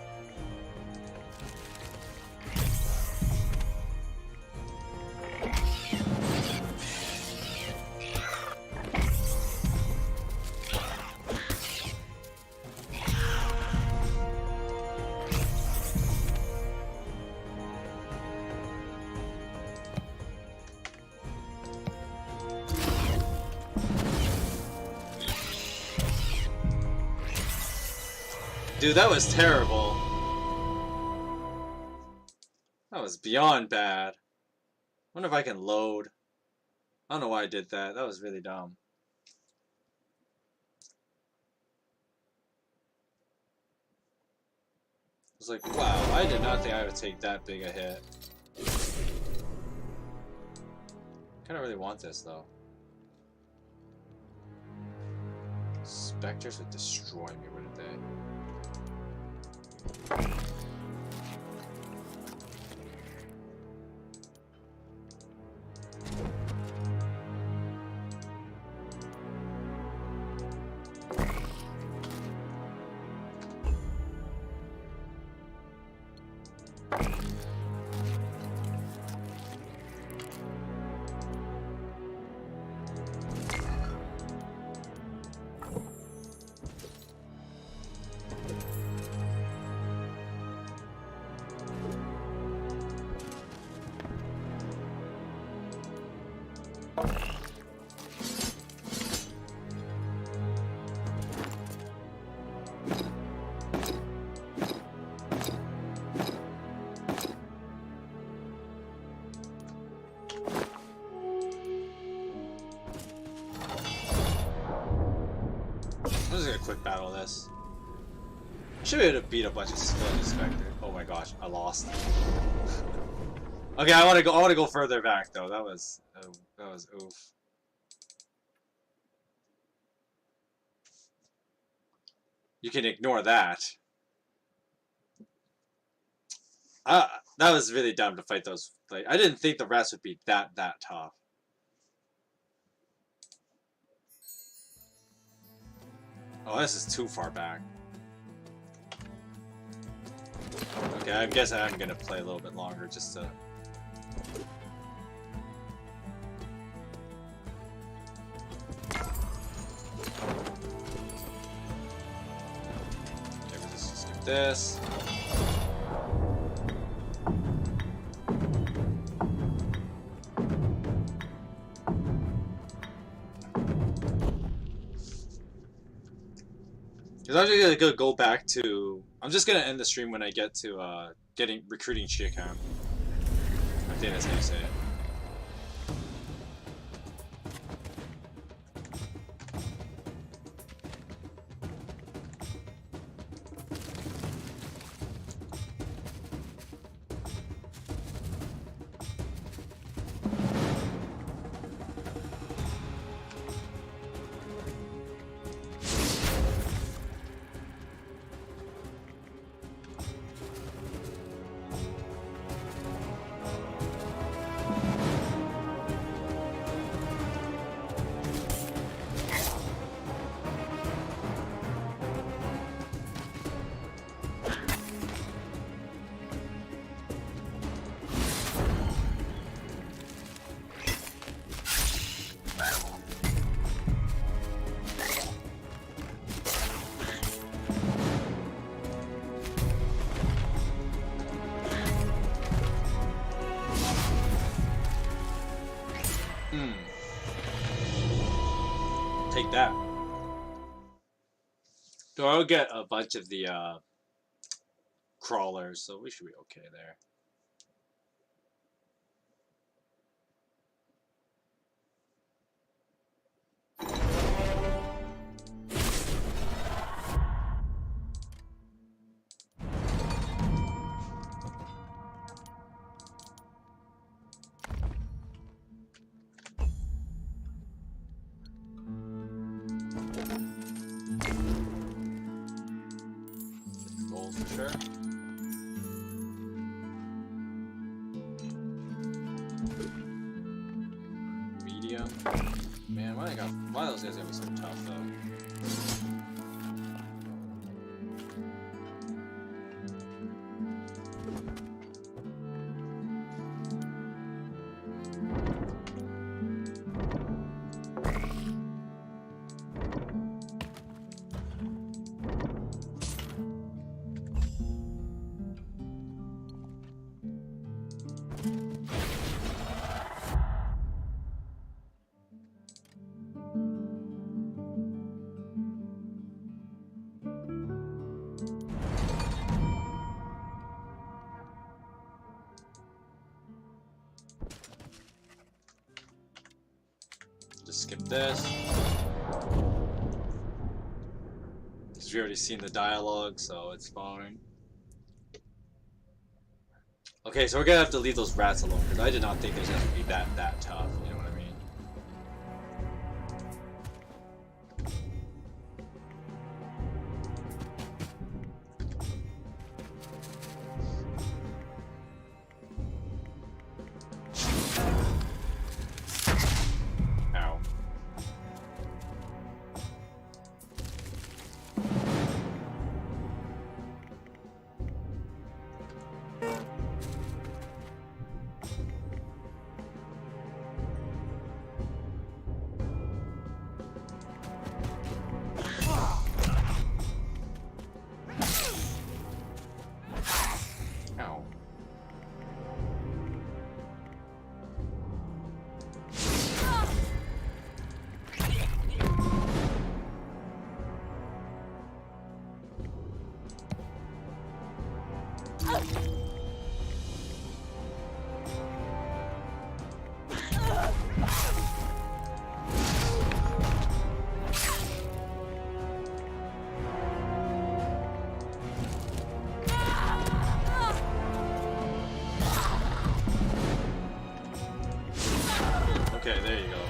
Dude, that was terrible. That was beyond bad. Wonder if I can load. I don't know why I did that. That was really dumb. I was like, wow, I did not think I would take that big a hit. Kinda really want this, though. Spectres would destroy me, wouldn't they? I'm just gonna quick battle this. Should be able to beat a bunch of Spectre. Oh my gosh, I lost. Okay, I want to go further back though. That was oof. You can ignore that. That was really dumb to fight those. Like, I didn't think the rest would be that tough. Oh, this is too far back. Okay, I guess I'm gonna play a little bit longer just to... Okay, we'll just skip this. Because I'm just gonna go back to... I'm just gonna end the stream when I get to recruiting Chikan. I think that's how you say it. need that. So I'll get a bunch of the crawlers, so we should be okay there. Gold for sure. Medium. Man, why those guys gotta be so tough though? Just skip this. Because we already seen the dialogue, so it's fine. Okay, so we're gonna have to leave those rats alone, because I did not think there's gonna be that tough, you know what I mean? Ow. Ow. Okay, there you go.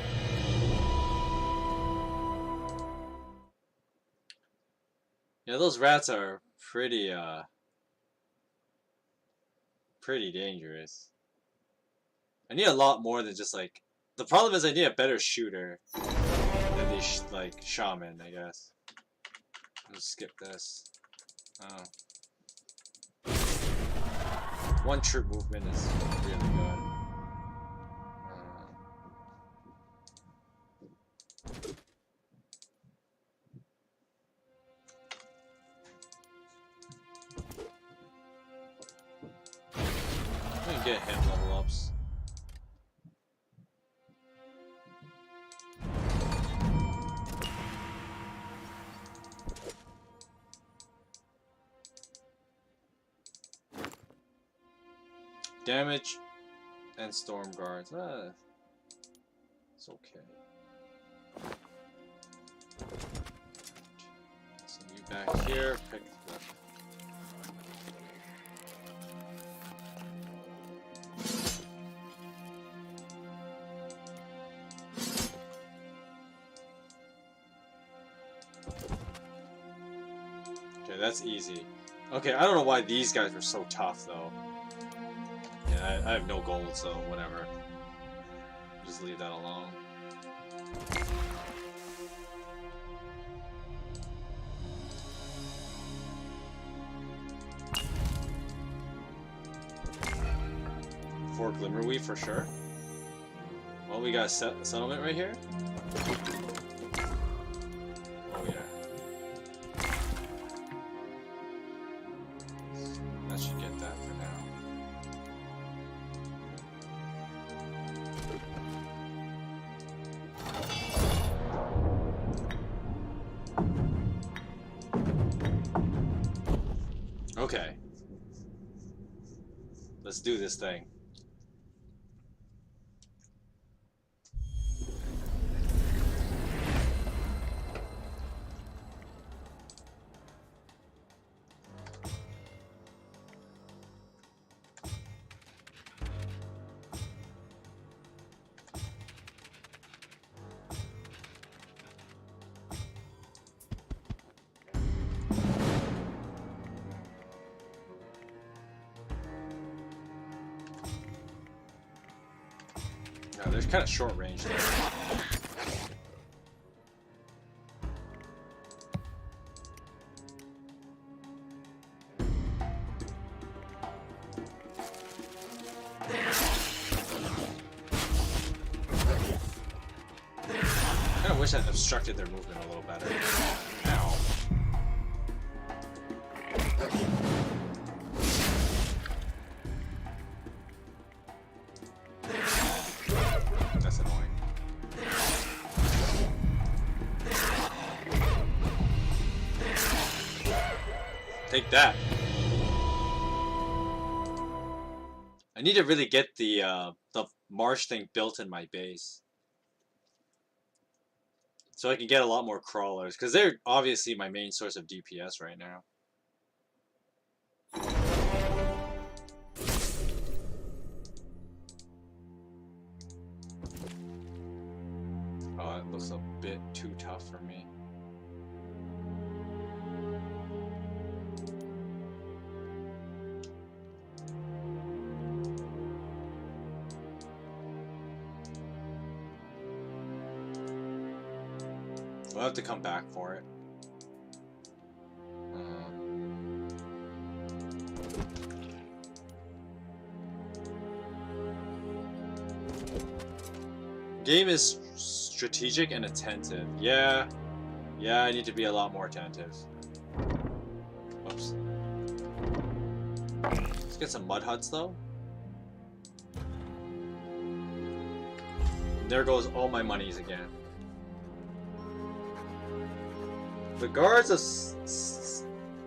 Yeah, those rats are pretty dangerous. I need a lot more than just like. The problem is I need a better shooter than these like shaman, I guess. Let's skip this. Oh. One troop movement is really good. Get him level ups. Damage and storm guards. It's okay. Send you back here. Pick the. That's easy. Okay, I don't know why these guys are so tough, though. Yeah, I have no gold, so whatever. Just leave that alone. For Glimmerweave, for sure. Well, we got a settlement right here. Oh, yeah. That should get that for now. Okay. Let's do this thing. No, there's kind of short range there. I kind of wish I obstructed their movement a little better. Ow. That's annoying. Take that. I need to really get the marsh thing built in my base, so I can get a lot more crawlers, because they're obviously my main source of DPS right now. Oh, it looks a bit too tough for me. We'll have to come back for it. Game is strategic and attentive. Yeah, I need to be a lot more attentive. Oops. Let's get some mud huts though. There goes all my monies again. The guards of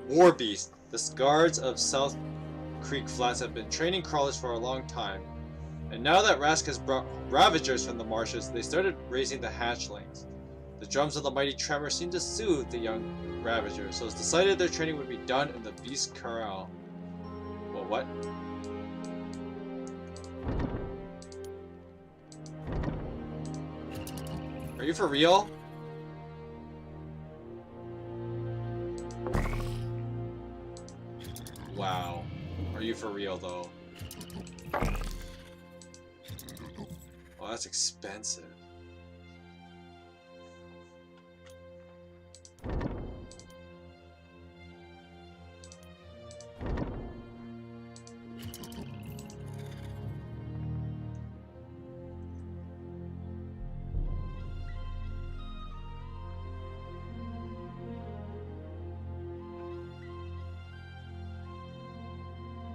War Beast, the guards of South Creek Flats have been training crawlers for a long time, and now that Rask has brought ravagers from the marshes, they started raising the hatchlings. The drums of the mighty tremor seemed to soothe the young ravagers, so it's decided their training would be done in the Beast Corral. Well, what? Are you for real? Wow. Are you for real though? Oh, that's expensive.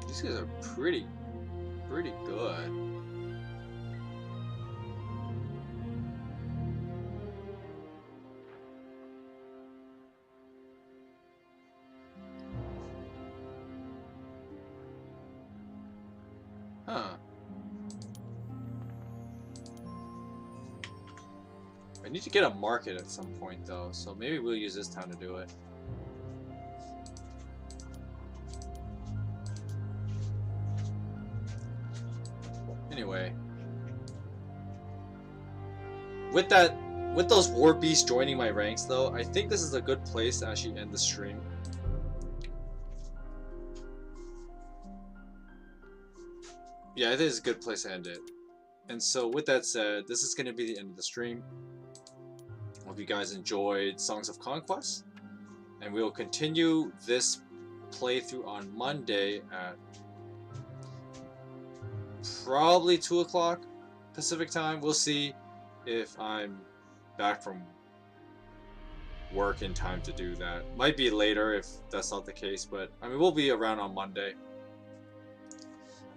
These guys are pretty good. Huh. I need to get a market at some point though, so maybe we'll use this town to do it. Anyway, with those war beasts joining my ranks though, I think this is a good place to actually end the stream. Yeah, I think it's a good place to end it. And so with that said, this is going to be the end of the stream. Hope you guys enjoyed Songs of Conquest, and we will continue this playthrough on Monday at probably 2 o'clock Pacific time. We'll see if I'm back from work in time to do that. Might be later if that's not the case, but I mean, we'll be around on Monday.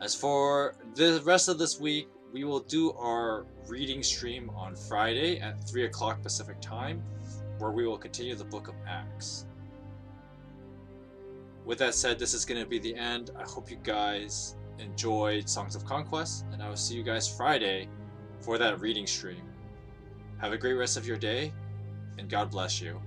As for the rest of this week, we will do our reading stream on Friday at 3 o'clock Pacific time, where we will continue the Book of Acts. with that said, this is going to be the end. I hope you guys enjoyed Songs of Conquest, and I will see you guys Friday for that reading stream. Have a great rest of your day, and God bless you.